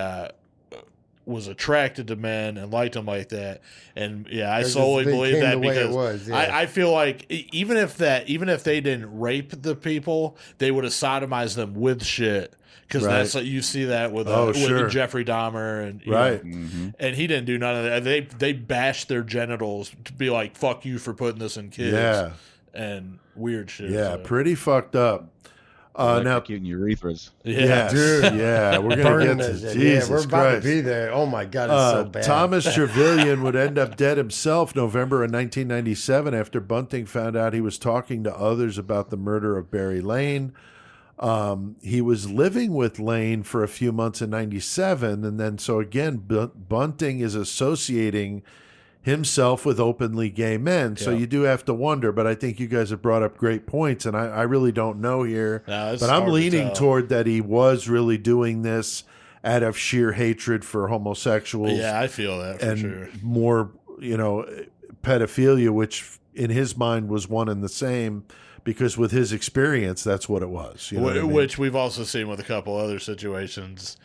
B: was attracted to men and liked them like that. And yeah, I
E: It
B: solely
E: just
B: believe
E: became
B: that
E: the way it
B: because
E: was, yeah.
B: I feel like even if they didn't rape the people, they would have sodomized them with shit. Because
D: Right.
B: that's you see that with,
D: sure.
B: with Jeffrey Dahmer and
D: Right.
B: and he didn't do none of that. They bashed their genitals to be like, "Fuck you for putting this in kids."
D: Yeah.
B: And weird shit.
D: Yeah.
B: so.
D: Pretty fucked up. Now,
F: Electrocuting urethras.
D: yes,
E: Dude.
D: yeah, we're gonna
E: Burning
D: get to
E: this shit.
D: Jesus
E: Yeah, we're about
D: Christ.
E: to be there. Oh my God, it's so bad.
D: Thomas Trevelyan would end up dead himself November of 1997 after Bunting found out he was talking to others about the murder of Barry Lane. He was living with Lane for a few months in 97, and then so again, Bunting is associating himself with openly gay men. So
B: Yeah.
D: you do have to wonder, but I think you guys have brought up great points, and I really don't know here.
B: No, it's
D: but I'm
B: hard to
D: leaning
B: tell.
D: toward that he was really doing this out of sheer hatred for homosexuals
B: Yeah, I feel that for
D: and
B: sure.
D: more, pedophilia, which in his mind was one and the same, because with his experience, that's what it was. You know what I mean?
B: Which we've also seen with a couple other situations.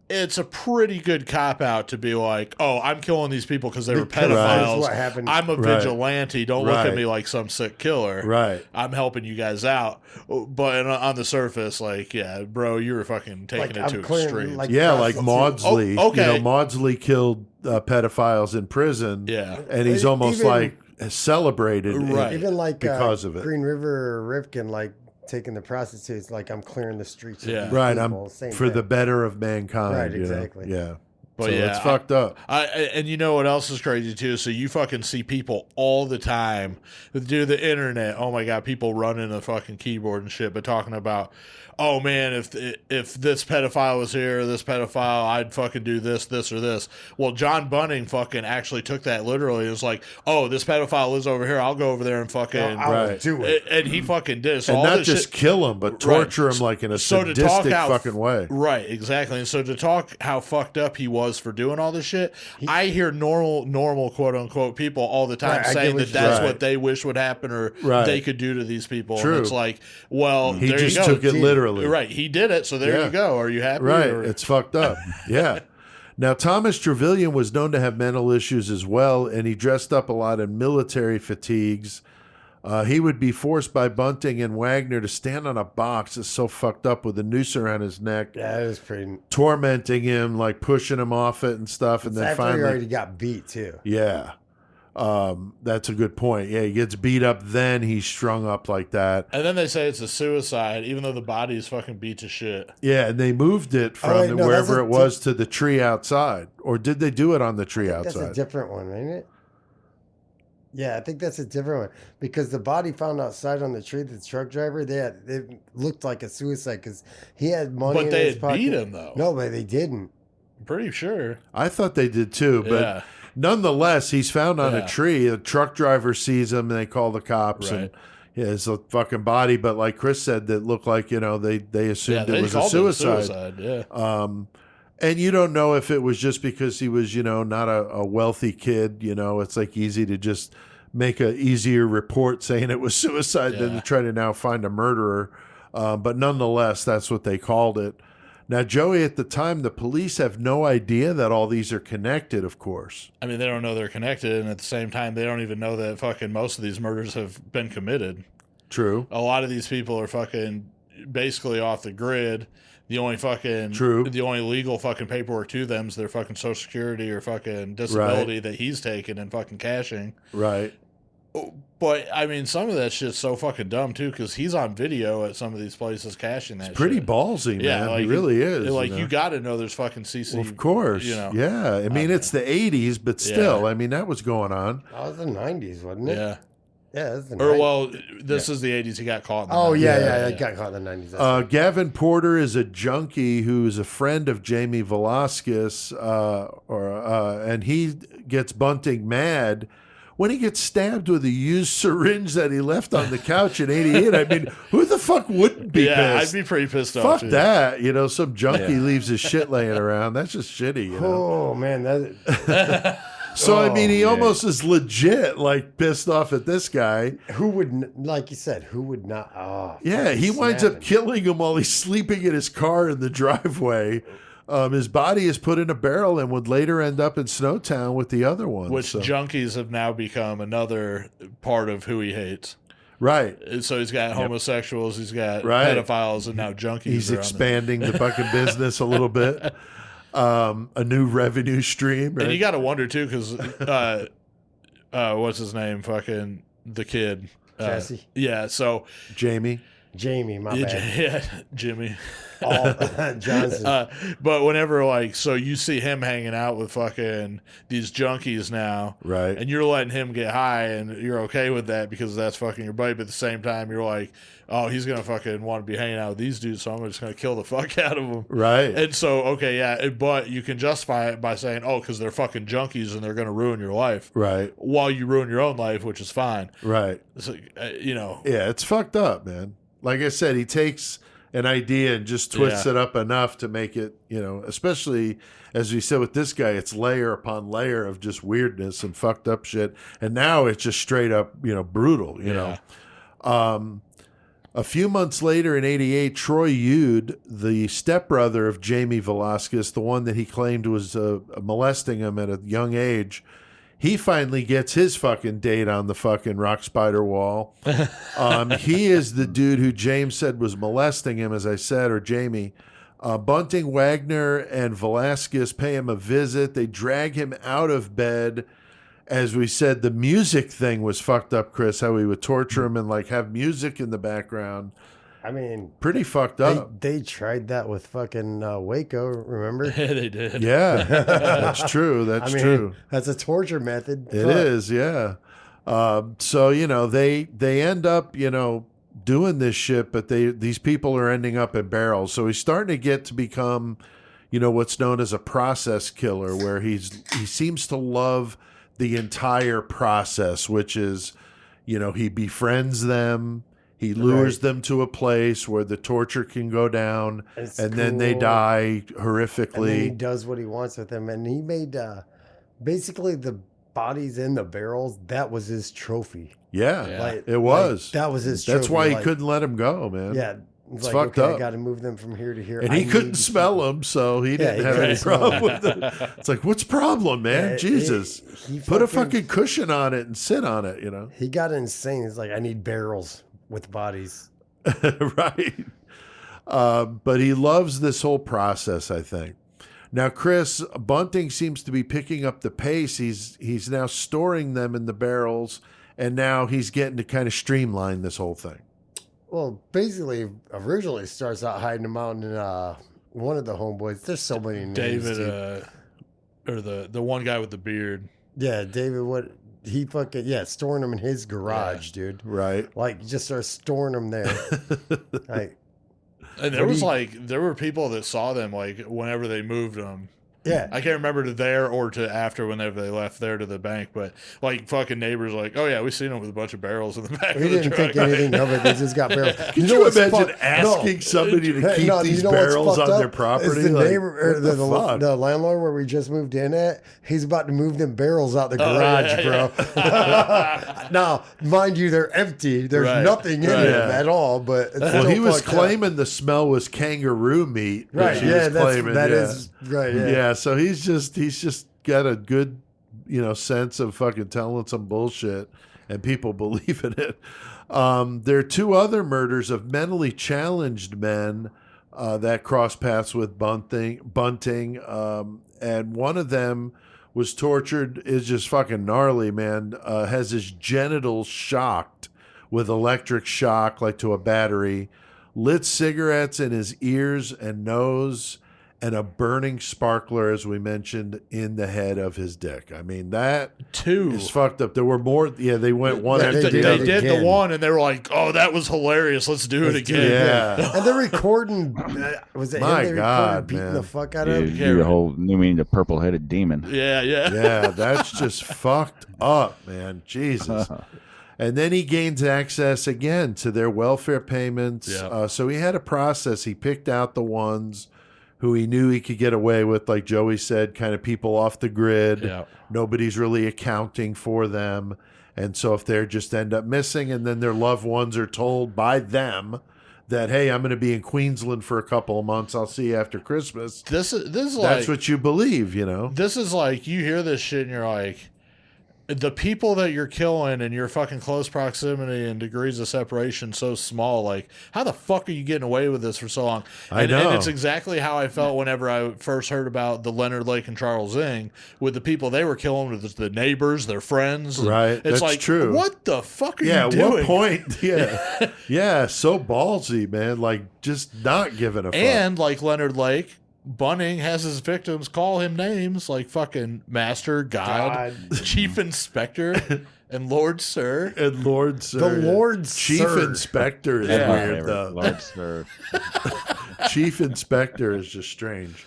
B: It's a pretty good cop out to be like, "Oh, I'm killing these people because they were
E: Because that's
B: pedophiles.
E: what happened.
B: I'm a
D: Right.
B: vigilante. Don't look
D: Right.
B: at me like some sick killer.
D: Right.
B: I'm helping you guys out." But on the surface, like, yeah, bro, you were fucking taking
E: Like,
B: it
E: I'm
B: to
E: clearing,
B: extreme.
E: like,
D: Yeah, like
E: prostitutes.
D: Maudsley.
B: Oh, okay.
D: Maudsley killed pedophiles in prison.
B: Yeah.
D: And he's
E: Even-
D: almost like celebrated
B: Right.
E: Even like
D: because of it.
E: Green River or Rifkin, like taking the prostitutes, like I'm clearing the streets. of
B: Yeah.
E: these
D: Right.
E: people. Same
D: for the
E: thing.
D: better of mankind.
E: Right,
D: you know?
E: exactly.
D: Yeah.
B: But
D: so
B: yeah,
D: it's fucked up.
B: And you know what else is crazy too? So you fucking see people all the time do the internet. Oh my God, people running a fucking keyboard and shit, but talking about, oh man, if this pedophile was here, this pedophile, I'd fucking do this, or this. Well, John Bunting fucking actually took that literally. It was like, oh, this pedophile is over here. I'll go over there and fucking.
E: I'll
D: Right.
E: do it.
B: And he fucking did. So
D: And
B: all
D: not
B: this
D: just
B: shit,
D: kill him, but torture him like in a
B: So to talk
D: sadistic
B: how-
D: fucking way.
B: Right, exactly. And so to talk how fucked up he was for doing all this shit, I hear normal quote unquote people all the time
E: Right, I get
B: saying
E: what
B: that
E: you're
B: that's
D: saying.
B: what they wish would happen or
D: Right.
B: they could do to these people.
D: True.
B: And it's like, well,
D: He
B: there
D: just
B: you go.
D: took it literally.
B: Right, he did it, so there
D: Yeah.
B: you go. Are you happy?
D: Right.
B: Or-
D: It's fucked up. Yeah. Now, Thomas Trevelyan was known to have mental issues as well, and he dressed up a lot in military fatigues. He would be forced by Bunting and Wagner to stand on a box that's so fucked up with a noose around his neck,
E: Yeah, it was pretty.
D: tormenting him, like pushing him off it and stuff. And then
E: After
D: finally,
E: he already got beat too.
D: yeah. That's a good point. Yeah, he gets beat up, then he's strung up like that.
B: and then they say it's a suicide, even though the body is fucking beat to shit.
D: Yeah, and they moved it from
E: wait, no,
D: wherever
E: that's
D: it
E: a
D: was to the tree outside. Or did they do it on the tree
E: That's a
D: outside?
E: different one, ain't it? Yeah, I think that's a different one because the body found outside on the tree, the truck driver, it looked like a suicide because he had money.
B: But
E: in
B: they
E: his
B: had
E: pocket.
B: beat him, though.
E: No, but they didn't.
B: I'm pretty sure.
D: I thought they did too, but
B: Yeah.
D: nonetheless, he's found on
B: Yeah.
D: a tree. A truck driver sees him, and they call the cops,
B: Right.
D: and it's a fucking body. But like Chris said, that looked like they
B: Yeah,
D: assumed
B: they
D: it was a
B: called
D: suicide.
B: Yeah.
D: And you don't know if it was just because he was not a wealthy kid. It's like easy to just make a easier report saying it was suicide than
B: Yeah.
D: to try to now find a murderer. But nonetheless, that's what they called it. Now, Joey, at the time, the police have no idea that all these are connected, of course.
B: I mean, they don't know they're connected, and at the same time, they don't even know that fucking most of these murders have been committed.
D: True.
B: A lot of these people are fucking, basically off the grid. The only fucking the only legal fucking paperwork to them is their fucking Social Security or fucking disability that he's taking and fucking cashing.
D: Right.
B: But I mean, some of that shit's so fucking dumb too, because he's on video at some of these places cashing that.
D: It's pretty
B: shit.
D: ballsy, man.
B: Yeah, like,
D: it really is.
B: Like you got to know there's fucking CC.
D: Well, of course. Yeah. I mean, it's the '80s, but still, I mean, that was going on.
E: That was the '90s, wasn't it?
B: Yeah.
E: Yeah, that's the
B: Or
E: 90s.
B: well, this is the '80s. He got caught. In the 90s.
E: Yeah, he got caught in the '90s.
D: Gavin Porter is a junkie who's a friend of Jamie Velasquez, and he gets Bunting mad when he gets stabbed with a used syringe that he left on the couch in '88. I mean, who the fuck wouldn't be pissed?
B: I'd be pretty pissed off.
D: Fuck that. You know, some junkie leaves his shit laying around. That's just shitty, you know?
E: Oh, man. That.
D: So, I mean, he almost is legit, like, pissed off at this guy.
E: Who would, like you said, who would not? Oh,
D: Yeah, he winds up killing him while he's sleeping in his car in the driveway. His body is put in a barrel and would later end up in Snowtown with the other one.
B: Which junkies have now become another part of who he hates.
D: Right.
B: So he's got homosexuals, he's got pedophiles, and now junkies.
D: He's expanding the fucking business a little bit. A new revenue stream. Right?
B: And you got to wonder, too, because what's his name? Fucking the kid.
E: Jesse?
B: Yeah, so.
E: Jamie, my bad.
B: Yeah, Jimmy.
E: Johnson.
B: But whenever, like, so you see him hanging out with fucking these junkies now.
D: Right.
B: And you're letting him get high, and you're okay with that because that's fucking your buddy. But at the same time, you're like, oh, he's going to fucking want to be hanging out with these dudes, so I'm just going to kill the fuck out of him.
D: Right.
B: And so, okay, yeah, but you can justify it by saying, oh, because they're fucking junkies and they're going to ruin your life.
D: Right.
B: While you ruin your own life, which is fine.
D: Right.
B: So, you know.
D: Yeah, it's fucked up, man. Like I said, he takes an idea and just twists it up enough to make it, you know, especially as we said with this guy, it's layer upon layer of just weirdness and fucked up shit. And now it's just straight up, you know, brutal, you know. A few months later in '88, Troy Eude, the stepbrother of Jamie Velasquez, the one that he claimed was molesting him at a young age, he finally gets his fucking date on the fucking rock spider wall. He is the dude who James said was molesting him, as I said, or Jamie. Bunting, Wagner, and Velasquez pay him a visit. They drag him out of bed. As we said, the music thing was fucked up, Chris, how he would torture him and like have music in the background.
E: I mean,
D: pretty fucked up.
E: They tried that with fucking Waco, remember?
B: Yeah, they did.
D: Yeah, that's true. That's true.
E: That's a torture method.
D: It is, yeah. So, you know, they end up, you know, doing this shit, but these people are ending up in barrels. So he's starting to get to become, you know, what's known as a process killer, where he seems to love the entire process, which is, you know, he befriends them. He lures them to a place where the torture can go down, and then they die horrifically. And then
E: he does what he wants with them. And he made basically the bodies in the barrels, that was his trophy.
D: Yeah,
E: like,
D: it was.
E: That was his trophy.
D: That's why he couldn't let him go, man.
E: Yeah.
D: It's
E: like,
D: fucked
E: okay,
D: up.
E: I got to move them from here to here.
D: And he couldn't smell them, so he didn't have any problem with it. It's like, what's the problem, man?
E: Yeah,
D: Jesus. Put a fucking cushion on it and sit on it, you know?
E: He got insane. He's like, I need barrels with bodies.
D: Right. But he loves this whole process, I think. Now, Chris, Bunting seems to be picking up the pace. He's now storing them in the barrels, and now he's getting to kind of streamline this whole thing.
E: Well, basically, originally starts out hiding them out in one of the homeboys. There's so many names.
B: David, or the one guy with the beard.
E: Yeah, David. What he fucking storing them in his garage, dude.
D: Right.
E: Like, just starts storing them there. Like,
B: and there were people that saw them like whenever they moved them.
E: Yeah.
B: I can't remember to there or to after whenever they left there to the bank, but like fucking neighbors like, oh yeah, we seen them with a bunch of barrels in the back of the
E: didn't
B: truck.
E: think anything of it. They just got barrels.
D: Could you imagine asking somebody to keep these barrels on their property?
E: The neighbor, or the landlord where we just moved in at, he's about to move them barrels out the garage, bro. Now, mind you, they're empty. There's nothing in them at all. But
D: well, he was claiming the smell was kangaroo meat.
E: Right. Yeah, that is right.
D: Yeah. So he's just got a good, you know, sense of fucking telling some bullshit. and people believe in it. There are two other murders of mentally challenged men that cross paths with Bunting, and one of them was tortured, is just fucking gnarly, man. Has his genitals shocked with electric shock, like to a battery, lit cigarettes in his ears and nose, and a burning sparkler, as we mentioned, in the head of his dick. I mean, that is fucked up. There were more. Yeah, they went one after the other.
B: They did the one, and they were like, "Oh, that was hilarious. Let's do it again."
D: Yeah.
E: And they're recording. Was it
D: My
E: him? They
D: God,
E: recorded beating
D: man.
E: the fuck out of him.
F: You whole new meaning the purple-headed demon.
B: Yeah.
D: Yeah, that's just fucked up, man. Jesus. And then he gains access again to their welfare payments.
B: Yeah.
D: So he had a process. He picked out the ones who he knew he could get away with, like Joey said, kind of people off the grid.
B: Yeah.
D: Nobody's really accounting for them. And so if they just end up missing, and then their loved ones are told by them that, hey, I'm going to be in Queensland for a couple of months. I'll see you after Christmas.
B: This is
D: That's
B: like
D: what you believe, you know?
B: this is like you hear this shit and you're like, the people that you're killing and your fucking close proximity and degrees of separation so small, like, how the fuck are you getting away with this for so long?
D: I know.
B: And it's exactly how I felt whenever I first heard about the Leonard Lake and Charles Zing, with the people they were killing, with the neighbors, their friends.
D: Right.
B: It's
D: That's
B: like,
D: true.
B: what the fuck are
D: Yeah,
B: you doing?
D: at what point? Yeah. Yeah, so ballsy, man. Like, just not giving a fuck.
B: And like Leonard Lake, Bunning has his victims call him names like fucking Master, God. Chief Inspector, and Lord Sir.
D: And Lord Sir.
E: The Lord
D: Chief
E: Sir.
D: Inspector is
F: That's my
D: weird,
F: favorite.
D: though.
F: Lord, sir.
D: Chief Inspector is just strange.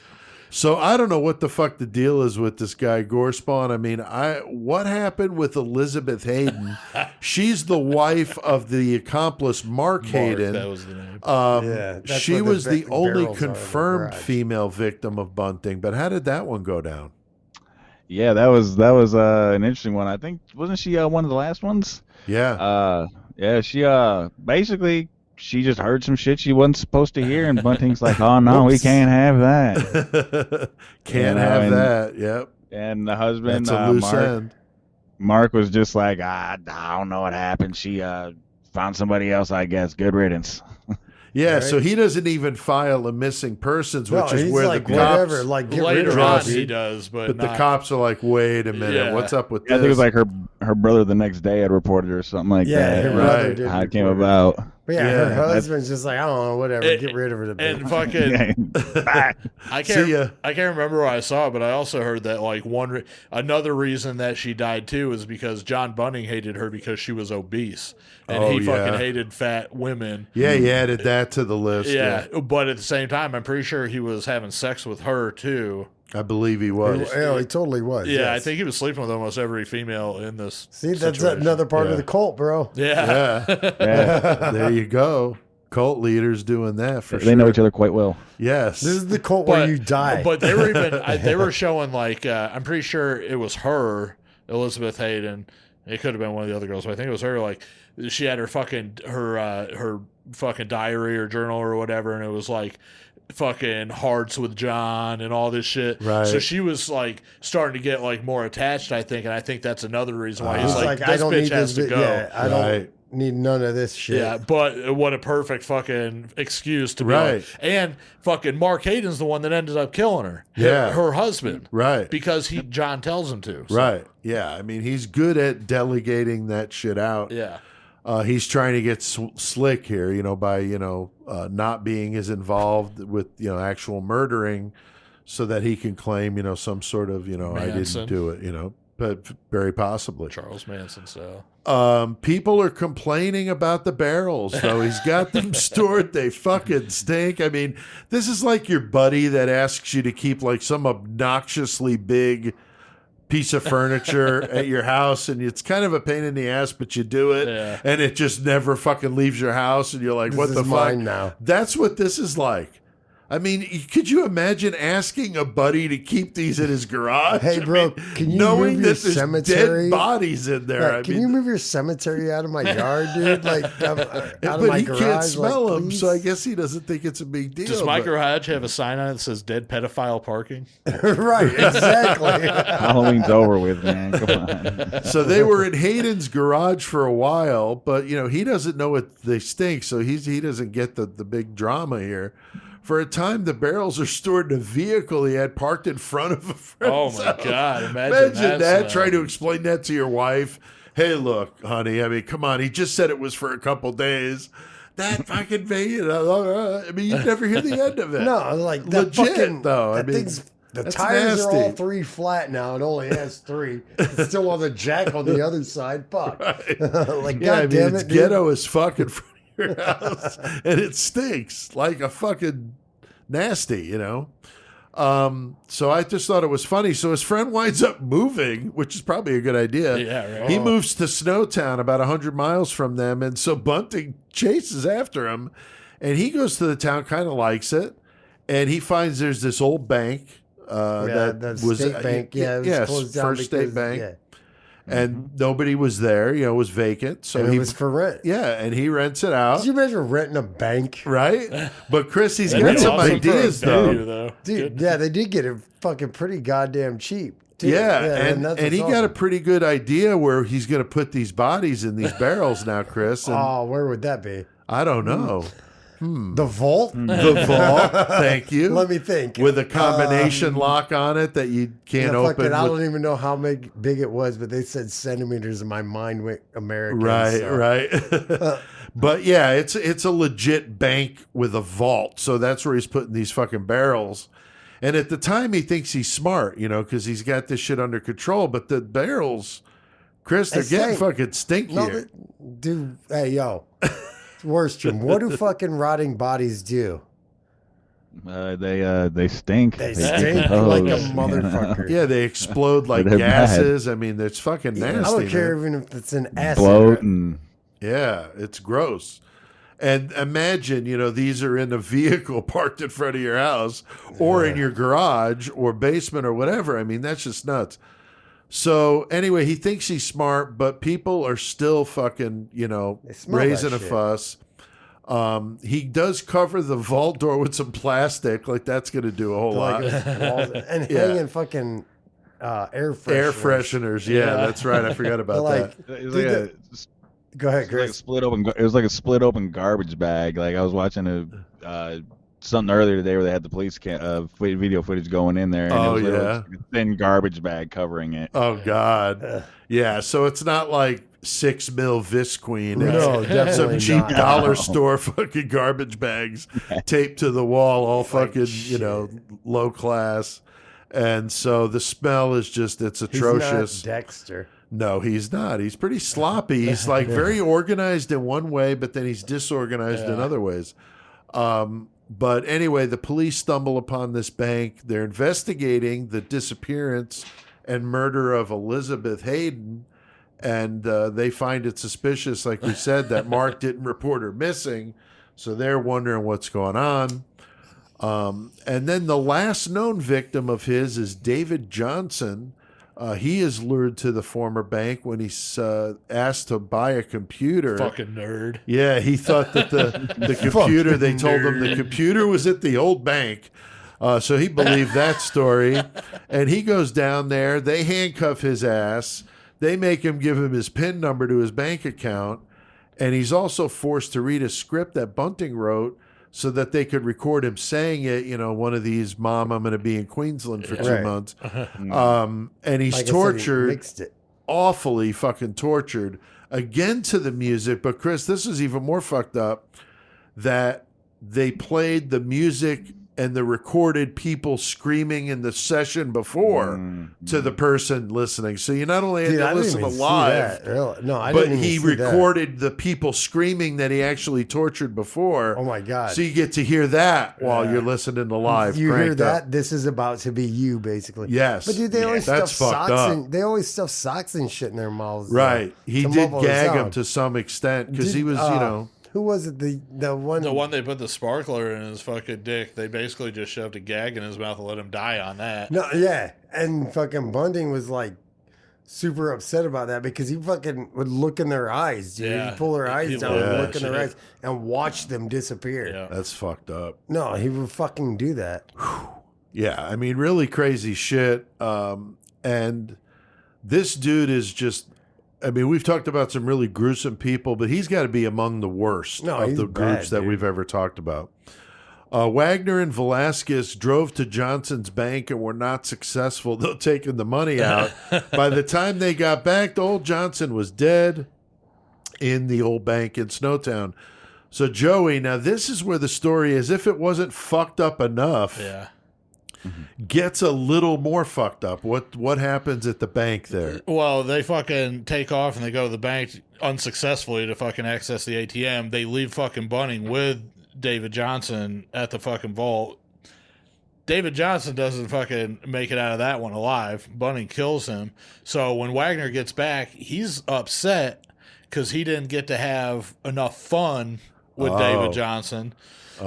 D: So I don't know what the fuck the deal is with this guy Gorespawn. I mean, what happened with Elizabeth Hayden? She's the wife of the accomplice Mark Hayden.
B: That was the name.
E: Yeah, that's
D: She
E: where
D: was the only
E: barrels are in the
D: confirmed
E: garage.
D: female victim of Bunting. But how did that one go down?
F: Yeah, that was an interesting one. I think wasn't she one of the last ones?
D: Yeah.
F: Yeah, she basically she just heard some shit she wasn't supposed to hear, and Bunting's like, "Oh no, we can't have that."
D: Can't
F: You know,
D: have
F: and-
D: that. Yep.
F: And the husband,
D: That's a loose
F: Mark,
D: end.
F: Mark was just like, I don't know what happened. She found somebody else, I guess. Good riddance.
D: Yeah,
E: Right.
D: so he doesn't even file a missing persons,
E: No,
D: which is
E: he's
D: where
E: like,
D: the cops.
E: whatever, like, get rid
B: Later
E: of
B: on,
E: it,
B: he
E: dude.
B: does, but
D: But the
B: not-
D: cops are like, wait a minute,
B: Yeah.
D: what's up with
F: I
D: this?
F: think it was like her brother the next day had reported or something like
E: Yeah,
F: that.
E: her
D: Right.
E: brother did.
F: How it came
E: report it.
F: about.
E: But yeah,
D: Yeah.
E: her husband's just like, I don't know, whatever, get rid of her.
B: And fucking, I
D: See
B: can't.
D: ya.
B: I can't remember where I saw it, but I also heard that like another reason that she died too is because John Bunning hated her because she was obese, and
D: Oh,
B: he
D: yeah.
B: fucking hated fat women.
D: Yeah, he added that to the list.
B: Yeah, but at the same time, I'm pretty sure he was having sex with her too.
D: I believe he was.
E: Yeah, he totally was.
B: Yeah, I
E: yes.
B: think he was sleeping with almost every female in this.
E: See, that's
B: situation.
E: another part
D: Yeah.
E: of the cult, bro.
B: Yeah.
D: Yeah,
F: Yeah.
D: there you go. Cult leaders doing that for
F: They
D: sure.
F: know each other quite well.
D: Yes.
E: This is the cult where you die.
B: But they were even they were showing like I'm pretty sure it was her, Elizabeth Hayden. It could have been one of the other girls, but I think it was her. Like she had her fucking diary or journal or whatever, and it was like fucking hearts with John and all this shit.
D: Right.
B: So she was like starting to get like more attached, I think, and I think that's another reason why he's
E: He's
B: like,
E: I
B: this
E: don't
B: bitch
E: need
B: has
E: this.
B: to go.
E: Yeah, I
D: Right.
E: don't need none of this shit.
B: Yeah, but what a perfect fucking excuse to be
D: Right.
B: like. And fucking Mark Hayden's the one that ended up killing her.
D: Yeah.
B: Her husband.
D: Right.
B: Because John tells him to. So,
D: Right. Yeah. I mean, he's good at delegating that shit out.
B: Yeah.
D: He's trying to get slick here, by, not being as involved with, actual murdering so that he can claim, some sort of, I
B: Manson.
D: didn't do it, but very possibly.
B: Charles Manson, so.
D: People are complaining about the barrels, though. He's got them stored. They fucking stink. I mean, this is like your buddy that asks you to keep like some obnoxiously big piece of furniture at your house, and it's kind of a pain in the ass, but you do it,
B: Yeah.
D: and it just never fucking leaves your house, and you're like,
E: This
D: what
E: is
D: the fuck?
E: mine now.
D: That's what this is like. I mean, could you imagine asking a buddy to keep these in his garage?
E: Hey, bro,
D: I mean,
E: can you
D: knowing
E: move your
D: that there's
E: cemetery?
D: dead bodies in there?
E: Right, can you move your cemetery out of my yard, dude? Like, out of
D: but
E: my
D: he
E: garage?
D: can't smell
E: like,
D: them,
E: please?
D: so I guess he doesn't think it's a big deal.
B: Does my
D: but-
B: garage have a sign on it that says "Dead Pedophile Parking"?
E: Right, exactly.
F: Halloween's over with, man. Come on.
D: So they were in Hayden's garage for a while, but he doesn't know what they stink, so he doesn't get the big drama here. For a time, the barrels are stored in a vehicle he had parked in front of a friend's
B: Oh my
D: house.
B: God!
D: Imagine that.
B: smell.
D: Try to explain that to your wife. Hey, look, honey. I mean, come on. He just said it was for a couple days. That fucking thing. I mean, you never hear the end of it.
E: No, like that
D: Legit,
E: fucking
D: though. I
E: That
D: mean,
E: thing's the
D: that's
E: tires are all
D: nasty.
E: 3 flat now. It only has 3. It's still on the jack on the other side. Fuck.
D: Right.
E: Like,
D: Yeah, I
E: God
D: mean,
E: damn
D: it's
E: it, dude.
D: ghetto as fuck in front of your house, and it stinks like a fucking nasty, So I just thought it was funny. So his friend winds up moving, which is probably a good idea.
B: Yeah, right.
D: He moves to Snowtown, about 100 miles from them, and so Bunting chases after him, and he goes to the town, kind of likes it, and he finds there's this old bank that
E: the
D: was
E: state bank. Yeah, it was
D: yes,
E: closed down
D: First State
E: because-
D: Bank,
E: Yeah.
D: and nobody was there. It was vacant, so
E: And
D: he
E: it was for rent.
D: yeah, and he rents it out.
E: Could you imagine renting a bank?
D: Right? But Chris, he's
B: That'd
D: got
B: be
D: some
B: awesome for a
D: ideas
B: venue,
D: though.
E: Dude, yeah, they did get it fucking pretty goddamn cheap. Too.
D: Yeah,
E: that's
D: and he
E: what's
D: got a
E: awesome.
D: pretty good idea where he's going to put these bodies in these barrels now, Chris. And
E: Oh, where would that be?
D: I don't know.
E: The vault?
D: The vault, thank you.
E: Let me think.
D: With a combination lock on it that you can't
E: Yeah, fuck
D: open.
E: it. I
D: with-
E: don't even know how big it was, but they said centimeters, and my mind went American.
D: Right,
E: so.
D: right. But yeah, it's a legit bank with a vault. So that's where he's putting these fucking barrels. And at the time, he thinks he's smart, because he's got this shit under control. But the barrels, Chris, they're
E: They
D: getting
E: stink.
D: fucking stinkier.
E: No, dude, hey, yo. Wirstrom, what do fucking rotting bodies do?
F: They stink.
E: They stink like a motherfucker.
D: Yeah, they explode like
F: They're
D: gases. I mean, it's fucking nasty.
E: I don't care
D: man.
E: even if it's an acid.
F: Bloat and
D: Yeah, it's gross. And imagine, these are in a vehicle parked in front of your house or in your garage or basement or whatever. I mean, that's just nuts. So anyway, he thinks he's smart, but people are still fucking,
E: smell
D: raising
E: that
D: a
E: shit.
D: fuss. He does cover the vault door with some plastic, like that's going to do a whole lot.
E: And
D: Yeah.
E: hanging fucking air fresheners.
D: Air fresheners, yeah, that's right. I forgot about
E: Like,
D: that.
F: it was
E: Dude,
F: like
E: Go ahead,
F: it was like a
E: Chris.
F: split open. It was like a split open garbage bag. Like I was watching something earlier today where they had the police video footage going in there. And
D: Oh,
F: it was literally
D: yeah.
F: just like a thin garbage bag covering it.
D: Oh God, yeah. So it's not like 6 mil Visqueen.
E: No,
D: It's
E: definitely
D: some cheap
E: not.
D: dollar store fucking garbage bags taped to the wall, all fucking
E: shit.
D: low class. And so the smell is just it's
E: He's
D: atrocious.
E: not Dexter.
D: No, he's not. He's pretty sloppy. He's like very organized in one way, but then he's disorganized in other ways. But anyway, the police stumble upon this bank. They're investigating the disappearance and murder of Elizabeth Hayden. And they find it suspicious, like we said, that Mark didn't report her missing. So they're wondering what's going on. And then the last known victim of his is David Johnson. He is lured to the former bank when he's asked to buy a computer.
B: Fucking nerd.
D: Yeah, he thought that the computer, they told him the computer was at the old bank. So he believed that story. And he goes down there. They handcuff his ass. They make him give him his PIN number to his bank account. And he's also forced to read a script that Bunting wrote so that they could record him saying it, one of these, Mom, I'm going to be in Queensland for 2
E: Right.
D: months. And he's
E: Like I said, he
D: tortured,
E: mixed it.
D: awfully fucking tortured, again to the music. But Chris, this is even more fucked up, that they played the music and the recorded people screaming in the session before to the person listening. So you not only had
E: Dude,
D: to
E: I didn't
D: listen
E: even
D: to
E: see
D: live,
E: that. Really? No, I
D: but
E: didn't even
D: he
E: see that.
D: recorded the people screaming that he actually tortured before.
E: Oh my God.
D: So you get to hear that while you're listening to live.
E: You hear
D: cranked
E: that?
D: up.
E: This is about to be you, basically.
D: Yes.
E: But dude, they always
D: That's
E: stuff
D: fucked
E: socks
D: up.
E: and they always stuff socks and shit in their mouths.
D: Right. He
E: to
D: did
E: muffle the
D: gag him
E: sound.
D: to some extent because he
E: Did-
D: was,
E: Who was it? The one.
B: The one they put the sparkler in his fucking dick. They basically just shoved a gag in his mouth and let him die on that.
E: No, yeah, and fucking Bunting was like super upset about that because he fucking would look in their eyes, dude.
B: Yeah.
E: He'd pull their eyes
B: He'd
E: down
B: look
E: and
B: at
E: look in
B: that
E: their
B: shit.
E: eyes and watch them disappear.
B: Yeah.
D: That's fucked up.
E: No, he would fucking do that.
D: Yeah, I mean, really crazy shit. And this dude is just, I mean, we've talked about some really gruesome people, but he's got to be among the worst
E: No,
D: of
E: he's
D: the groups
E: bad,
D: that
E: dude.
D: we've ever talked about. Wagner and Velasquez drove to Johnson's bank and were not successful, though taking the money out. By the time they got back, the old Johnson was dead in the old bank in Snowtown. So, Joey, now this is where the story, as if it wasn't fucked up enough,
B: Yeah.
D: gets a little more fucked up. What happens at the bank there?
B: Well, they fucking take off and they go to the bank unsuccessfully to fucking access the ATM. They leave fucking Bunning with David Johnson at the fucking vault. David Johnson doesn't fucking make it out of that one alive. Bunning kills him. So when Wagner gets back, he's upset because he didn't get to have enough fun with David Johnson.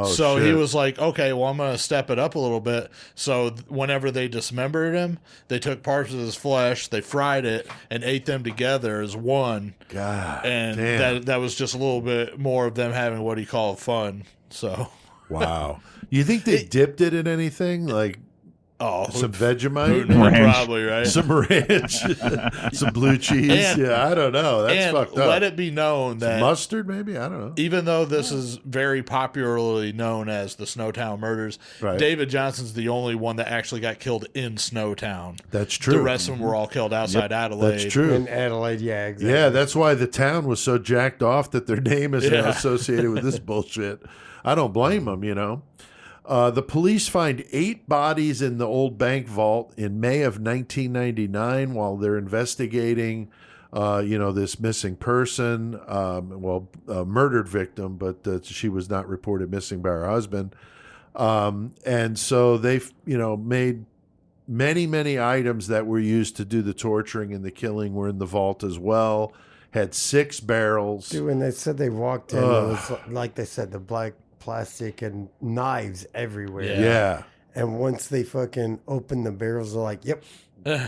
B: So he
D: shit.
B: was like, okay, well, I'm going to step it up a little bit. So whenever they dismembered him, they took parts of his flesh, they fried it, and ate them together as one.
D: God,
B: And
D: damn.
B: that was just a little bit more of them having what he called fun. So,
D: Wow. You think they dipped it in anything? Like some Vegemite?
F: Ranch.
B: probably, right?
D: Some ranch? Some blue cheese?
B: And-
D: yeah, I don't know. That's
B: and
D: fucked up.
B: let it be known that
D: Mustard, maybe? I don't know.
B: even though this is very popularly known as the Snowtown Murders,
D: Right.
B: David Johnson's the only one that actually got killed in Snowtown.
D: That's true.
B: The rest of them were all killed outside Adelaide.
D: That's true.
E: In Adelaide, yeah, exactly.
D: Yeah, that's why the town was so jacked off that their name is now
B: Yeah.
D: associated with this bullshit. I don't blame them, you know. The police find 8 bodies in the old bank vault in May of 1999 while they're investigating, this missing person, murdered victim, but she was not reported missing by her husband. And so they've, made many items that were used to do the torturing and the killing were in the vault as well. Had 6 barrels.
E: Dude, when they said they walked in, it was like they said, the black plastic and knives everywhere.
D: Yeah.
E: And once they fucking opened the barrels, they're like, yep,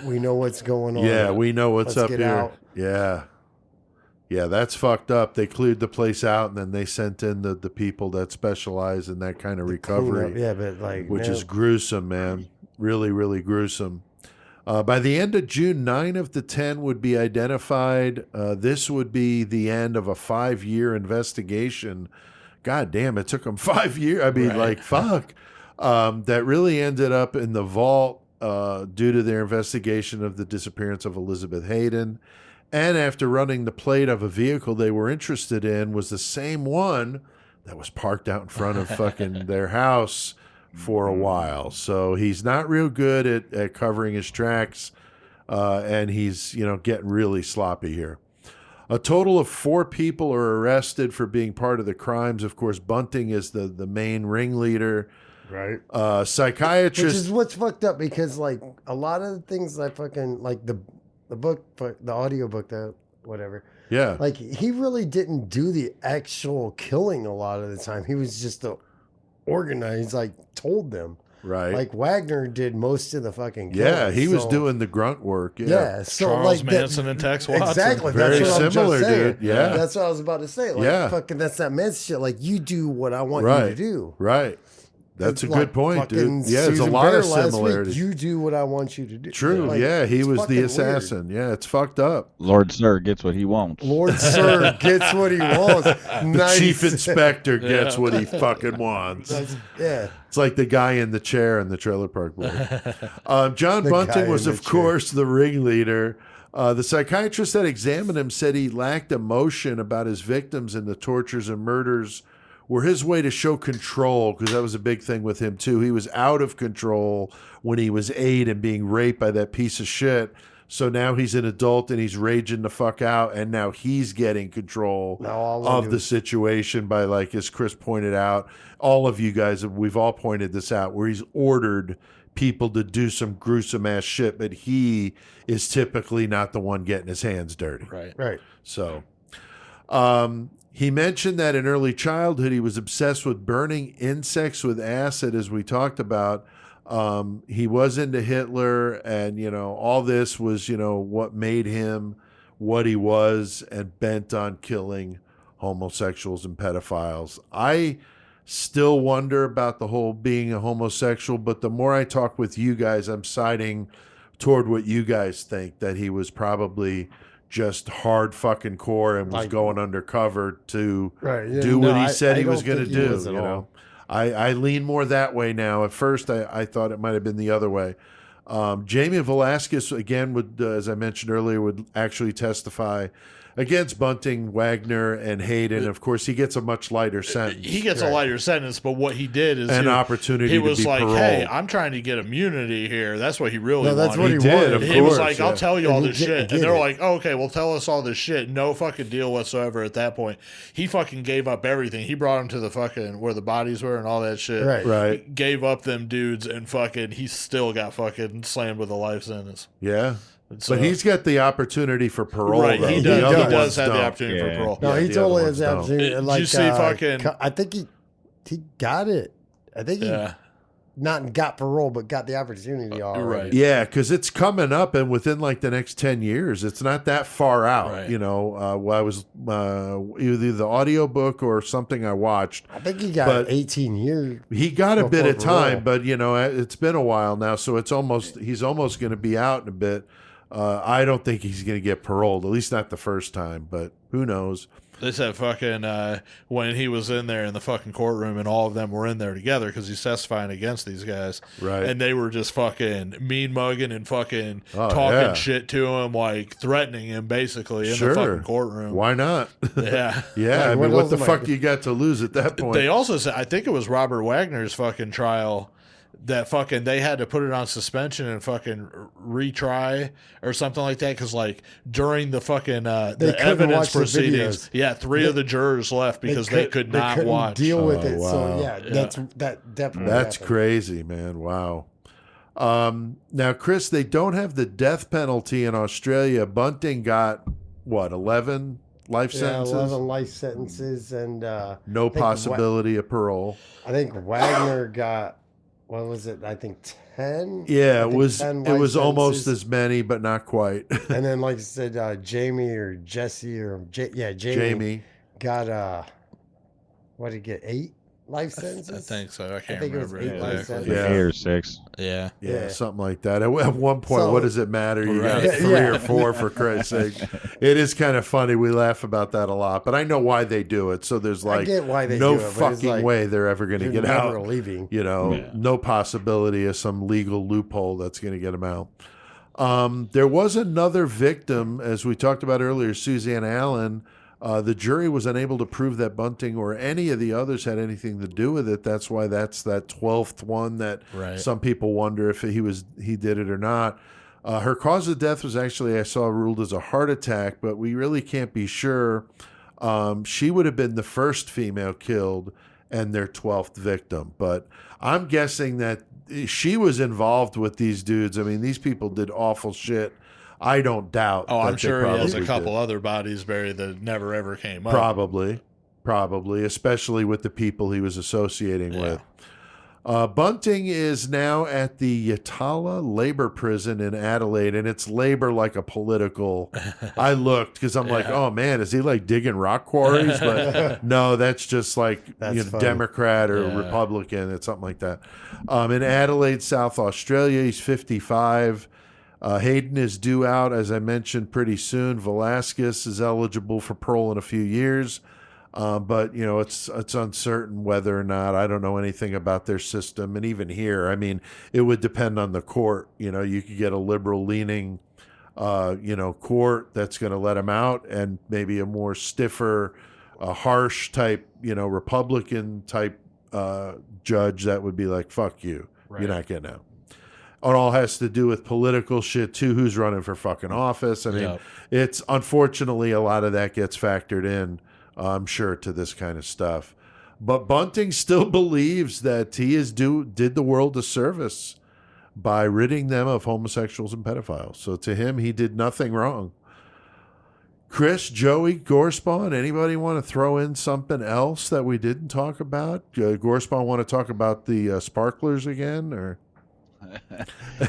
E: we know what's going on.
D: Yeah, we know what's
E: Let's
D: up
E: get
D: here.
E: out.
D: Yeah. Yeah, that's fucked up. They cleared the place out and then they sent in the people that specialize in that kind of recovery.
E: Clean up. Yeah, but like,
D: Which
E: man,
D: is gruesome, man. Really, really gruesome. By the end of June, 9 of the 10 would be identified. This would be the end of a 5-year investigation. God damn, it took them 5 years. I mean,
B: Right.
D: like, fuck. That really ended up in the vault due to their investigation of the disappearance of Elizabeth Hayden. And after running the plate of a vehicle they were interested in was the same one that was parked out in front of fucking their house for a while. So he's not real good at covering his tracks, and he's, getting really sloppy here. A total of 4 people are arrested for being part of the crimes. Of course, Bunting is the main ringleader.
E: right.
D: Uh,
E: Which
D: psychiatrist.
E: is what's fucked up because like a lot of the things I fucking like the book, the audio book, that whatever.
D: Yeah.
E: Like he really didn't do the actual killing a lot of the time. He was just the organized, like told them.
D: Right.
E: Like Wagner did most of the fucking killing.
D: yeah, he was
E: so-
D: doing the grunt work. Yeah.
E: Yeah, so
B: Charles
E: like that-
B: Manson and Tex Watson.
E: Exactly.
D: Very
E: that's what
D: similar,
E: I'm just saying.
D: dude. Yeah.
E: That's what I was about to say. Like,
D: Yeah.
E: fucking, that's that Manson shit. Like, you do what I want you
D: Right.
E: to do.
D: Right. That's
E: It's
D: a
E: like
D: good point, dude.
E: fucking
D: Yeah, there's a
E: Susan
D: lot
E: Bear
D: of
E: last week,
D: similarities.
E: You do what I want you to do.
D: True.
E: Like,
D: yeah, he
E: it's
D: was the
E: fucking
D: assassin. Yeah, it's fucked up.
F: Lord Sir gets what he wants.
E: Lord Sir gets what he wants.
D: The chief inspector gets what he fucking wants.
E: Yeah.
D: It's like the guy in the chair in the Trailer Park Boys. John
E: The
D: Bunting
E: guy
D: was,
E: in the
D: of
E: chair.
D: course, the ringleader. The psychiatrist that examined him said he lacked emotion about his victims, and the tortures and murders were his way to show control, because that was a big thing with him, too. He was out of control when he was 8 and being raped by that piece of shit. So now he's an adult and he's raging the fuck out, and now he's getting control
E: Now all I
D: of
E: do
D: the
E: is-
D: situation by, like, as Chris pointed out, all of you guys, we've all pointed this out, where he's ordered people to do some gruesome ass shit, but he is typically not the one getting his hands dirty.
B: Right.
E: Right.
D: So, He mentioned that in early childhood, he was obsessed with burning insects with acid, as we talked about. He was into Hitler, and, all this was, what made him what he was and bent on killing homosexuals and pedophiles. I still wonder about the whole being a homosexual, but the more I talk with you guys, I'm siding toward what you guys think, that he was probably just hard fucking core and was going undercover to do what he said he was going to do. I lean more that way now. At first, I thought it might have been the other way. Jamie Velasquez, again, would, as I mentioned earlier, would actually testify against Bunting, Wagner, and Hayden. Of course, he gets a much lighter sentence.
B: He gets a lighter sentence, but what he did is
D: an opportunity. He
B: was
D: to be
B: like,
D: paroled.
B: "Hey, I'm trying to get immunity here." That's what he really wanted.
E: That's what he
D: did,
E: wanted.
D: of
B: He was
D: course,
B: like, "I'll tell you all this shit,"
E: get
B: and they're
E: it.
B: like, oh, "Okay, well, tell us all this shit." No fucking deal whatsoever. At that point, he fucking gave up everything. He brought him to the fucking where the bodies were and all that shit.
E: Right.
B: He gave up them dudes, and fucking, he still got fucking slammed with a life sentence.
D: Yeah.
B: So,
D: But he's got the opportunity for parole.
B: right.
D: Though.
B: He
D: The
B: does.
D: other
B: He
D: ones
B: does have the
D: don't.
B: opportunity
F: Yeah.
B: for parole.
E: No,
D: Yeah,
E: he
D: the
E: totally
D: other
E: has the
D: ones don't.
E: opportunity.
B: Did
E: Like,
B: you see fucking?
E: I think he got it. I think he
B: Yeah.
E: not got parole, but got the opportunity already.
B: right.
D: Yeah, because it's coming up, and within like the next 10 years, it's not that far out.
B: Right.
D: I was either the audiobook or something I watched.
E: I think he got
D: But
E: 18 years.
D: He got a bit
E: Before
D: of time,
E: parole.
D: but it's been a while now, so he's almost going to be out in a bit. I don't think he's going to get paroled, at least not the first time, but who knows?
B: They said fucking when he was in there in the fucking courtroom and all of them were in there together because he's testifying against these guys.
D: Right.
B: And they were just fucking mean mugging and fucking
D: Oh,
B: talking
D: yeah.
B: shit to him, like threatening him basically in
D: Sure.
B: the fucking courtroom.
D: Why not?
B: Yeah.
D: Yeah,
E: Like,
D: what
E: else
D: the
E: am I-
D: fuck you got to lose at that point?
B: They also said, I think it was Robert Wagner's fucking trial, that fucking they had to put it on suspension and fucking retry or something like that because like during the fucking the
E: couldn't
B: evidence
E: watch the
B: proceedings,
E: videos.
B: three of the jurors left because they could not
E: couldn't
B: watch.
E: deal with
D: Oh,
E: it.
D: wow.
E: So
B: Yeah.
E: that definitely
D: That's
E: happened.
D: crazy, man. Wow. Now, Chris, they don't have the death penalty in Australia. Bunting got, 11 life
E: Yeah,
D: sentences?
E: 11 life sentences, and
D: No possibility of parole.
E: I think Wagner got, what was it? I think 10.
D: Yeah,
E: I
D: it
E: think
D: was
E: 10
D: it
E: life
D: was almost
E: sentences.
D: as many, but not quite.
E: And then, like I said, Jamie or Jesse or Jamie
D: Jamie.
E: got what did he get? 8 life
B: I
E: sentences.
B: think so. I can't
E: think it was
B: remember
E: 8 life
B: exactly.
E: sentences.
D: Yeah.
F: 8 or 6.
B: Yeah.
D: Yeah,
E: Yeah.
D: something like that. At one point,
E: So-
D: what does it matter? You got
B: Right.
D: 3
E: Yeah.
D: or 4, for Christ's sake. It is kind of funny. We laugh about that a lot, but I know why they do it. So there's
E: I
D: like
E: get why they
D: no
E: do it, but it's
D: fucking
E: like,
D: way they're ever going to
E: you're
D: get
E: never
D: out.
E: leaving.
F: Yeah.
D: No possibility of some legal loophole that's going to get them out. There was another victim, as we talked about earlier, Suzanne Allen. The jury was unable to prove that Bunting or any of the others had anything to do with it. That's why that's that 12th one that
B: Right.
D: some people wonder if he did it or not. Her cause of death was actually, I saw, ruled as a heart attack, but we really can't be sure. She would have been the first female killed and their 12th victim. But I'm guessing that she was involved with these dudes. I mean, these people did awful shit. I don't doubt.
B: Oh,
D: that
B: I'm
D: they
B: sure he has a
D: probably
B: couple
D: did.
B: other bodies buried that never ever came up.
D: Probably, especially with the people he was associating with. Bunting is now at the Yatala labor prison in Adelaide, and it's labor like a political. I looked because I'm like, oh man, is he like digging rock quarries? But no, that's just like
E: That's funny.
D: Democrat or
B: Yeah.
D: Republican. It's something like that. In Adelaide, South Australia, he's 55. Hayden is due out, as I mentioned, pretty soon. Velasquez is eligible for parole in a few years. But it's uncertain whether or not. I don't know anything about their system, and even here, I mean, it would depend on the court. You could get a liberal leaning, court that's going to let him out, and maybe a more stiffer, harsh type, Republican type judge that would be like, "Fuck you, you're not getting out." It all has to do with political shit too. Who's running for fucking office? I mean,
B: Yep.
D: it's unfortunately a lot of that gets factored in. I'm sure, to this kind of stuff. But Bunting still believes that he did the world a service by ridding them of homosexuals and pedophiles. So to him, he did nothing wrong. Chris, Joey, Gorespawn, anybody want to throw in something else that we didn't talk about? Gorespawn want to talk about the sparklers again, or?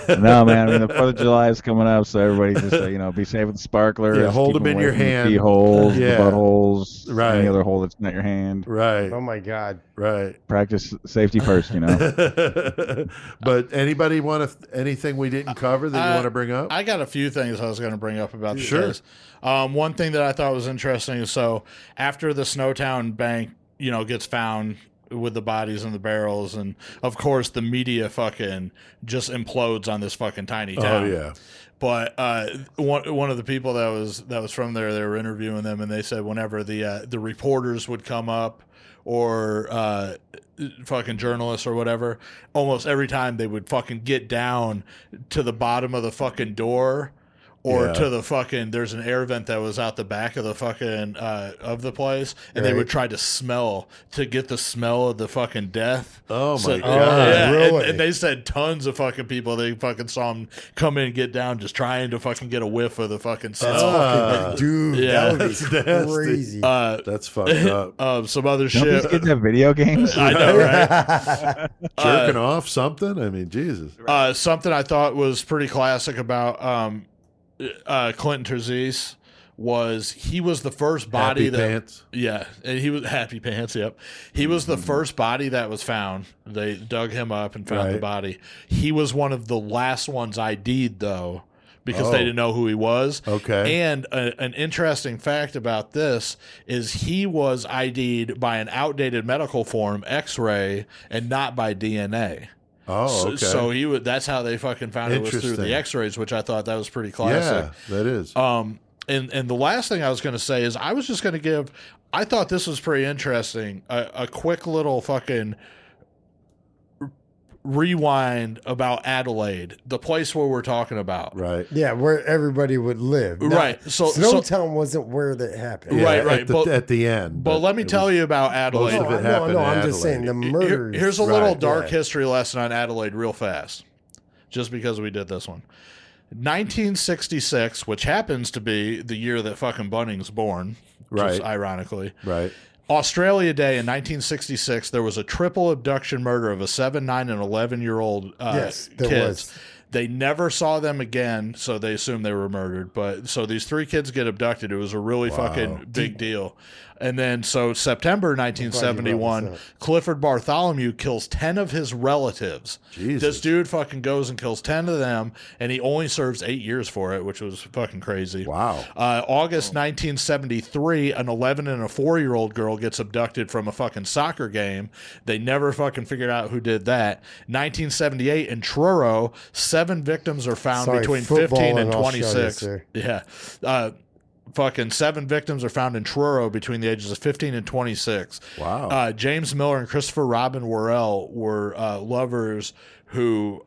F: No, man. I mean, the 4th of July is coming up, so everybody just, be safe with the sparklers.
D: Yeah, hold
F: keep
D: them in
F: away
D: your
F: from the
D: hand.
F: keyholes,
D: Yeah.
F: the buttholes,
D: Right.
F: any other hole that's not your hand.
D: Right,
E: Oh my God.
D: right.
F: Practice safety first,
D: But anybody want anything we didn't cover that you want to bring up?
B: I got a few things I was going to bring up about this.
D: Sure.
B: Case. One thing that I thought was interesting is so after the Snowtown bank, gets found with the bodies in the barrels, and of course the media fucking just implodes on this fucking tiny town.
D: Oh yeah.
B: But one of the people that was from there, they were interviewing them, and they said whenever the reporters would come up or fucking journalists or whatever, almost every time they would fucking get down to the bottom of the fucking door. Or
D: Yeah.
B: to the fucking, there's an air vent that was out the back of the fucking, of the place. And they
E: Right.
B: would try to get the smell of the fucking death.
D: Oh my
B: So-
D: God.
B: Yeah,
E: Really?
B: and they said tons of fucking people, they fucking saw them come in and get down just trying to fucking get a whiff of the fucking smell.
E: Fucking, dude,
B: yeah.
E: that would
D: That's
E: be
D: nasty.
E: crazy.
D: That's fucked up.
B: Some other
F: Don't these
B: shit.
F: kids have video games?
B: I know, right?
D: Jerking off something? I mean, Jesus.
B: Something I thought was pretty classic about Clinton Terzice was he was the first body
D: Happy
B: that
D: pants.
B: yeah, and he was happy pants. Yep, he was the first body that was found. They dug him up and found the
D: Right.
B: body. He was one of the last ones ID'd though, because they
D: Oh.
B: didn't know who he was.
D: Okay.
B: And an interesting fact about this is he was ID'd by an outdated medical form, X-ray, and not by DNA.
D: Oh, okay.
B: So he would. That's how they fucking found it was through
D: Interesting.
B: the X-rays, which I thought that was pretty
D: yeah,
B: classic.
D: that is.
B: And the last thing I was going to say is I was just going to give. I thought this was pretty interesting. A quick little fucking rewind about Adelaide, the place where we're talking about.
D: Right.
E: Yeah, where everybody would live. Now,
B: Right. So
E: Snowtown wasn't where that happened.
B: Right, right.
D: At the,
B: But-
D: at the end.
B: But let me tell you about Adelaide.
D: Most of it
E: No,
D: happened
E: no,
D: in
E: I'm just saying the
D: Adelaide.
E: murders.
B: Here's a little
D: Right,
B: dark
E: yeah.
B: history lesson on Adelaide real fast, just because we did this one. 1966, which happens to be the year that fucking Bunning's born, just
D: Right.
B: ironically.
D: Right.
B: Australia Day in 1966, there was a triple abduction murder of a 7, 9, and 11-year-old
E: Yes, there
B: kids.
E: was.
B: They never saw them again, so they assumed they were murdered. But so these 3 kids get abducted. It was a really fucking big deal. And then so September 1971,
E: this
B: Clifford Bartholomew kills 10 of his relatives.
D: Jesus.
B: This dude fucking goes and kills 10 of them, and he only serves 8 years for it, which was fucking crazy.
D: Wow.
B: August 1973, an 11 and a 4-year-old girl gets abducted from a fucking soccer game. They never fucking figured out who did that. 1978 in Truro, 7 victims are found
E: Sorry,
B: between
E: football
B: 15 and
E: in Australia,
B: 26.
E: sir.
B: Yeah. Fucking 7 victims are found in Truro between the ages of 15 and 26.
D: Wow.
B: James Miller and Christopher Robin Worrell were lovers who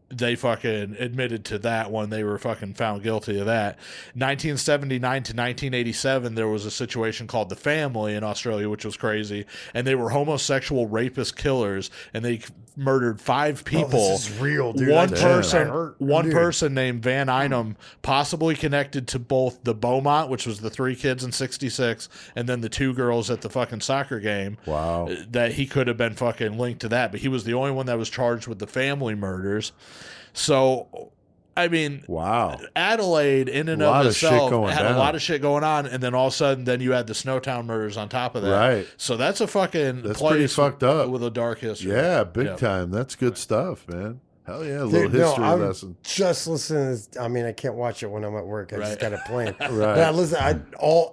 B: they fucking admitted to that one. They were fucking found guilty of that. 1979 to 1987, there was a situation called The Family in Australia, which was crazy. And they were homosexual rapist killers, and they murdered 5 people.
E: Oh, this is real, dude.
B: One
E: I-
B: person,
E: I heard-
B: one
E: dude.
B: person named Van Einem, possibly connected to both the Beaumont, which was the 3 kids in 66, and then the 2 girls at the fucking soccer game.
D: Wow.
B: That he could have been fucking linked to that, but he was the only one that was charged with the family murders. So, I mean,
D: Wow.
B: Adelaide in and
D: A lot
B: of
D: of shit
B: itself
D: going
B: had
D: down.
B: a lot of shit going on, and then all of a sudden, then you had the Snowtown murders on top of that.
D: Right.
B: So that's a fucking
D: That's
B: place
D: pretty fucked up.
B: with a dark history.
D: Yeah, big
B: Yep.
D: time. That's good stuff, man. Hell yeah, a little
E: Dude, no,
D: history
E: I'm
D: lesson.
E: just listening to this. I mean, I can't watch it when I'm at work. I just
B: Right.
E: got it playing.
D: Right.
E: But I listen,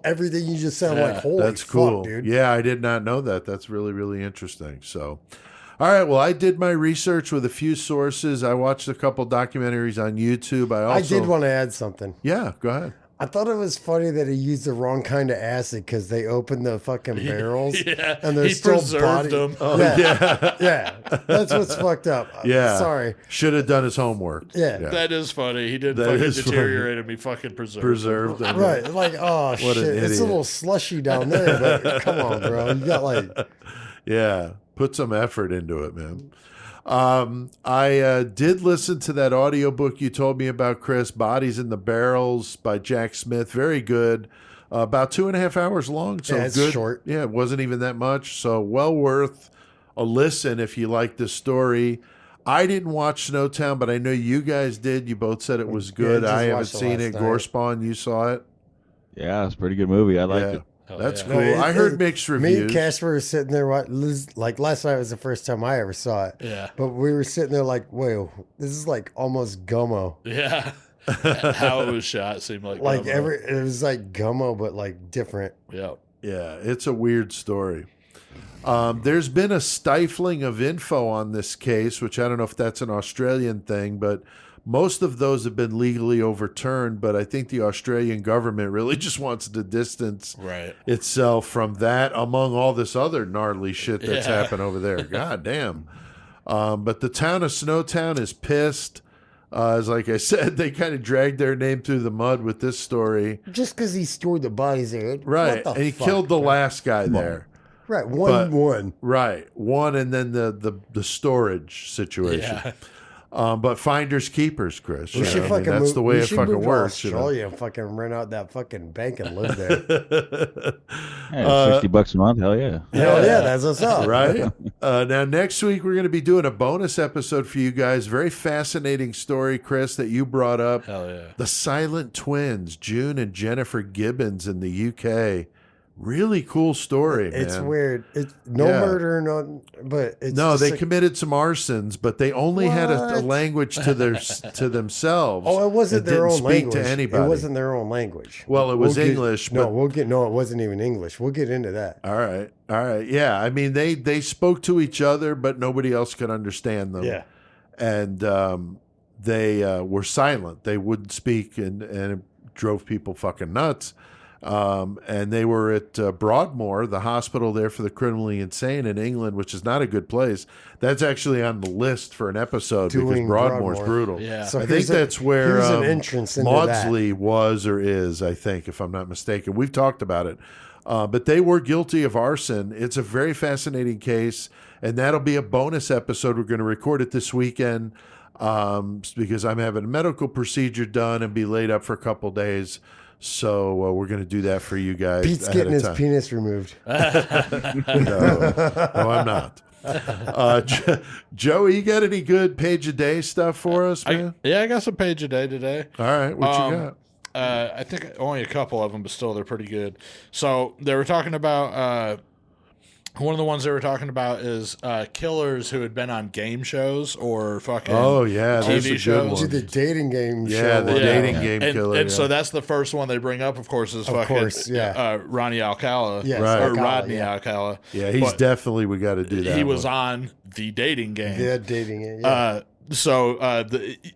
E: everything you just said, I'm
B: Yeah,
E: like, holy
D: That's
E: fuck,
D: cool.
E: dude.
D: Yeah, I did not know that. That's really, really interesting. So, all right. Well, I did my research with a few sources. I watched a couple documentaries on YouTube.
E: I did want to add something.
D: Yeah, go ahead.
E: I thought it was funny that he used the wrong kind of acid because they opened the fucking barrels
B: Yeah,
E: and there's
B: he
E: still
B: preserved
E: body.
B: them.
E: Yeah, yeah, that's what's fucked up.
D: Yeah.
E: Sorry.
D: Should have done his homework.
E: Yeah.
B: That is funny. He didn't
D: That
B: fucking
D: is funny.
B: deteriorate him. He fucking preserved.
D: Preserved. them.
E: Right, like oh
D: What
E: shit,
D: an
E: it's a
D: idiot.
E: little slushy down there, but come on, bro, you got like
D: Yeah. Put some effort into it, man. I did listen to that audiobook you told me about, Chris, Bodies in the Barrels by Jack Smith. Very good. About 2.5 hours long. So
E: Yeah, it's
D: good.
E: short.
D: Yeah, it wasn't even that much. So well worth a listen if you like this story. I didn't watch Snowtown, but I know you guys did. You both said it was good.
E: just
D: I haven't
E: watched it
D: seen it.
E: last night.
D: Gorespawn, you saw it?
F: Yeah, it's a pretty good movie. I liked
D: Yeah.
F: it.
B: Hell
D: That's
B: yeah.
D: cool. I heard mixed
E: Me
D: reviews.
E: and Casper were sitting there, like last night was the first time I ever saw it.
B: Yeah.
E: But we were sitting there like, wait, this is like almost Gummo.
B: Yeah. How it was shot seemed like
E: Like
B: Gummo.
E: it was like Gummo, but like different.
B: Yeah.
D: Yeah, it's a weird story. There's been a stifling of info on this case, which I don't know if that's an Australian thing, but most of those have been legally overturned. But I think the Australian government really just wants to distance
B: Right.
D: itself from that, among all this other gnarly shit that's
B: Yeah.
D: happened over there. God damn. But the town of Snowtown is pissed. As like I said, they kind of dragged their name through the mud with this story.
E: Just because he stored the bodies there.
D: Right.
E: What the
D: And he
E: fuck,
D: killed the
E: man?
D: last guy there.
E: Right.
D: But-
E: One.
D: Right. One, and then the storage situation.
B: Yeah.
D: But finders keepers, Chris.
E: We
D: you
E: should
D: know, I mean,
E: fucking
D: that's
E: move,
D: the way
E: we
D: it
E: should
D: fucking
E: move
D: works.
E: to
D: You know?
E: Australia and fucking rent out that fucking bank and live there.
F: Hey, $60 a month. Hell yeah.
E: Hell yeah, that's what's up.
D: Right. Now, next week, we're going to be doing a bonus episode for you guys. Very fascinating story, Chris, that you brought up.
B: Hell yeah.
D: The Silent Twins, June and Jennifer Gibbons in the UK. Really cool story, man.
E: It's weird. It's no
D: Yeah.
E: murder, but it's
D: No,
E: just
D: they
E: like-
D: committed some arsons, but they only had a
E: What?
D: language to themselves.
E: Oh, it wasn't
D: It
E: their
D: didn't
E: own
D: speak
E: language.
D: to anybody.
E: It wasn't their own language.
D: Well, it was
E: We'll get-
D: English,
E: No,
D: but-
E: no, it wasn't even English. We'll get into that.
D: All right. Yeah, I mean they spoke to each other, but nobody else could understand them.
E: Yeah.
D: And they were silent. They wouldn't speak, and it drove people fucking nuts. And they were at Broadmoor, the hospital there for the criminally insane in England, which is not a good place. That's actually on the list for an episode because
E: Doing
D: Broadmoor's
E: Broadmoor.
D: brutal.
B: Yeah.
E: So
D: I think
E: here's a-
D: that's where
E: here's an entrance into that.
D: Maudsley was or is, I think, if I'm not mistaken. We've talked about it. But they were guilty of arson. It's a very fascinating case, and that'll be a bonus episode. We're going to record it this weekend because I'm having a medical procedure done and be laid up for a couple days. So we're going to do that for you guys.
E: Pete's
D: ahead
E: getting
D: of
E: his
D: time.
E: penis removed.
D: No, I'm not. Joey, you got any good page a day stuff for us, man?
B: I got some page a day today.
D: All right, what you got?
B: I think only a couple of them, but still they're pretty good. So they were talking about one of the ones they were talking about is killers who had been on game shows or fucking
D: Oh yeah,
B: TV
D: that's a good
B: shows.
E: To
D: one.
E: the dating game
D: Yeah,
E: show.
D: the
E: one.
D: dating game killer.
B: And
D: yeah.
B: so that's the first one they bring up, of course, is fucking
E: course, yeah.
B: Ronnie Alcala.
E: Yes,
D: Right.
B: Or
E: Alcala,
B: Rodney
E: yeah.
B: Alcala.
D: Yeah, he's
B: But
D: definitely, we got to do that.
B: he was
D: one.
B: on the dating game.
E: Yeah, dating it. Yeah.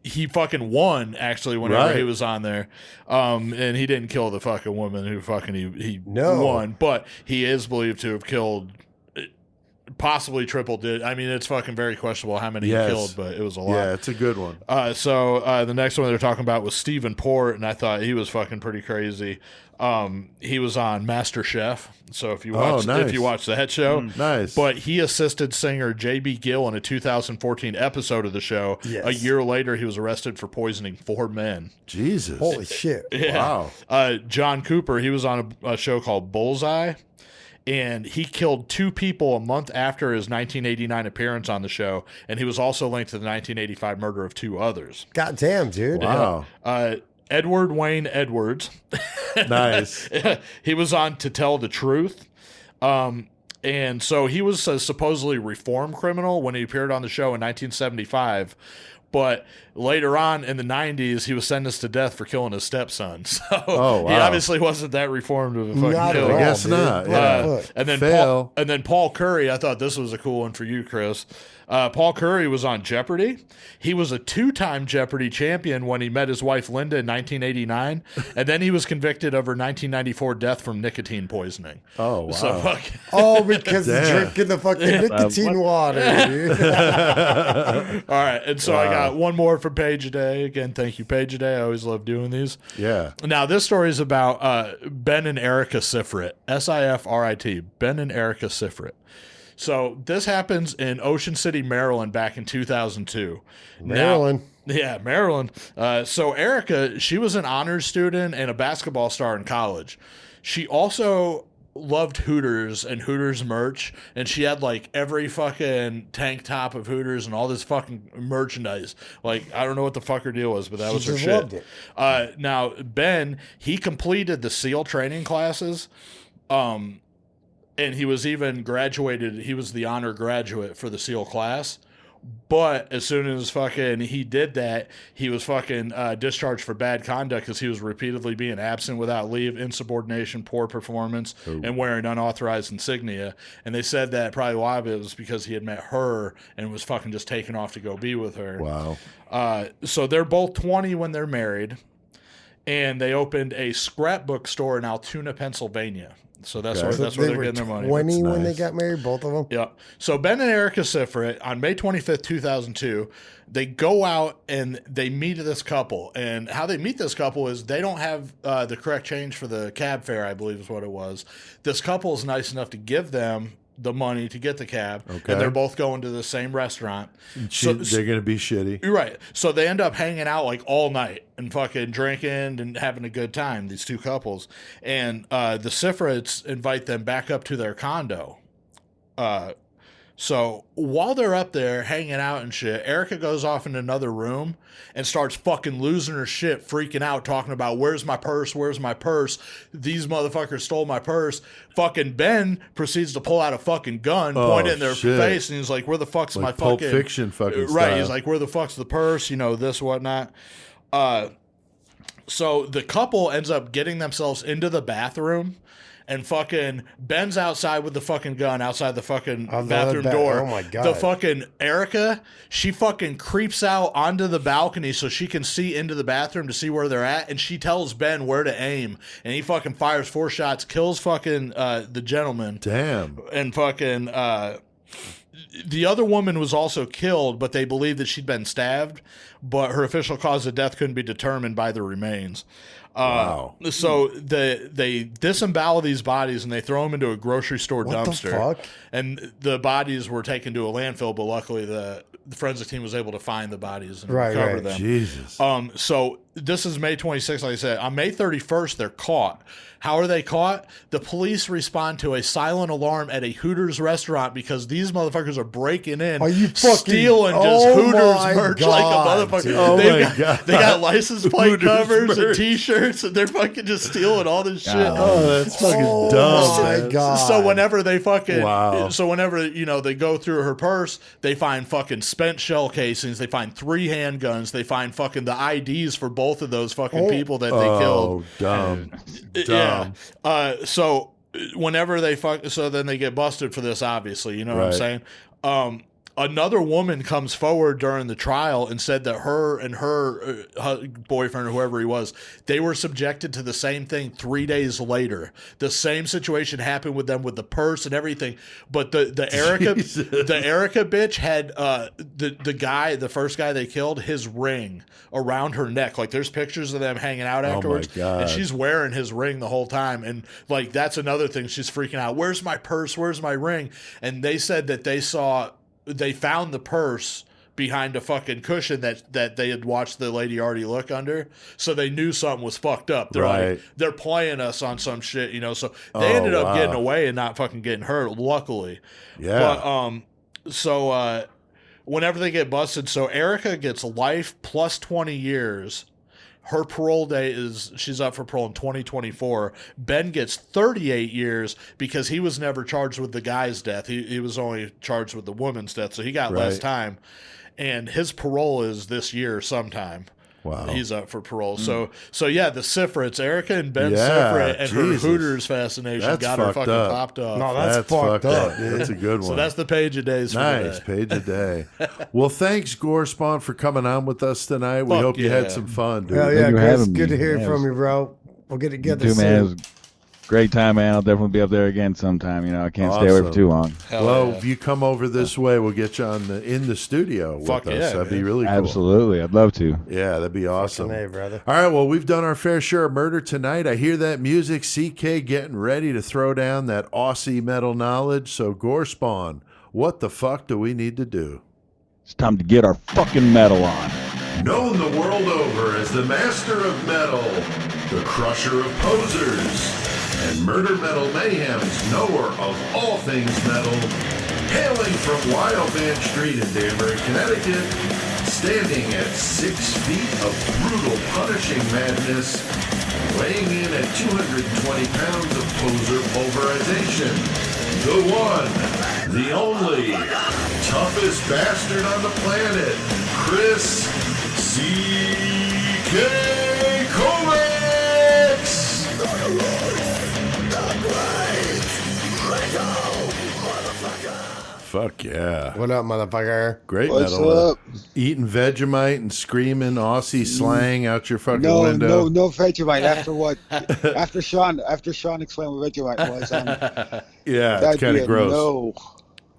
B: He fucking won actually whenever
D: Right.
B: he was on there, and he didn't kill the fucking woman who fucking he
E: No.
B: won, but he is believed to have killed possibly tripled it. I mean, it's fucking very questionable how many
D: Yes.
B: he killed, but it was a lot.
D: Yeah, it's a good one.
B: So the next one they're talking about was Stephen Port, and I thought he was fucking pretty crazy. He was on Master Chef. So if you watch
D: nice.
B: if you watch the head show,
D: Nice.
B: But he assisted singer J.B. Gill in a 2014 episode of the show.
E: Yes.
B: A year later, he was arrested for poisoning 4 men.
D: Jesus.
E: Holy shit.
B: Yeah.
D: Wow.
B: John Cooper, he was on a show called Bullseye, and he killed 2 people a month after his 1989 appearance on the show, and he was also linked to the 1985 murder of 2 others.
E: God damn, dude.
D: Wow.
B: Edward Wayne Edwards,
D: Nice.
B: he was on To Tell the Truth. And so he was a supposedly reformed criminal when he appeared on the show in 1975. But later on in the 90s, he was sentenced to death for killing his stepson. So
D: Oh,
B: he
D: wow.
B: obviously wasn't that reformed of a fucking
E: Not at
B: killer.
E: all,
D: guess
E: dude.
D: not,
E: What
D: yeah.
E: the fuck?
B: And then Paul Curry, I thought this was a cool one for you, Chris. Paul Curry was on Jeopardy. He was a 2-time Jeopardy champion when he met his wife Linda in 1989, and then he was convicted of her 1994 death from nicotine poisoning.
D: Oh, wow.
B: So fuck.
E: Oh, because he's
D: Damn.
E: drinking the fucking nicotine water, dude.
B: All right, and so I got one more from Page a Day. Again, thank you, Page a Day. I always love doing these.
D: Yeah.
B: Now, this story is about Ben and Erica Sifrit, Sifrit, Ben and Erica Sifrit. So this happens in Ocean City, Maryland, back in 2002.
E: Maryland.
B: Yeah, Maryland. So Erica, she was an honors student and a basketball star in college. She also loved Hooters and Hooters merch, and she had like every fucking tank top of Hooters and all this fucking merchandise. Like, I don't know what the fuck her deal was, but that was her
E: just
B: shit.
E: loved it.
B: Now Ben, he completed the SEAL training classes, and he was even graduated. He was the honor graduate for the SEAL class. But as soon as fucking he did that, he was fucking discharged for bad conduct because he was repeatedly being absent without leave, insubordination, poor performance, and wearing unauthorized insignia. And they said that probably a lot of it was because he had met her and was fucking just taken off to go be with her.
D: Wow.
B: So they're both 20 when they're married, and they opened a scrapbook store in Altoona, Pennsylvania. So that's where they're getting their money.
E: 20 when they
D: nice.
E: got married, both of them?
B: Yeah. So Ben and Erica Sifrit, on May 25th, 2002, they go out and they meet this couple. And how they meet this couple is they don't have the correct change for the cab fare, I believe is what it was. This couple is nice enough to give them the money to get the cab.
D: Okay.
B: And they're both going to the same restaurant.
D: They're going to be shitty.
B: You're right. So they end up hanging out like all night and fucking drinking and having a good time, these two couples. And the Sifrits invite them back up to their condo. So while they're up there hanging out and shit, Erica goes off in another room and starts fucking losing her shit, freaking out, talking about, where's my purse? Where's my purse? These motherfuckers stole my purse. Fucking Ben proceeds to pull out a fucking gun, point it in their face, and he's like, where the fuck's
D: Like
B: my
D: Pulp
B: fucking...
D: Fiction fucking
B: Right,
D: style.
B: he's like, where the fuck's the purse? You know, this, whatnot. So the couple ends up getting themselves into the bathroom, and fucking Ben's outside with the fucking gun outside the fucking bathroom door.
E: Oh my God.
B: The fucking Erica, she fucking creeps out onto the balcony so she can see into the bathroom to see where they're at, and she tells Ben where to aim, and he fucking fires 4 shots, kills fucking the gentleman.
D: Damn.
B: And fucking the other woman was also killed, but they believe that she'd been stabbed, but her official cause of death couldn't be determined by the remains.
D: Wow.
B: So they disembowel these bodies and they throw them into a grocery store dumpster.
E: The fuck?
B: And the bodies were taken to a landfill, but luckily the forensic team was able to find the bodies and recover them.
D: Jesus.
B: So this is May 26th, like I said. On May 31st, they're caught. How are they caught? The police respond to a silent alarm at a Hooters restaurant because these motherfuckers are breaking in,
E: Are you fucking
B: stealing just
E: oh
B: Hooters
E: my
B: merch
E: God,
B: like a motherfucker.
E: dude.
D: Oh
B: They
D: my God.
B: They got license plate
D: Hooters
B: covers and
D: merch.
B: T-shirts, and they're fucking just stealing all this shit.
D: Oh, that's fucking
E: Oh
D: dumb.
E: my
D: man.
E: God.
B: So whenever they fucking,
D: Wow.
B: so whenever, you know, they go through her purse, they find fucking spent shell casings, they find 3 handguns, they find fucking the IDs for both of those fucking people that they killed.
D: Oh, dumb.
B: Yeah.
D: Dumb.
B: So whenever they so then they get busted for this, obviously, you know what I'm saying? Another woman comes forward during the trial and said that her and her boyfriend or whoever he was, they were subjected to the same thing 3 days later. The same situation happened with them with the purse and everything. But the Erica, the Erica bitch had the guy, the first guy they killed, his ring around her neck. Like there's pictures of them hanging out afterwards,
D: God.
B: and she's wearing his ring the whole time. And like that's another thing. She's freaking out. Where's my purse? Where's my ring? And they said that they found the purse behind a fucking cushion that they had watched the lady already look under. So they knew something was fucked up. They're like, they're playing us on some shit, you know? So they ended up getting away and not fucking getting hurt, luckily.
D: Yeah.
B: But, whenever they get busted, so Erica gets life plus 20 years. Her parole date she's up for parole in 2024. Ben gets 38 years because he was never charged with the guy's death. He was only charged with the woman's death, so he got less time. And his parole is this year sometime.
D: Wow.
B: He's up for parole. So yeah, the Sifrits, Erica and Ben Sifrit, and her Hooters fascination got her fucking popped off.
E: No, that's fucked up, dude.
D: That's a good one.
B: So that's the page of days for
D: nice
B: today.
D: page a day. Well, thanks, Gorespawn, for coming on with us tonight. We hope you had some fun, dude.
E: Hell yeah,
F: Thank you for
E: Chris.
F: having
E: Good
F: me.
E: to hear
F: Yeah,
E: from
F: it
E: you, bro. We'll get together
F: Too, man. It
E: soon.
F: was a great time, man. I'll definitely be up there again sometime. You know, I can't stay away for too long.
D: Well, if you come over this way, we'll get you in the studio with us. That'd be really cool.
F: Absolutely. I'd love to.
D: Yeah, that'd be awesome.
E: Hey, brother.
D: All right, well, we've done our fair share of murder tonight. I hear that music. CK getting ready to throw down that Aussie metal knowledge. So, Gorespawn, What the fuck do we need to do?
F: It's time to get our fucking metal on.
C: Known the world over as the master of metal, the crusher of posers, and murder metal mayhem's knower of all things metal, hailing from Wild Man Street in Danbury, Connecticut, standing at 6 feet of brutal punishing madness, weighing in at 220 pounds of poser pulverization, the one, the only, toughest bastard on the planet, Chris C.K. Kovacs!
D: Fuck yeah.
E: What up, motherfucker?
D: Great
G: What's
D: metal.
G: up?
D: Eating Vegemite and screaming Aussie slang out your fucking
G: No,
D: window.
G: no Vegemite. After what? after Sean explained what Vegemite was,
D: Yeah, it's
G: that'd
D: kind
G: be
D: of
G: a
D: gross.
G: no.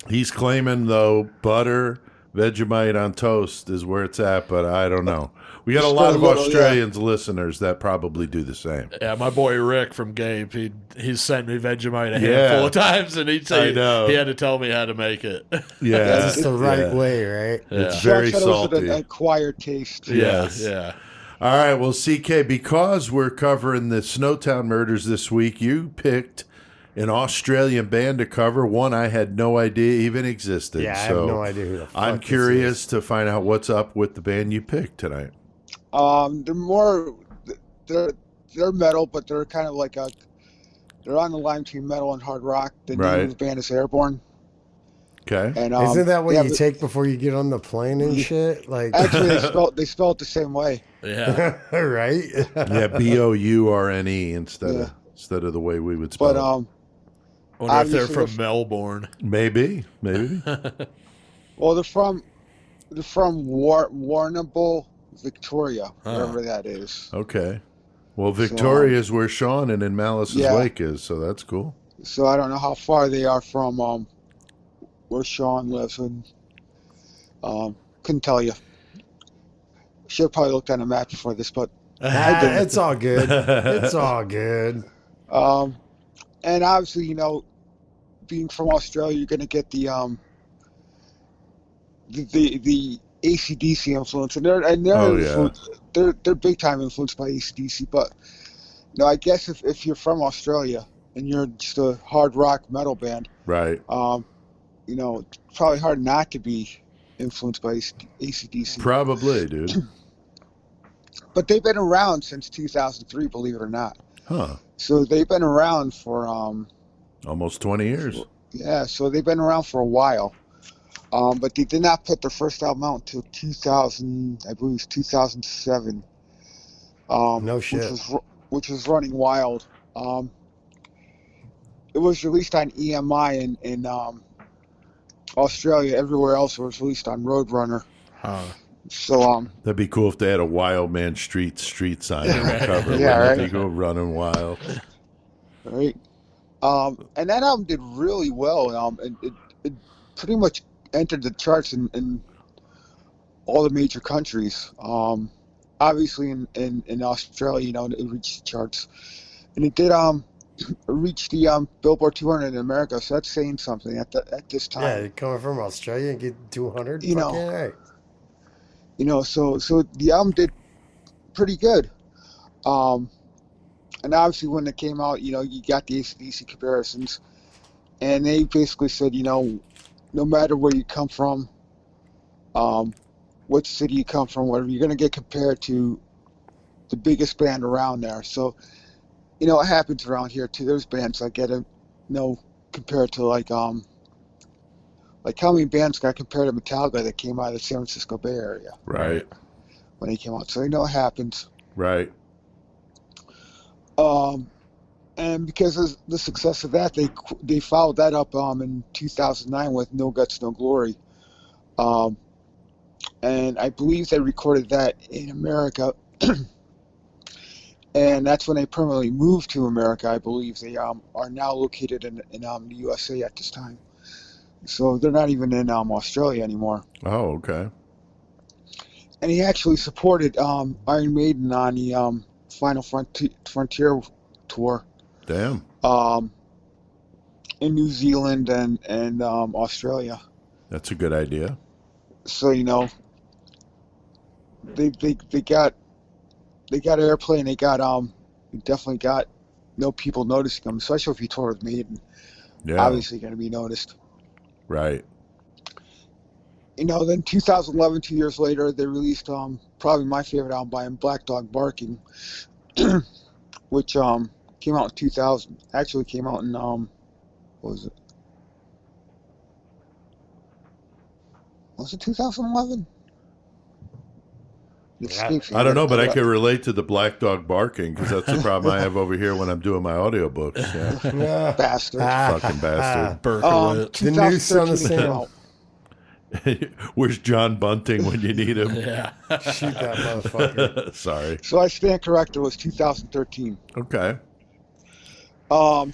D: He's claiming, though, butter, Vegemite on toast is where it's at, but I don't know. We got a
G: Just
D: lot
G: put a
D: of
G: little,
D: Australians listeners that probably do the same.
B: Yeah, my boy Rick from Gabe, he's sent me Vegemite a
D: Yeah.
B: handful of times, and he'd say
D: I know.
B: he had to tell me how to make it.
D: Yeah.
E: That's the right
D: yeah.
E: way, right?
B: Yeah.
D: It's very
G: Sean said it was
D: salty.
G: an acquired taste.
D: Yes.
B: Yeah.
D: All right, well, CK, because we're covering the Snowtown Murders this week, you picked an Australian band to cover, one I had no idea even existed.
E: Yeah, I
D: so
E: have no idea who the fuck
D: I'm
E: this
D: curious
E: is.
D: to find out what's up with the band you picked tonight.
G: They're more, they're metal, but they're kind of like they're on the line between metal and hard rock. The name
D: Right.
G: of the band is Airbourne.
D: Okay.
G: And
E: Isn't that what
G: yeah,
E: you
G: but
E: take before you get on the plane and shit? Like,
G: Actually, they spell it the same way.
B: Yeah.
E: right?
D: Yeah, Bourne instead of the way we would spell
G: But
D: it.
B: Wonder if they're
G: Obviously,
B: from
G: they're-
B: Melbourne.
D: Maybe.
G: Well, they're from Warrnambool, Victoria,
B: Huh.
G: wherever that is.
D: Okay. Well, Victoria is where Sean and in Malice's
G: Yeah.
D: Wake is, so that's cool.
G: So I don't know how far they are from where Sean lives, and couldn't tell you. Should have probably looked on a map before this, but
E: It's all good. It's all good.
G: and obviously, you know, being from Australia, you're gonna get the AC/DC influence, and they're
D: Oh, yeah.
G: influenced, they're big time influenced by AC/DC. But you know, I guess if you're from Australia and you're just a hard rock metal band,
D: Right.
G: you know, it's probably hard not to be influenced by AC/DC.
D: Probably, dude.
G: But they've been around since 2003, believe it or not.
D: Huh.
G: So they've been around for
D: Almost 20 years.
G: yeah, so they've been around for a while. But they did not put their first album out until 2000, I believe it was 2007.
E: No shit.
G: Which was Running Wild. It was released on EMI in Australia. Everywhere else it was released on Roadrunner.
B: Huh.
G: So
D: That'd be cool if they had a Wild Man street sign on the cover.
G: Yeah,
D: wouldn't it?
G: right.
D: They go running wild.
G: right, and that album did really well. And it pretty much entered the charts in all the major countries. Obviously in Australia, you know, it reached the charts, and it did reach the Billboard 200 in America. So that's saying something at this time.
E: Yeah, coming from Australia and get 200.
G: You know.
E: Fucking right.
G: You know, so the album did pretty good. And obviously when it came out, you know, you got the AC/DC comparisons, and they basically said, you know, no matter where you come from, what city you come from, whatever, you're going to get compared to the biggest band around there. So, you know, it happens around here too. There's bands that get, compared to like how many bands got compared to Metallica that came out of the San Francisco Bay Area
D: Right.
G: when they came out. So, you know, it happens.
D: Right.
G: And because of the success of that, they followed that up in 2009 with No Guts, No Glory. And I believe they recorded that in America. And that's when they permanently moved to America. I believe they are now located in the USA at this time. So they're not even in Australia anymore.
D: Oh, okay.
G: And he actually supported Iron Maiden on the Final Frontier tour.
D: Damn.
G: in New Zealand and Australia.
D: That's a good idea.
G: So they got airplay, and they definitely got people noticing them, especially if you tour with Maiden.
D: Yeah.
G: Obviously going to be noticed.
D: Right.
G: Then 2011, 2 years later, they released probably my favorite album by him, Black Dog Barking, which came out in 2000. Actually came out in what was it? Was it 2011?
D: I don't know, but I can relate to the black dog barking because that's the problem I have over here when I'm doing my audiobooks. Yeah.
G: Bastard.
D: Fucking bastard.
B: Berkowitz.
E: The new son of
G: 2013 came
E: Sam.
G: out.
D: Where's John Bunting when you need him?
B: Yeah.
E: Shoot that motherfucker.
D: Sorry.
G: So I stand corrected. It was 2013.
D: Okay.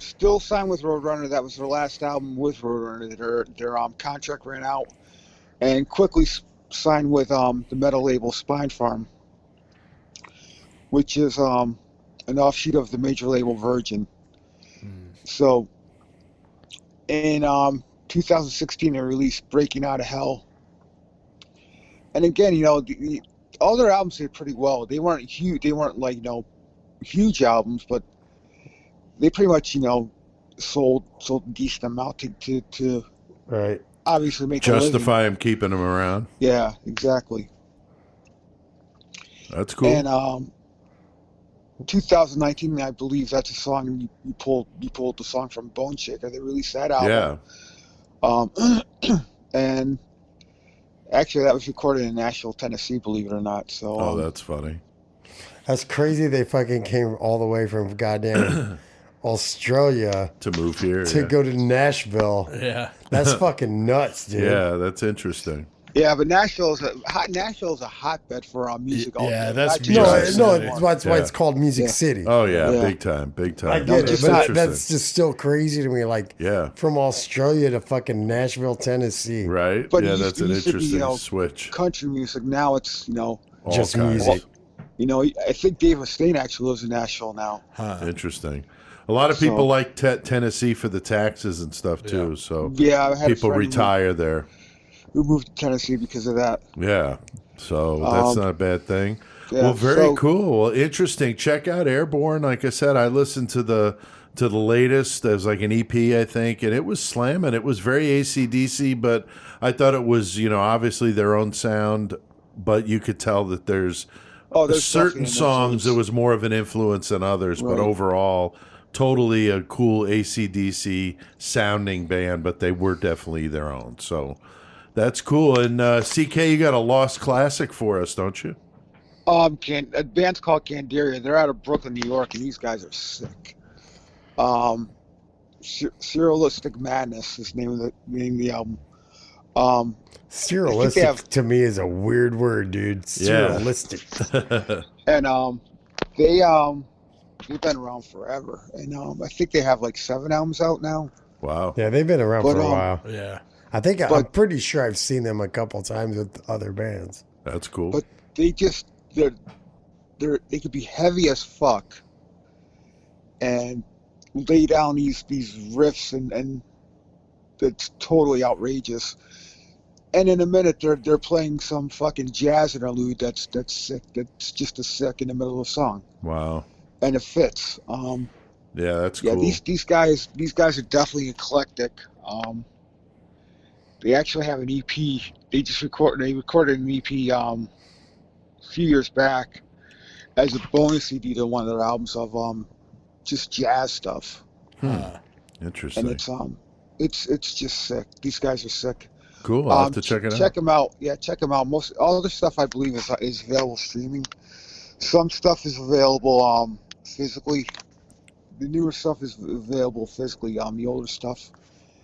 G: Still signed with Roadrunner. That was their last album with Roadrunner. Their contract ran out, and quickly signed with the metal label Spine Farm, which is an offshoot of the major label Virgin. So in 2016 they released Breaking Out of Hell, and again, all their albums did pretty well. They weren't huge. They weren't like huge albums, but they pretty much sold a decent amount to
E: Right.
G: obviously make a living.
D: Justify him keeping him around.
G: Yeah, exactly.
D: That's cool.
G: And 2019, I believe that's a song you pulled the song from Bone Shaker. They released that album.
D: Yeah.
G: And actually, that was recorded in Nashville, Tennessee. Believe it or not. So.
D: Oh, that's funny.
E: That's crazy. They fucking came all the way from goddamn Australia
D: To move here.
E: to
D: Yeah.
E: go to Nashville.
B: Yeah.
E: That's fucking nuts, dude.
D: Yeah, that's interesting.
G: Yeah, but Nashville is a hotbed for music.
B: Yeah,
G: also.
B: that's
G: Not just
E: No,
B: music.
E: no,
G: anymore.
E: that's why
D: Yeah.
E: it's called Music
G: Yeah.
E: City.
D: Oh yeah,
G: Yeah.
D: big time.
E: I get it,
G: just
E: but
D: interesting.
E: that's just still crazy to me. Like,
D: Yeah.
E: from Australia to fucking Nashville, Tennessee.
D: Right.
G: But
D: yeah,
G: it used
D: that's
G: to-
D: an
G: it used to be,
D: interesting switch.
G: Country music. Now it's
D: All
E: Just
D: kinds.
E: music.
G: I think Dave Mustaine actually lives in Nashville now.
D: Interesting. A lot of people
G: So-
D: like Tennessee for the taxes and stuff too.
B: Yeah.
D: So
G: Yeah, I had a
D: people
G: friend
D: retire there.
G: who moved to Tennessee because of that.
D: Yeah. So that's not a bad thing.
G: Yeah,
D: Well, very
G: so-
D: cool. Well, interesting. Check out Airbourne. Like I said, I listened to the latest. There's like an EP, I think, and it was slamming. It was very AC/DC, but I thought it was, obviously their own sound, but you could tell that there's
G: There's
D: certain
G: definitely an
D: songs
G: influence.
D: there was more of an influence than others, but
G: Right.
D: overall, totally a cool AC/DC sounding band, but they were definitely their own. So that's cool. And CK, you got a lost classic for us, don't you?
G: A band's called Candiria. They're out of Brooklyn, New York, and these guys are sick. Serialistic Madness is the name of the album.
E: Serialistic
G: they have-
E: to me is a weird word, dude.
D: Yeah.
E: Serialistic.
G: And they've been around forever. And I think they have like 7 albums out now.
D: Wow.
E: Yeah, they've been around
G: But,
E: for a while.
B: Yeah.
E: I think I'm
G: but-
E: pretty sure I've seen them a couple times with other bands.
D: That's cool.
G: But they could be heavy as fuck and lay down these riffs and it's totally outrageous. And in a minute they're playing some fucking jazz interlude that's sick. That's just a sick in the middle of a song.
D: Wow.
G: And it fits.
D: Yeah, that's
G: Yeah,
D: cool.
G: these guys are definitely eclectic. They actually have an EP. They recorded an EP a few years back as a bonus CD to one of their albums of just jazz stuff.
D: Interesting.
G: And it's just sick. These guys are sick.
D: Cool. I'll have to check it out.
G: Check them out. Yeah, check them out. All the stuff I believe is available streaming. Some stuff is available physically. The newer stuff is available physically. The older stuff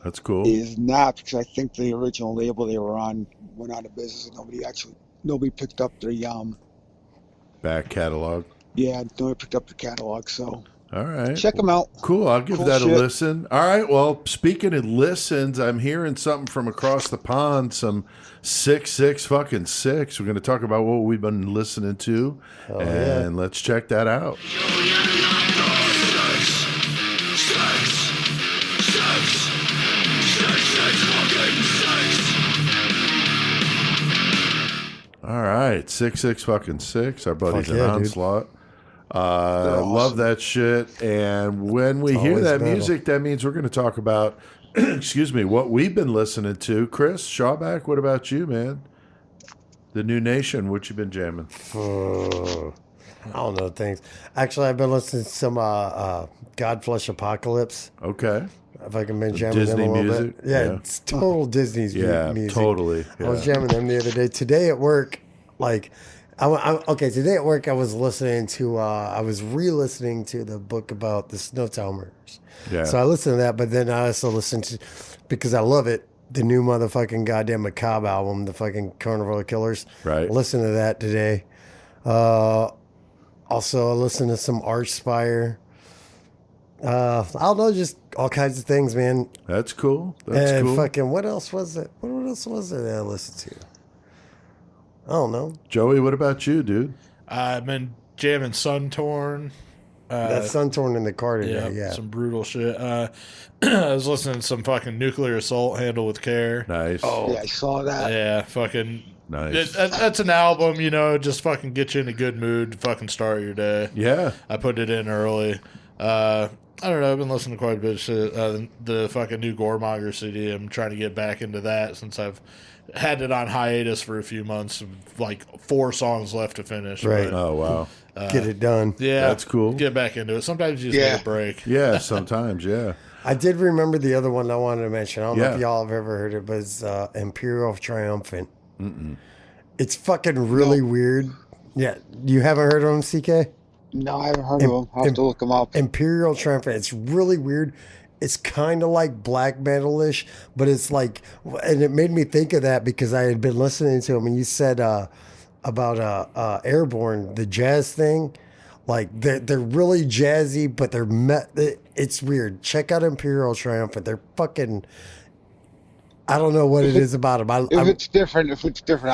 D: That's cool.
G: is not, because I think the original label they were on went out of business and nobody picked up the
D: Back catalog.
G: nobody picked up the catalog. So
D: All right.
G: check them out.
D: Cool. I'll give
G: Cool
D: that
G: shit.
D: a listen. All right. Well, speaking of listens, I'm hearing something from across the pond. Some 6 fucking 6. We're going to talk about what we've been listening to, and let's check that out.
C: Sex.
D: right, 666. Our buddy's
E: Fuck
D: an
E: yeah, dude.
D: onslaught.
G: awesome.
D: Love that shit. And when we hear
E: always
D: that
E: metal.
D: music, that means we're going to talk about, excuse me, what we've been listening to. Chris Shawback, what about you, man? The New Nation, what you been jamming?
E: I don't know things. Actually, I've been listening to some Godflesh Apocalypse.
D: Okay.
E: If I can been jamming
D: Disney
E: them a little
D: music?
E: bit. Yeah,
D: Yeah.
E: it's total Disney's
D: Yeah,
E: music.
D: totally.
E: I was
D: Yeah.
E: jamming them the other day. Today at work, like, today at work I was listening to, I was re-listening to the book about the Snowtown Murders.
D: Yeah.
E: So I listened to that, but then I also listened to, because I love it, the new motherfucking goddamn Macabre album, the fucking Carnival of Killers.
D: Right.
E: I listened to that today. Also, I listened to some Archspire. I don't know, just all kinds of things, man.
D: That's cool. That's
E: And
D: cool.
E: fucking, what else was it? What else was it that I listened to? I don't know.
D: Joey, what about you, dude?
B: I've been jamming Sun Torn.
E: That Sun Torn in the car today, yeah.
B: Some brutal shit. I was listening to some fucking Nuclear Assault, Handle with Care.
D: Nice.
E: Oh,
G: Yeah, I saw that.
B: Yeah, fucking.
D: Nice.
B: That's an album, just fucking get you in a good mood to fucking start your day.
D: Yeah.
B: I put it in early. I don't know. I've been listening to quite a bit of shit. The fucking new Goremonger CD. I'm trying to get back into that since I've had it on hiatus for a few months. Like 4 songs left to finish.
E: Right.
B: But,
D: Oh, wow.
E: Get it done.
B: yeah,
D: That's cool.
B: Get back into it. Sometimes you just
G: Yeah.
B: need a break.
D: Yeah, sometimes, yeah.
E: I did remember the other one I wanted to mention. I don't know
D: Yeah.
E: if y'all have ever heard it, but it's Imperial Triumphant. It's fucking really weird. Yeah. You haven't heard of him, CK?
G: No, I haven't heard of them. I'll have to look them up.
E: Imperial Triumphant. It's really weird. It's kind of like black metal-ish, but it's like, and it made me think of that because I had been listening to him, and you said about Airbourne, the jazz thing. Like they're really jazzy, but it's weird. Check out Imperial Triumphant. They're fucking. I don't know what it is about them.
G: If it's different,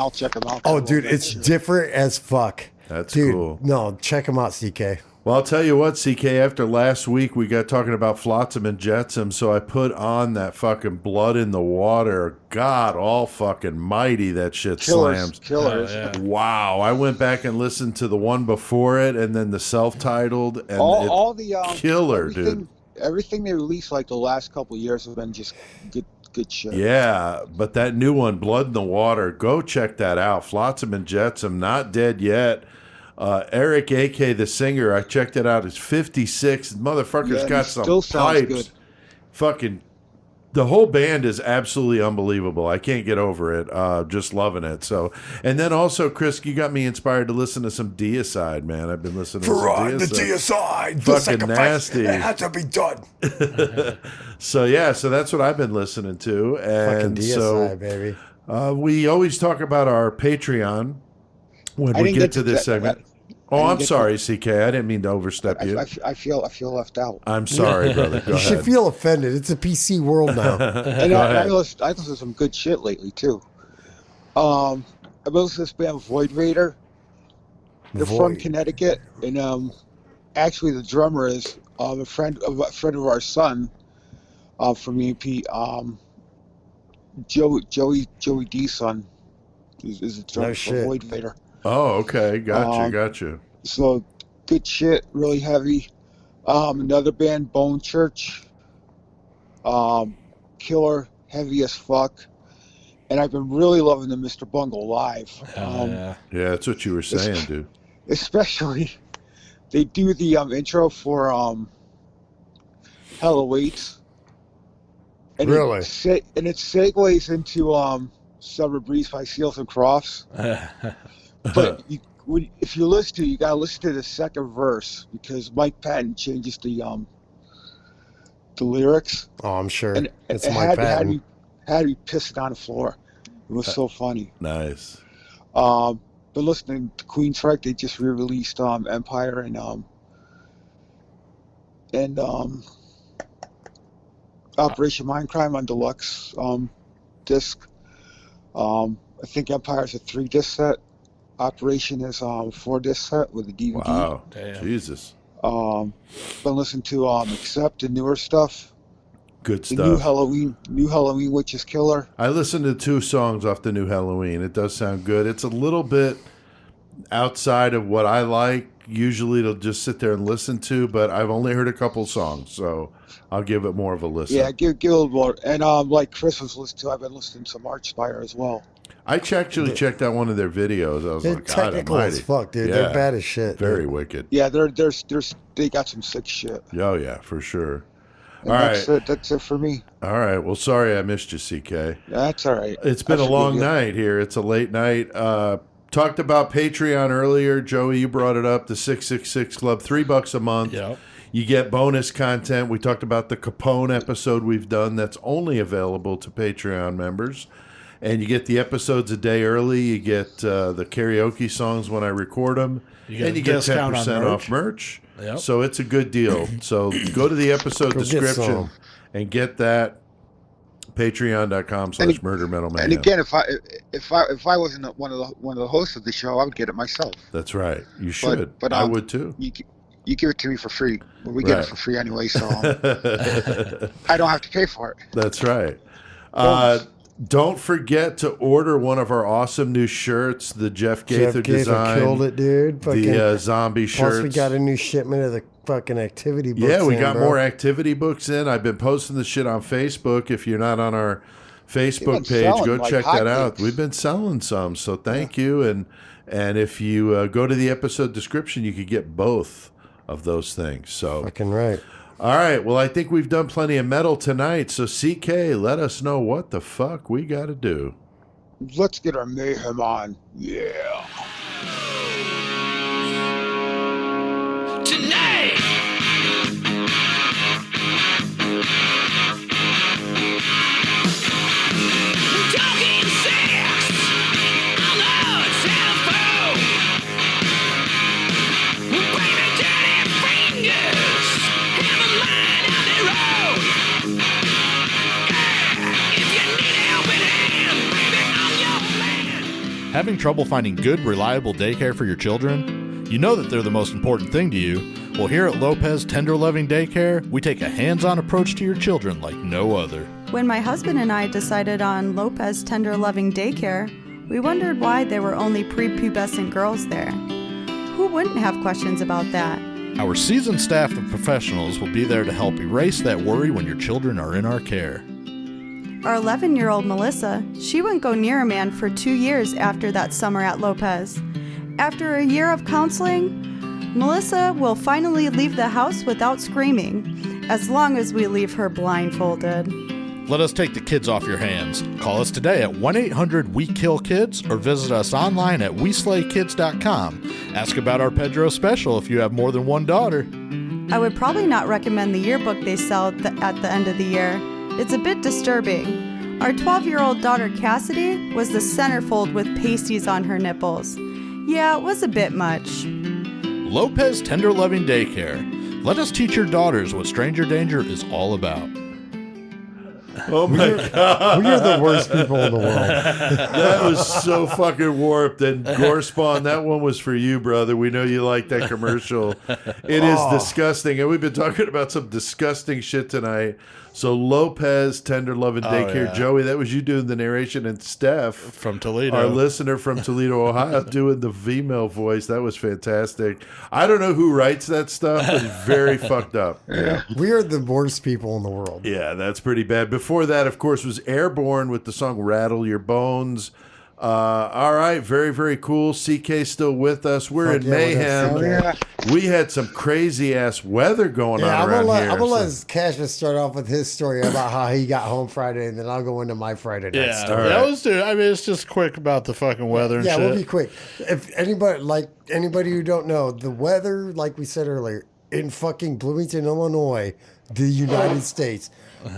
G: I'll check them out.
E: Oh, dude, it's different as fuck.
D: That's
E: Dude,
D: cool.
E: No, check them out, CK.
D: Well, I'll tell you what, CK, after last week, we got talking about Flotsam and Jetsam, so I put on that fucking Blood in the Water. God, all fucking mighty, that shit slams.
G: Killers.
B: Yeah.
D: Wow. I went back and listened to the one before it and then the self-titled. And
G: All the
D: killer,
G: everything,
D: dude.
G: Everything they released like the last couple of years have been just good shit.
D: Yeah, but that new one, Blood in the Water, go check that out. Flotsam and Jetsam, not dead yet. Eric A.K., the singer, I checked it out. It's 56. Motherfucker's
G: Yeah,
D: got
G: he
D: some
G: still sounds
D: pipes.
G: good.
D: Fucking, the whole band is absolutely unbelievable. I can't get over it. Just loving it. So, and then also, Chris, you got me inspired to listen to some Deicide, man. I've been listening to some Deicide. Fucking nasty.
E: It had to be done.
D: So yeah, so that's what I've been listening to,
E: Fucking
D: and so
E: DSI, baby.
D: we always talk about our Patreon when
G: I
D: we
G: didn't
D: get
G: get
D: to
G: to
D: this
G: that-
D: segment.
G: I
D: Oh,
G: didn't
D: I'm
G: get
D: sorry, CK. I didn't mean to overstep you.
G: I feel left out.
D: I'm sorry, brother. Go
E: You should
D: ahead.
E: feel offended. It's a PC world now.
G: And I listened to some good shit lately too. I've been listening to this band Void Raider. They're from
E: Void.
G: Connecticut, and actually the drummer is a friend of our son from EMP. Joey D's son is a drummer
E: No
G: for
E: shit.
G: Void Raider.
D: Oh, okay. Gotcha.
G: So good shit, really heavy. Another band, Bone Church. Killer, heavy as fuck. And I've been really loving the Mr. Bungle live.
B: Yeah.
D: Yeah, that's what you were saying, dude.
G: Especially, they do the intro for Hell Awaits. And
E: Really?
G: It segues into Summer Breeze by Seals and Crofts. But if you listen to it, you gotta listen to the second verse because Mike Patton changes the lyrics,
E: Oh, I'm sure.
G: and
E: It's
G: it
E: Mike
G: had
E: Patton.
G: me pissing on the floor. It was so funny.
D: Nice.
G: But listening to Queensryche, they just re-released Empire and Operation Mindcrime on deluxe disc. I think Empire's a 3-disc set. Operation is 4-disc set with a DVD.
D: Wow.
B: Damn.
D: Jesus.
G: Been listening to Accept and newer stuff.
D: Good
G: The
D: stuff.
G: new Halloween Witches Killer.
D: I listened to 2 songs off the new Halloween. It does sound good. It's a little bit outside of what I like, usually to just sit there and listen to, but I've only heard a couple songs, so I'll give it more of a listen.
G: Yeah, give a little more. And like Chris was listening to, I've been listening to Marchspire as well.
D: I actually checked out one of their videos. I was
E: They're
D: like, God
E: technical
D: almighty.
E: as fuck, dude.
D: Yeah.
E: They're bad as shit.
D: Very wicked.
G: Yeah, they got some sick shit.
D: Oh, yeah, for sure.
G: And
D: All
G: that's
D: right.
G: it. That's it for me.
D: All right. Well, sorry I missed you, CK.
G: That's all right.
D: It's been
G: I
D: a
G: should
D: long
G: be good.
D: night here. It's a late night. Talked about Patreon earlier. Joey, you brought it up. The 666 Club, $3 a month.
B: Yep.
D: You get bonus content. We talked about the Capone episode we've done that's only available to Patreon members. And you get the episodes a day early. You get the karaoke songs when I record them.
B: You get
D: and
B: a
D: you get
B: discount on
D: 10% off
B: merch.
D: merch.
B: Yep.
D: So it's a good deal. So go to the episode
E: Go get
D: description
E: some.
D: and get that. Patreon.com/Murder Metal Mayhem.
G: And again, if I wasn't one of the hosts of the show, I would get it myself.
D: That's right. You should.
G: But
D: I would too.
G: You give it to me for free. Well, we get
D: Right.
G: it for free anyway, so I don't have to pay for it.
D: That's right. Don't forget to order one of our awesome new shirts, the Jeff Gaither design.
E: killed it, dude.
D: The zombie shirts.
E: Plus, we got a new shipment of the fucking activity books.
D: Yeah, we
E: in,
D: got
E: bro.
D: more activity books in. I've been posting the shit on Facebook. If you're not on our Facebook
G: been
D: page,
G: selling
D: go
G: like
D: check that out.
G: hotcakes.
D: We've been selling some, so thank you. And if you go to the episode description, you could get both of those things. So
E: Fucking right.
D: all right. Well, I think we've done plenty of metal tonight. So, CK, let us know what the fuck we got to do.
G: Let's get our mayhem on. Yeah.
H: Tonight. Talking sex on the telephone. Baby, dirty fingers have a mind on their own. Yeah, if you need a helping hand, baby, I'm your man.
B: Having trouble finding good, reliable daycare for your children? You know that they're the most important thing to you. Well, here at Lopez Tender Loving Daycare, we take a hands-on approach to your children like no other.
I: When my husband and I decided on Lopez Tender Loving Daycare, we wondered why there were only prepubescent girls there. Who wouldn't have questions about that?
B: Our seasoned staff of professionals will be there to help erase that worry when your children are in our care.
I: Our 11-year-old Melissa, she wouldn't go near a man for 2 years after that summer at Lopez. After a year of counseling, Melissa will finally leave the house without screaming, as long as we leave her blindfolded.
B: Let us take the kids off your hands. Call us today at 1-800-WE-KILL-KIDS or visit us online at WeSlayKids.com. Ask about our Pedro special if you have more than one daughter.
I: I would probably not recommend the yearbook they sell at the end of the year. It's a bit disturbing. Our 12-year-old daughter Cassidy was the centerfold with pasties on her nipples. Yeah, it was a bit much.
B: Lopez Tender Loving Daycare. Let us teach your daughters what stranger danger is all about.
D: Oh, my God.
E: We are the worst people in the world.
D: That was so fucking warped. And Gorespawn, that one was for you, brother. We know you like that commercial. It is disgusting. And we've been talking about some disgusting shit tonight. So Lopez, Tender Loving Daycare.
B: yeah.
D: Joey, that was you doing the narration, and Steph,
B: From Toledo.
D: our listener from Toledo, Ohio, doing the female voice. That was fantastic. I don't know who writes that stuff, but it's very fucked up. Yeah.
E: We are the worst people in the world.
D: Yeah, that's pretty bad. Before that, of course, was Airbourne with the song Rattle Your Bones. All right, very, very cool. CK still with us. We're
E: Fuck
D: in
E: yeah, what
D: Mayhem.
E: up, CK?
D: We had some crazy ass weather going
E: Yeah,
D: on
E: I'm
D: around
E: gonna
D: here.
E: let
D: so-
E: Cassius start off with his story about how he got home Friday, and then I'll go into my Friday night
B: Yeah,
E: story.
B: that was I mean, it's just quick about the fucking weather and
E: Yeah,
B: shit.
E: we'll be quick. If anybody who don't know, the weather, like we said earlier, in fucking Bloomington, Illinois, the United States,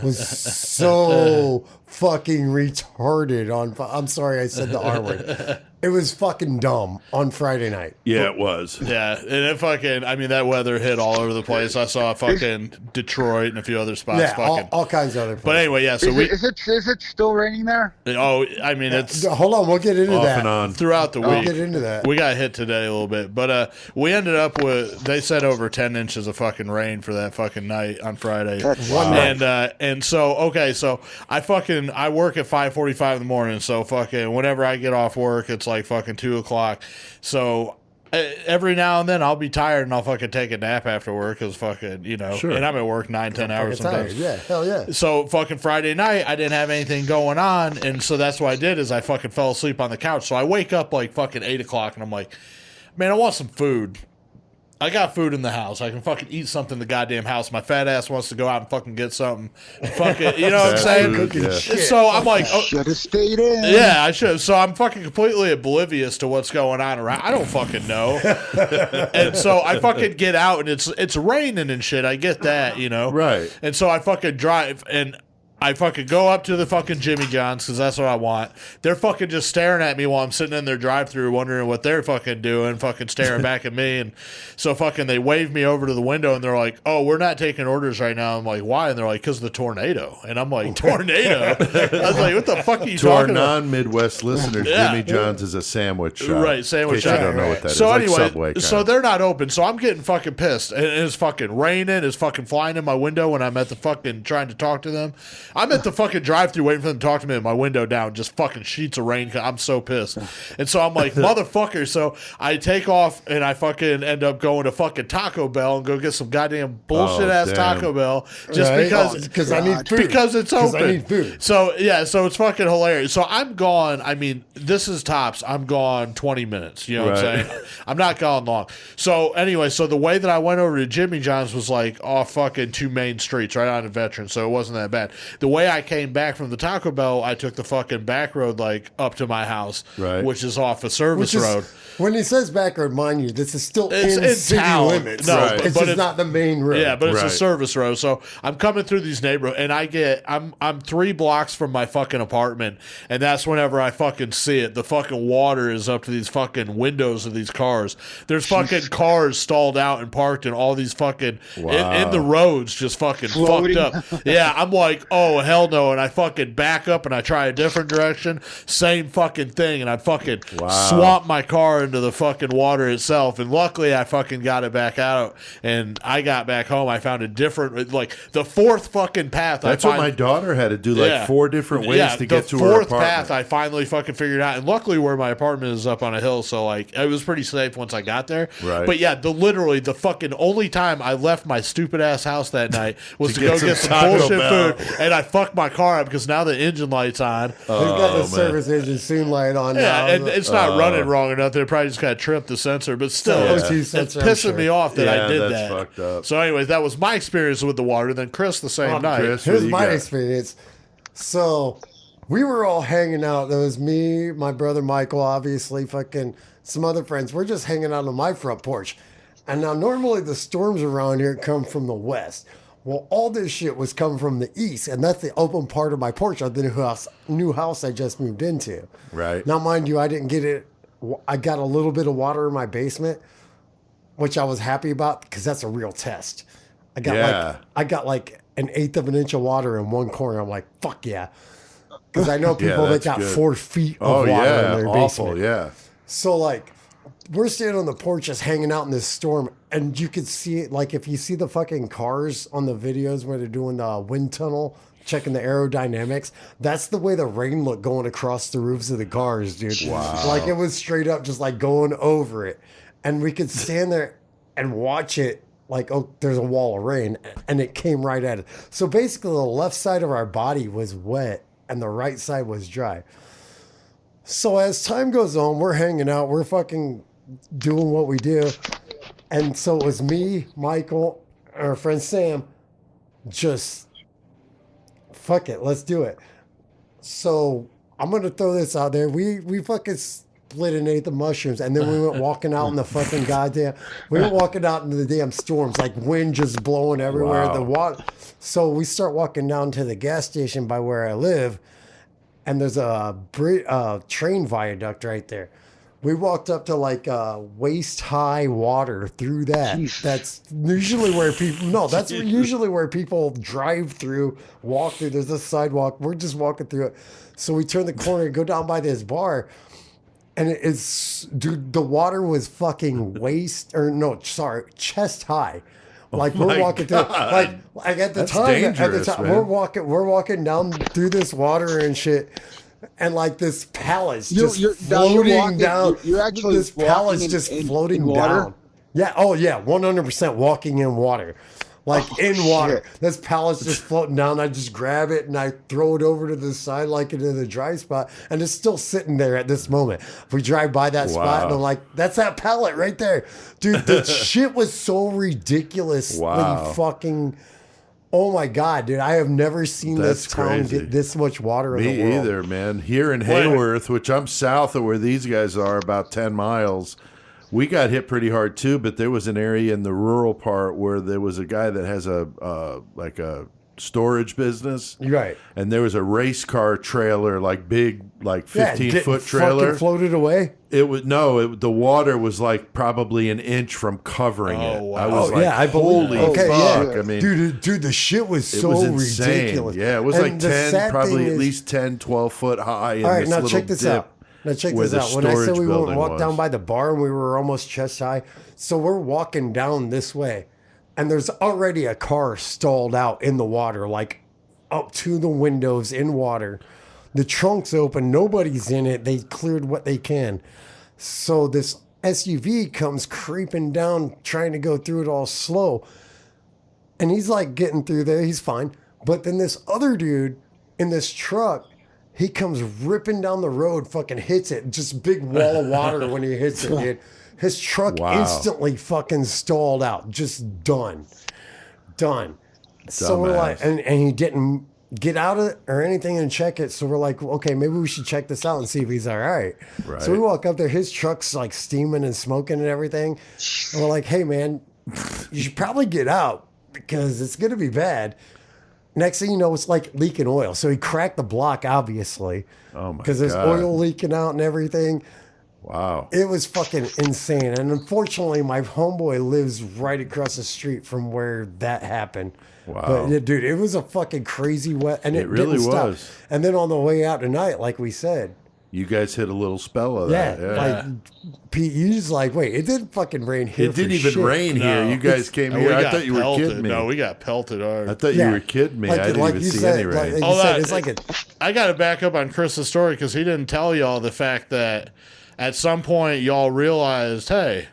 E: was so fucking retarded on. I'm sorry, I said the R word. It was fucking dumb on Friday night.
D: Yeah, it was.
B: Yeah, and it fucking, I mean, that weather hit all over the place. I saw fucking Detroit and a few other spots.
E: Yeah,
B: fucking.
E: all kinds of other.
B: But
E: places.
B: anyway, yeah, so
G: Is it still raining there?
B: oh, I mean, it's
E: Hold on, we'll get into
D: Off
E: that.
D: and on.
B: throughout the
E: We'll
B: week.
E: get into that.
B: We got hit today a little bit, but we ended up with, they said over 10 inches of fucking rain for that fucking night on Friday.
G: That's
E: One
G: wild.
B: And so, okay, so I work at 5:45 in the morning, so fucking whenever I get off work, it's like fucking 2 o'clock. So every now and then I'll be tired and I'll fucking take a nap after work because fucking, you know,
D: Sure.
B: and I'm at work 9-10 hours sometimes.
E: Yeah, hell yeah.
B: So fucking Friday night, I didn't have anything going on, and so that's what I did is I fucking fell asleep on the couch. So I wake up like fucking 8 o'clock, and I'm like, man, I want some food. I got food in the house. I can fucking eat something in the goddamn house. My fat ass wants to go out and fucking get something. Fucking, you know what I'm saying?
D: Food, yeah.
B: So I'm like, oh,
G: Should have stayed in.
B: yeah, I should. So I'm fucking completely oblivious to what's going on around. I don't fucking know. And so I fucking get out, and it's raining and shit. I get that, you know.
D: Right.
B: And so I fucking drive, and I fucking go up to the fucking Jimmy John's because that's what I want. They're fucking just staring at me while I'm sitting in their drive-thru wondering what they're fucking doing, fucking staring back at me. And so fucking they wave me over to the window, and they're like, oh, we're not taking orders right now. I'm like, why? And they're like, because of the tornado. And I'm like, tornado? I was like, what the fuck are you
D: To our
B: talking about?
D: non-Midwest listeners,
B: Yeah.
D: Jimmy John's is a sandwich shop.
B: Right, sandwich
D: In case
B: shop.
D: you don't know what that is.
B: So
D: Like
B: anyway,
D: Subway
B: so
D: kind.
B: they're not open. So I'm getting fucking pissed. And it's fucking raining. It's fucking flying in my window when I'm at the fucking trying to talk to them. I'm at the fucking drive-thru waiting for them to talk to me, and my window down, just fucking sheets of rain. I'm so pissed. And so I'm like, motherfucker. So I take off, and I fucking end up going to fucking Taco Bell and go get some goddamn bullshit-ass
D: damn.
B: Taco Bell just
E: Right?
B: because
E: I need food.
B: because it's open.
E: I need food.
B: So yeah, so it's fucking hilarious. So I'm gone. I mean, this is tops. I'm gone 20 minutes. You know what I'm
D: Right.
B: saying? I'm not gone long. So anyway, so the way that I went over to Jimmy John's was like off fucking 2 main streets right on the Veteran. So it wasn't that bad. The way I came back from the Taco Bell, I took the fucking back road like up to my house,
D: Right.
B: which is off a service
E: Which is,
B: road.
E: when he says back road, mind you, this is still
B: It's
E: in
B: in
E: city
B: town.
E: limits.
B: No,
D: Right.
E: It's
B: but
E: just
B: it's-
E: not the main road.
B: Yeah, but it's a
D: Right.
B: service road. So I'm coming through these neighborhoods, and I'm 3 blocks from my fucking apartment, and that's whenever I fucking see it. The fucking water is up to these fucking windows of these cars. There's fucking cars stalled out and parked, and all these fucking in the roads just fucking
G: Floating.
B: fucked up. Yeah, I'm like, oh hell no, and I fucking back up and I try a different direction, same fucking thing, and I fucking swamp my car into the fucking water itself. And luckily, I fucking got it back out, and I got back home. I found a different, like the 4th fucking path.
D: That's what my daughter had to do, like
B: Yeah.
D: 4 different ways to get to her
B: the 4th
D: apartment.
B: path I finally fucking figured out, and luckily where my apartment is up on a hill, so like it was pretty safe once I got there.
D: Right.
B: But yeah, literally the fucking only time I left my stupid ass house that night was to
D: get
B: go
D: some
B: get some
D: Taco
B: bullshit
D: Bell.
B: food, and I fucked my car up because now the engine light's on.
E: They've got the
D: man.
E: service engine soon light on
B: Yeah,
E: now.
B: and it's not running wrong enough. They probably just got to trip the sensor, but still,
E: Yeah.
B: it's,
E: OT
B: it's
E: sensor, I'm
B: pissing
E: sure.
B: me off that I
D: Yeah,
B: did
D: that's
B: that.
D: fucked up.
B: So, anyways, that was my experience with the water. Then Chris the same night.
D: Chris, what
E: Here's
D: do you
E: my
D: got?
E: experience. So we were all hanging out. There was me, my brother Michael, obviously, fucking some other friends. We're just hanging out on my front porch. And now normally the storms around here come from the west. Well, all this shit was coming from the east, and that's the open part of my porch of the new house I just moved into.
D: Right.
E: Now, mind you, I didn't get it. I got a little bit of water in my basement, which I was happy about because that's a real test. I got like an eighth of an inch of water in one corner. I'm like, fuck yeah. Because I know people that
D: that's
E: got
D: good.
E: 4 feet of
D: Oh,
E: water in
D: yeah.
E: their
D: Awful,
E: basement.
D: yeah.
E: So like, we're standing on the porch just hanging out in this storm, and you could see it. Like if you see the fucking cars on the videos where they're doing the wind tunnel, checking the aerodynamics, that's the way the rain looked going across the roofs of the cars, dude. Wow. Like it was straight up just like going over it. And we could stand there and watch it like, oh, there's a wall of rain, and it came right at it. So basically the left side of our body was wet and the right side was dry. So as time goes on, we're hanging out, we're fucking doing what we do. And so it was me, Michael, our friend Sam, just fuck it, let's do it. So I'm gonna throw this out there. We fucking split and ate the mushrooms, and then we went walking out in the fucking we went walking out into the damn storms, like wind just blowing everywhere.
D: Wow.
E: The water. So we start walking down to the gas station by where I live, and there's a train viaduct right there. We walked up to like waist high water through that. That's usually where people, no, that's usually where people drive through, walk through. There's a sidewalk. We're just walking through it. So we turn the corner and go down by this bar. And it's, dude, the water was fucking chest high. Like we're walking through, like at the
D: That's
E: time,
D: dangerous, man.
E: we're walking down through this water and shit. and like this pallet's
G: You're-
E: just
G: you're- now you're
E: floating
G: walking-
E: down.
G: you're actually
E: this pallet's
G: walking
E: just
G: in
E: floating
G: water?
E: down. Yeah. Oh yeah. 100% walking in water. Like in water.
G: shit.
E: This pallet's just floating down. I just grab it and I throw it over to the side, like into the dry spot, and it's still sitting there at this moment. If we drive by that spot, and I'm like, "That's that pallet right there, dude." The shit was so ridiculously fucking. Oh my god, dude! I have never seen
D: That's
E: this town
D: crazy.
E: get this much water in
D: Me
E: the world.
D: either, man. Here in Hayworth, which I'm south of where these guys are, about 10 miles, we got hit pretty hard too. But there was an area in the rural part where there was a guy that has a like a storage business,
E: Right?
D: and there was a race car trailer, like big, like
E: Yeah,
D: 15-foot
E: fucking
D: trailer.
E: floated away.
D: It was the water was like probably an inch from covering it.
B: wow.
D: I was like,
E: yeah, I believe.
D: holy
E: Okay,
D: fuck!
E: yeah.
D: I mean,
E: dude, the shit was
D: it
E: so
D: was insane.
E: ridiculous.
D: Yeah, it was
E: And
D: like
E: the
D: 10,
E: sad
D: probably
E: thing
D: at
E: is-
D: least 10, 12 foot high. In
E: All right,
D: this
E: now
D: little
E: check this
D: dip
E: out. Now check
D: where
E: this
D: the
E: out. When I said
D: storage
E: we wouldn't
D: building
E: walk
D: was.
E: down by the bar and we were almost chest high, so we're walking down this way, and there's already a car stalled out in the water, like up to the windows in water. The trunk's open, nobody's in it. They cleared what they can. So this SUV comes creeping down, trying to go through it all slow. And he's like getting through there. He's fine. But then this other dude in this truck, he comes ripping down the road, fucking hits it. Just big wall of water when he hits it, dude. His truck
D: Wow.
E: instantly fucking stalled out. Just done. Done. So we're like,
D: Dumbass.
E: and he didn't get out of it or anything and check it. So we're like, okay, maybe we should check this out and see if he's all right.
D: Right.
E: So we walk up there. His truck's like steaming and smoking and everything. And we're like, hey, man, you should probably get out because it's going to be bad. Next thing you know, it's like leaking oil. So he cracked the block, obviously.
D: Oh, my
E: Because there's
D: God.
E: oil leaking out and everything.
D: Wow.
E: It was fucking insane. And unfortunately, my homeboy lives right across the street from where that happened.
D: Wow.
E: But yeah, dude, it was a fucking crazy wet, and it
D: really
E: didn't stop.
D: was.
E: And then on the way out tonight, like we said,
D: You guys hit a little spell of
E: yeah,
D: that.
E: like Pete, you just like, wait, it didn't fucking rain here.
D: It didn't
E: for
D: even
E: shit.
D: rain here. You guys came
B: And
D: here.
B: we
D: I
B: got
D: thought you were
B: pelted.
D: kidding me.
B: No, we got pelted hard.
D: I thought
E: Yeah.
D: you were kidding me. I didn't even
E: you
D: see
E: said,
D: any rain.
E: Like you
B: Oh,
E: said,
B: that-
E: it's like a
B: I got to back up on Chris's story because he didn't tell y'all the fact that at some point y'all realized, hey,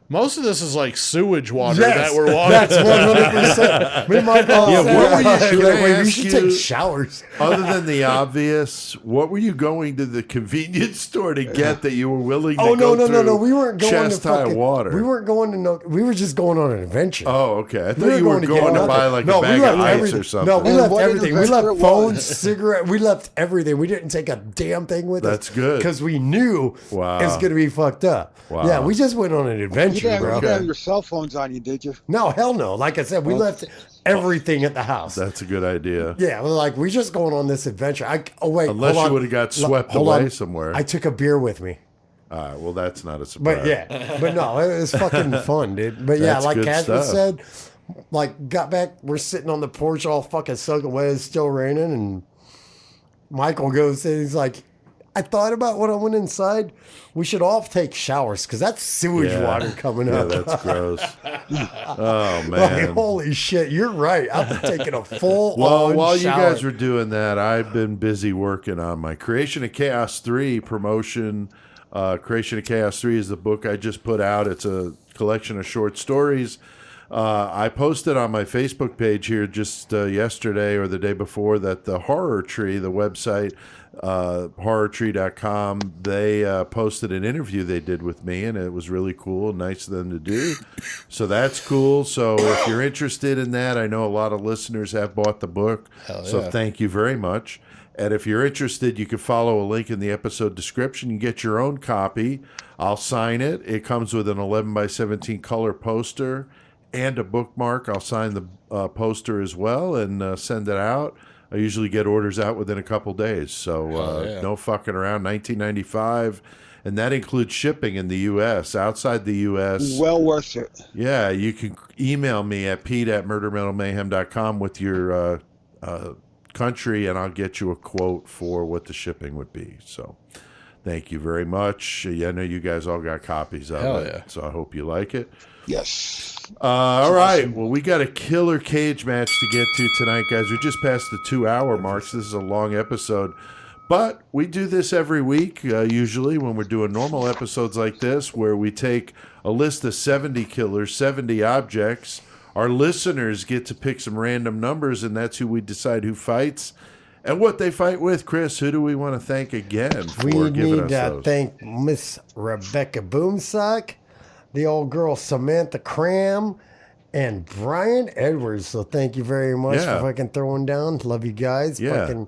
B: most of this is like sewage water that we're walking.
E: That's 100%. Me and my girl
D: Yeah,
E: said,
D: what were you-
E: like,
D: can I
E: wait, we
D: ask
E: should
D: you-
E: take showers.
D: Other than the obvious, what were you going to the convenience store to get that you were willing to
E: Oh
D: go
E: no,
D: through
E: we weren't going to
D: chest high
E: fucking
D: water?
E: We weren't going to no. We were just going on an adventure.
D: Oh, okay. I thought
E: We
D: you were
E: get
D: going to
E: nothing.
D: buy like
E: No,
D: a
E: we
D: bag
E: left
D: of ice
E: everything.
D: or something.
E: No, we
G: And
E: left
G: what an
E: everything. We
G: adventure
E: left
G: it
E: phones,
G: was.
E: cigarette. We left everything. We didn't take a damn thing with us.
D: That's good.
E: because we knew
D: Wow.
E: it's going to be fucked up.
D: Wow.
E: Yeah, we just went on an
G: You
E: adventure,
G: didn't,
E: bro.
G: you didn't have your cell phones on you, did you?
E: No, hell no. Like I said, we left everything at the house.
D: That's a good idea.
E: Yeah, we're like, we're just going on this adventure. Wait,
D: Unless
E: hold
D: you
E: on.
D: would have got
E: Lo-
D: swept
E: hold
D: away
E: on.
D: somewhere.
E: I took a beer with me.
D: All right, well, that's not a surprise.
E: But yeah, but no, it was fucking fun, dude. But yeah,
D: That's
E: like
D: good
E: Casper
D: stuff.
E: said, like got back, we're sitting on the porch all fucking soaking wet, it's still raining, and Michael goes in, he's like, I thought about when I went inside, we should all take showers because that's sewage
D: Yeah.
E: water coming
D: Yeah,
E: up.
D: that's gross. Oh,
E: Like,
D: man.
E: holy shit, you're right. I'm taking a full
D: Well,
E: on
D: while
E: shower.
D: you guys were doing that, I've been busy working on my Creation of Chaos 3 promotion. Creation of Chaos 3 is the book I just put out. It's a collection of short stories. I posted on my Facebook page here just yesterday or the day before that the Horror Tree, the website, horrortree.com, they posted an interview they did with me, and it was really cool and nice of them to do. So that's cool. So if you're interested in that, I know a lot of listeners have bought the book. So thank you very much. And if you're interested, you can follow a link in the episode description. You get your own copy. I'll sign it. It comes with an 11 by 17 color poster and a bookmark. I'll sign the poster as well and send it out. I usually get orders out within a couple days. So no fucking around. $19.95. And that includes shipping in the U.S. Outside the U.S.,
G: Well worth it.
D: yeah, you can email me at pete@murdermetalmayhem.com with your country, and I'll get you a quote for what the shipping would be. So thank you very much. I know you guys all got copies of
B: Hell
D: it,
B: yeah.
D: so I hope you like it.
G: Yes.
D: All right. Well, we got a killer cage match to get to tonight, guys. We just passed the 2-hour mark, so this is a long episode. But we do this every week, usually when we're doing normal episodes like this, where we take a list of 70 killers, 70 objects. Our listeners get to pick some random numbers, and that's who we decide who fights and what they fight with. Chris, who do we want to thank again for
E: We
D: giving
E: need
D: us
E: to
D: those?
E: thank Miss Rebecca Boomsock, the old girl Samantha Cram, and Brian Edwards. So thank you very much
D: Yeah.
E: for fucking throwing down. Love you guys.
D: Yeah.
E: Fucking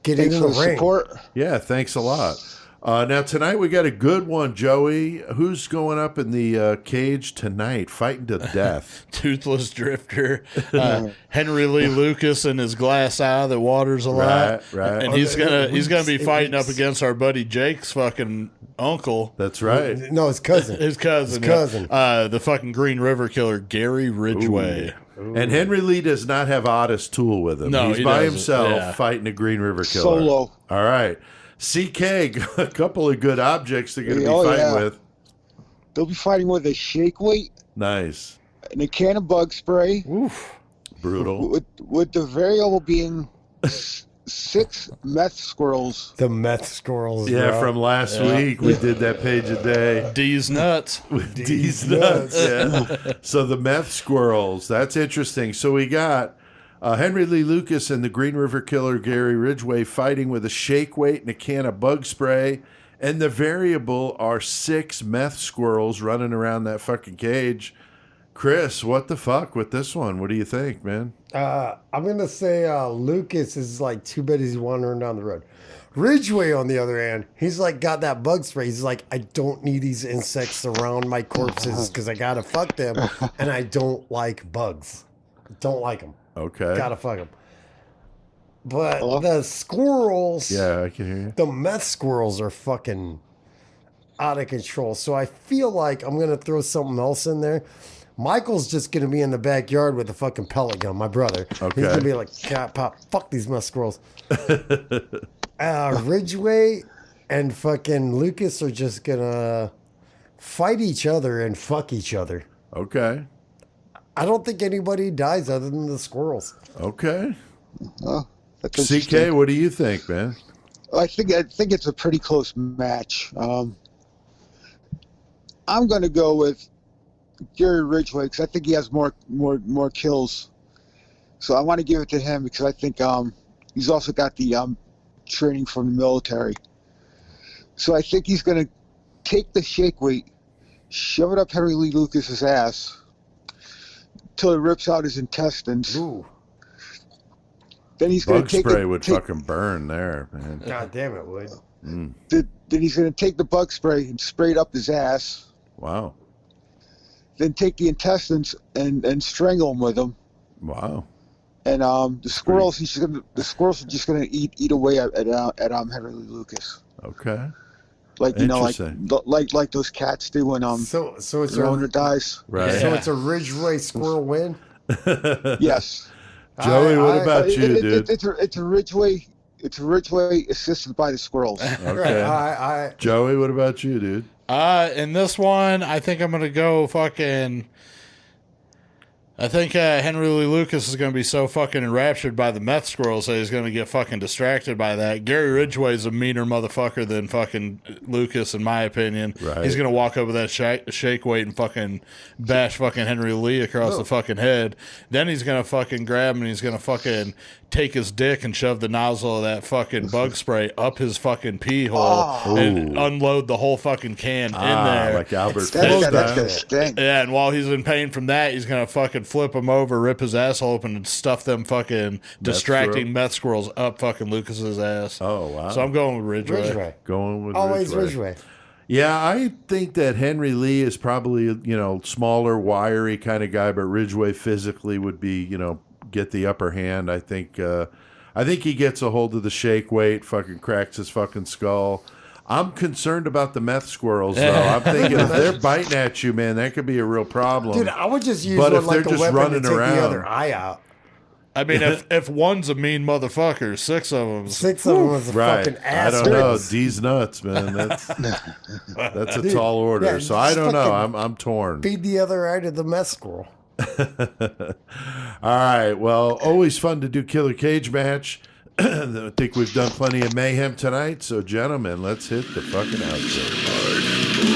E: get
G: Thanks
E: in
G: for
E: the
G: the
E: ring.
G: support.
D: Yeah, thanks a lot. Now, tonight we got a good one, Joey. Who's going up in the cage tonight, fighting to death?
B: Toothless Drifter, Henry Lee Lucas and his glass eye that waters a lot.
D: Right.
B: And he's gonna be
E: It
B: fighting up
E: weeps.
B: against our buddy Jake's fucking uncle.
D: That's right.
E: No, his cousin.
B: His cousin.
E: His cousin.
B: The fucking Green River Killer, Gary Ridgway.
D: And Henry Lee does not have Otis Tool with him.
B: No,
D: He's
B: he
D: by
B: doesn't.
D: himself
B: Yeah.
D: fighting a Green River Killer.
G: Solo.
D: All right. CK, a couple of good objects they're going to be
G: Oh,
D: fighting
G: yeah.
D: with.
G: They'll be fighting with a shake weight
D: Nice.
G: and a can of bug spray,
D: Brutal.
G: with the variable being 6 meth squirrels.
E: The meth squirrels.
D: Yeah,
E: bro.
D: from last week. We did that page a day.
B: D's nuts.
D: With D's nuts. Yeah. So the meth squirrels. That's interesting. So we got Henry Lee Lucas and the Green River Killer Gary Ridgway fighting with a shake weight and a can of bug spray. And the variable are 6 meth squirrels running around that fucking cage. Chris, what the fuck with this one? What do you think, man?
E: I'm gonna say Lucas is like too bad he's wandering down the road. Ridgway, on the other hand, he's like got that bug spray. He's like, I don't need these insects around my corpses because I gotta fuck them, and I don't like bugs. Don't like them.
D: Okay.
E: Gotta fuck them. But
G: Hello?
E: the squirrels,
D: Yeah, I can hear you.
E: the meth squirrels are fucking out of control. So I feel like I'm gonna throw something else in there. Michael's just gonna be in the backyard with a fucking pellet gun, my brother.
D: Okay.
E: He's gonna be like, cat pop, fuck these meth squirrels. Ridgway and fucking Lucas are just gonna fight each other and fuck each other.
D: Okay.
E: I don't think anybody dies other than the squirrels.
D: Okay.
G: Oh, that's
D: CK,
G: interesting.
D: what do you think, man?
G: I think it's a pretty close match. I'm going to go with Gary Ridgway because I think he has more kills. So I want to give it to him because I think he's also got the training from the military. So I think he's going to take the shake weight, shove it up Henry Lee Lucas's ass till it rips out his intestines.
E: Ooh,
G: Then he's going
D: Bug
G: to take
D: spray would fucking burn there, man.
E: god damn it, Wood.
D: Mm.
G: Then he's going to take the bug spray and spray it up his ass.
D: Wow.
G: Then take the intestines and strangle him with them.
D: Wow.
G: And the squirrels are just gonna eat away at Henry Lee Lucas.
D: Okay.
G: Like
D: Interesting.
G: like those cats do when
E: So it's
G: their owner dies.
D: Right.
E: So it's a Ridgway squirrel win.
G: Yes.
D: Joey, what about you,
G: It-
D: dude?
G: It's a Ridgway. It's a Ridgway assisted by the squirrels.
D: Okay.
E: I
D: Joey, what about you, dude?
B: In this one, I think I'm gonna go fucking. I think Henry Lee Lucas is going to be so fucking enraptured by the meth squirrels that he's going to get fucking distracted by that. Gary Ridgway is a meaner motherfucker than fucking Lucas, in my opinion.
D: Right.
B: He's going to walk up with that shake weight and fucking bash fucking Henry Lee across the fucking head. Then he's going to fucking grab him and he's going to fucking take his dick and shove the nozzle of that fucking bug spray up his fucking pee hole and unload the whole fucking can in there.
D: Like Albert
G: That's
D: Fish
G: gonna
D: style.
G: stink.
B: Yeah, and while he's in pain from that, he's gonna fucking flip him over, rip his asshole open, and stuff them fucking distracting meth squirrels up fucking Lucas's ass.
D: Oh, wow.
B: So I'm going with Ridgway.
E: Ridgway.
D: Going with
E: Always
D: Ridgway.
E: Ridgway.
D: Yeah, I think that Henry Lee is probably, smaller, wiry kind of guy, but Ridgway physically would be, get the upper hand. I think he gets a hold of the shake weight, fucking cracks his fucking skull. I'm concerned about the meth squirrels, though. I'm thinking if they're biting at you, man, that could be a real problem.
E: Dude, I would just use
D: But
E: one
D: if
E: like
D: they're
E: a
D: just
E: weapon
D: running
E: to take
D: around-
E: the other eye out.
B: I mean, if one's a mean motherfucker, 6 of them.
E: 6 of them was a
D: Right.
E: fucking
D: I
E: ass.
D: don't know.
E: rips.
D: D's nuts, man. That's a
E: Dude,
D: tall order.
E: yeah,
D: So I don't
E: just
D: know.
E: fucking
D: I'm torn.
E: Feed the other eye to the meth squirrel.
D: All right. Well, always fun to do Killer Cage match. I think we've done plenty of mayhem tonight. So, gentlemen, let's hit the fucking outro.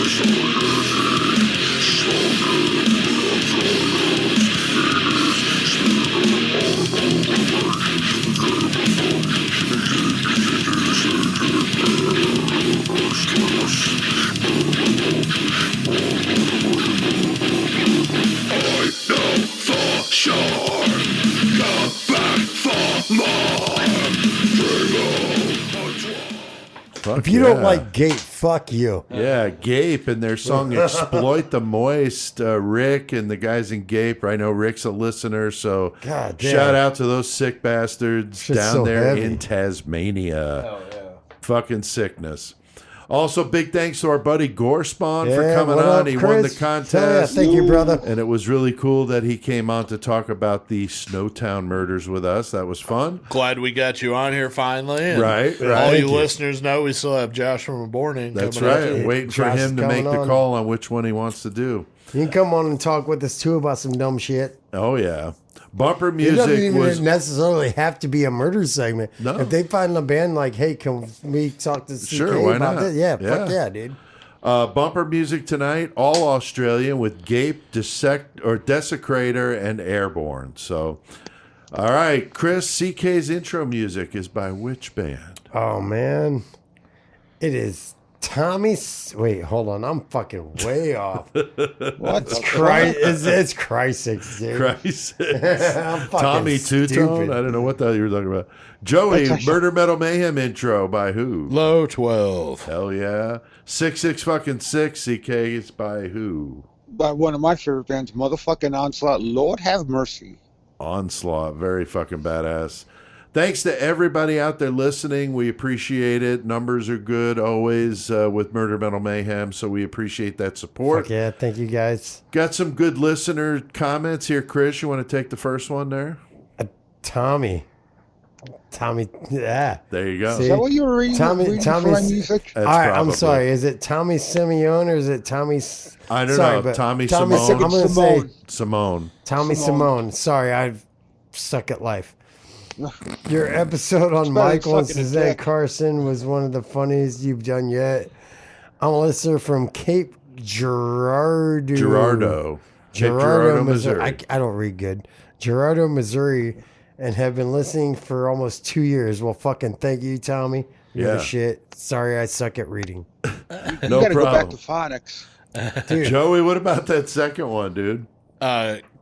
D: Fuck
E: If you don't like Gape, fuck you.
D: Yeah, Gape and their song Exploit the Moist. Rick and the guys in Gape. I know Rick's a listener, so
E: God damn.
D: shout out to those sick bastards
E: Shit's
D: down
E: so
D: there
E: heavy.
D: in Tasmania.
B: Oh, yeah.
D: Fucking sickness. Also, big thanks to our buddy Gorespawn for
E: Yeah,
D: coming
E: what
D: on.
E: up,
D: He won the
E: Chris?
D: contest.
E: Hell yeah, thank you, brother.
D: And it was really cool that he came on to talk about the Snowtown Murders with us. That was fun.
B: Glad we got you on here finally. And
D: Right, right.
B: All
D: Thank
B: you
D: you.
B: listeners know we still have Josh from Airbourne
D: That's
B: coming
D: right.
B: up.
E: Yeah,
D: Waiting for
E: Josh
D: him
E: is
D: to make
E: coming
D: the
E: on.
D: call on which one he wants to do.
E: You can come on and talk with us too about some dumb shit.
D: Oh, yeah. Bumper
E: It doesn't
D: music
E: even
D: was...
E: necessarily have to be a murder segment.
D: No.
E: If they find a band like, hey, can we talk to CK
D: Sure, why
E: about
D: not?
E: this? Yeah,
D: Yeah.
E: fuck yeah, dude.
D: Bumper music tonight, all Australian with Gape, Desecrator, and Airbourne. So, all right, Chris, CK's intro music is by which band?
E: Oh, man. It is Tommy's. Wait, hold on. I'm fucking way off.
G: What?
E: It's Crysis, dude.
D: Christ.
E: I'm fucking
D: Tommy Two Tone?
E: stupid.
D: I don't know what the hell you were talking about. Joey, Murder Metal Mayhem intro by who?
B: Low 12.
D: Hell yeah. 66 CK is by who?
G: By one of my favorite bands, motherfucking Onslaught. Lord have mercy.
D: Onslaught. Very fucking badass. Thanks to everybody out there listening. We appreciate it. Numbers are good always with Murder Metal Mayhem, so we appreciate that support.
E: Fuck yeah, thank you guys.
D: Got some good listener comments here, Chris. You want to take the first one there?
E: Tommy, yeah.
D: There you go.
E: See?
G: Is that what you were reading,
E: Tommy's-
G: for my music?
D: That's
E: All right, I'm
D: probably-
E: sorry. Is it Tommy Simeone or is it Tommy?
D: I don't
E: sorry,
D: know.
E: but
D: Tommy
E: Tommy
D: Simone.
E: I'm going to say
D: Simone.
E: Tommy Simone. Sorry, I suck at life. Your episode on
G: better than
E: Michael and
G: sucking a
E: Suzanne
G: dick.
E: Carson was one of the funniest you've done yet. I'm a listener from Cape Girardeau.
D: Gerardo. Cape
E: Gerardo, Missouri.
D: Missouri.
E: I don't read good. Gerardo, Missouri, and have been listening for almost 2 years. Well, fucking thank you, Tommy. You're the
D: Yeah.
E: shit. Sorry, I suck at reading.
D: No
G: You gotta go back
D: problem.
G: to phonics.
E: Dude,
D: Joey, what about that second one, dude?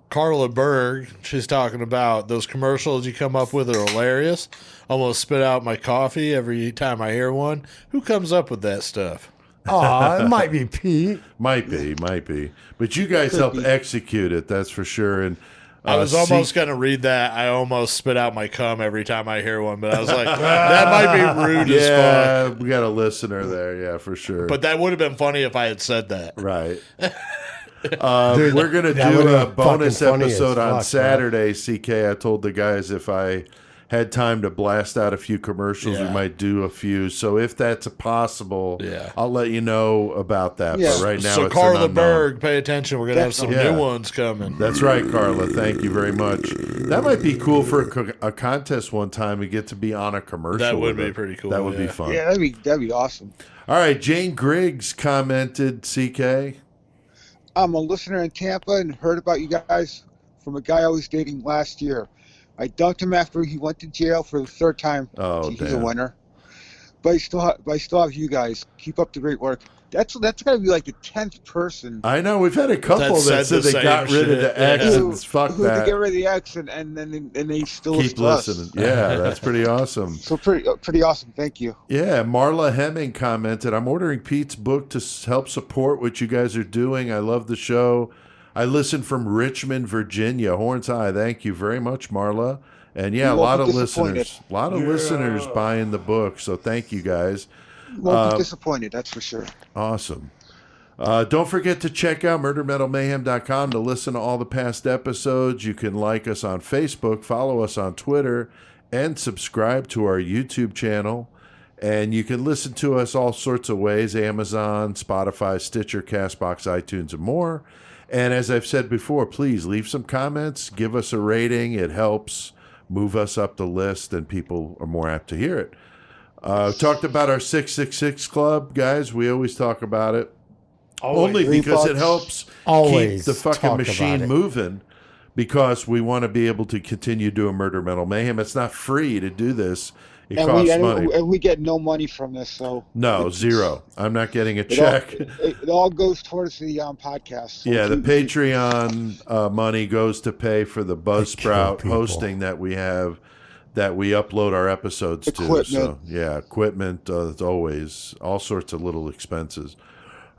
B: Carla Berg, she's talking about those commercials you come up with are hilarious. Almost spit out my coffee every time I hear one. Who comes up with that stuff?
E: aw, it might be Pete.
D: Might be. But you guys helped execute it, that's for sure. And
B: I was almost going to read that. I almost spit out my cum every time I hear one, but I was like, that might be rude as fuck.
D: Yeah, we got a listener there. Yeah, for sure.
B: But that would have been funny if I had said that.
D: right.
E: Dude,
D: We're going to
E: that
D: do
E: would've
D: a
E: been
D: bonus
E: fucking funny as
D: episode on
E: fuck,
D: Saturday, CK. I told the guys if I had time to blast out a few commercials, we
B: Yeah.
D: might do a few. So if that's possible,
B: Yeah.
D: I'll let you know about that.
G: Yeah.
D: But right now,
B: So
D: it's
B: Carla
D: an unknown.
B: Berg, pay attention. We're going to have some
D: Yeah.
B: new ones coming.
D: That's right, Carla. Thank you very much. That might be cool for a contest one time and get to be on a commercial.
B: That would
D: with
B: be
D: it.
B: pretty cool,
D: That would be
B: yeah.
D: fun.
G: Yeah, that'd be awesome.
D: All right, Jane Griggs commented, CK.
G: I'm a listener in Tampa and heard about you guys from a guy I was dating last year. I dumped him after he went to jail for the third time.
D: Oh,
G: He's a
D: damn.
G: winner. But I still have you guys. Keep up the great work. That's got to be like the 10th person
D: I know we've had a couple
B: That
D: that
B: said
D: said
B: the
D: they got
B: same
D: rid of
B: shit.
D: the X
B: Yeah.
D: and fuck
G: who to
D: that.
G: get rid of the X and then they still
D: Keep
G: listen to us.
D: listening. Yeah, that's pretty awesome.
G: So pretty awesome. Thank you.
D: Yeah, Marla Hemming commented, I'm ordering Pete's book to help support what you guys are doing. I love the show. I listen from Richmond, Virginia. Horns High. Thank you very much, Marla. And yeah,
G: You
D: a lot
G: won't
D: of
G: be disappointed.
D: listeners. A lot of listeners buying the book. So thank you guys.
G: Won't be disappointed, that's for sure.
D: Awesome. Don't forget to check out murdermetalmayhem.com to listen to all the past episodes. You can like us on Facebook, follow us on Twitter, and subscribe to our YouTube channel. And you can listen to us all sorts of ways: Amazon, Spotify, Stitcher, CastBox, iTunes, and more. And as I've said before, please leave some comments, give us a rating. It helps move us up the list, and people are more apt to hear it. Talked about our 666 Club, guys. We always talk about it. Only because it helps keep the fucking machine moving, because we want to be able to continue doing Murder Metal Mayhem. It's not free to do this. It costs money.
G: And we get no money from this, so
D: no, zero. I'm not getting a check.
G: It all goes towards the podcast. So
D: yeah, the Patreon money goes to pay for the Buzzsprout hosting that we have, that we upload our episodes to. So yeah, equipment, as always, all sorts of little expenses.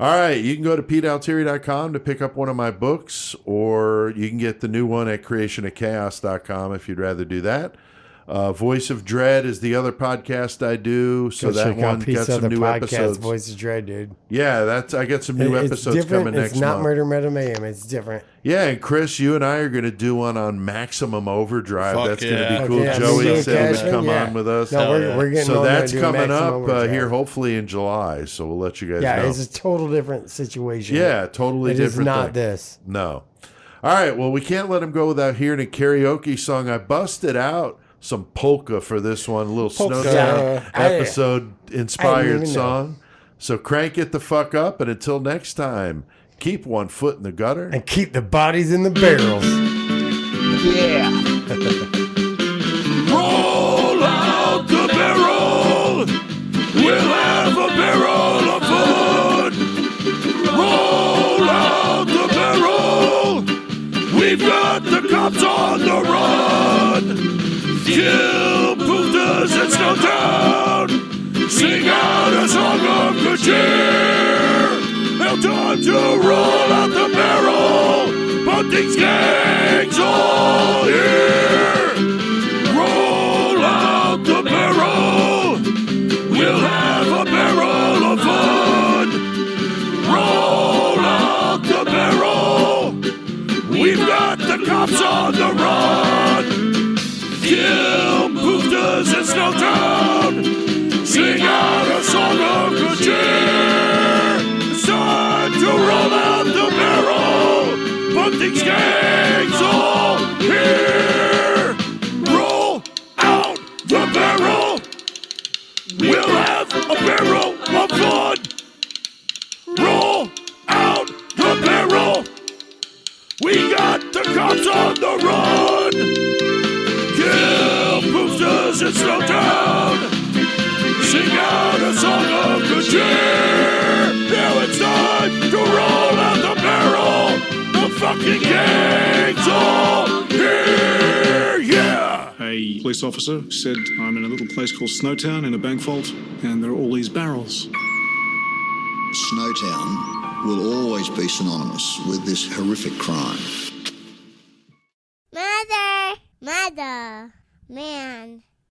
D: All right, you can go to PeteAltieri.com to pick up one of my books, or you can get the new one at creationofchaos.com if you'd rather do that. Voice of Dread is the other podcast I do, so that one got some new episodes.
E: Voice of Dread, dude.
D: Yeah, I got some new episodes coming next month.
E: It's not Murder Metal Mayhem. It's different.
D: Yeah, and Chris, you and I are going to do one on Maximum Overdrive.
B: Fuck
D: that's going to be
B: yeah.
D: cool.
E: Yeah,
D: Joey said he would come on with us.
E: No, we're getting
D: so
E: on
D: that's
E: there and doing
D: coming
E: Maximum
D: up
E: Overdrive.
D: here, hopefully in July. So we'll let you guys know.
E: Yeah, it's a total different situation.
D: Yeah, totally
E: it
D: different.
E: It is not
D: thing.
E: this.
D: No. All right, well, we can't let him go without hearing a karaoke song. I busted out some polka for this one, a little Snowtown episode inspired song. So crank it the fuck up, and until next time, keep one foot in the gutter
E: and keep the bodies in the barrels.
G: Yeah.
H: Roll out the barrel. We'll have a barrel of fun. Roll out the barrel. We've got the cops on the run. Kill Pooftas in Snowtown. Sing out a song of good cheer. Now time to roll out the barrel. Bunting's gang's all here. Roll out the barrel. We'll have a barrel of fun. Roll out the barrel. We've got the cops on the run. Kill Pooftas in Snowtown. Sing out a song of good cheer. It's time to roll out the barrel. Bunting's gang's all here. Roll out the barrel. We'll have a barrel of fun. Roll out the barrel. We got the cops on the run. Kill Pooftas in Snowtown. Sing out a song of good cheer. Now it's time to roll out the barrel. The fucking gang's all here, yeah.
J: A police officer said, I'm in a little place called Snowtown in a bank vault, and there are all these barrels.
K: Snowtown will always be synonymous with this horrific crime.
A: Mother, man.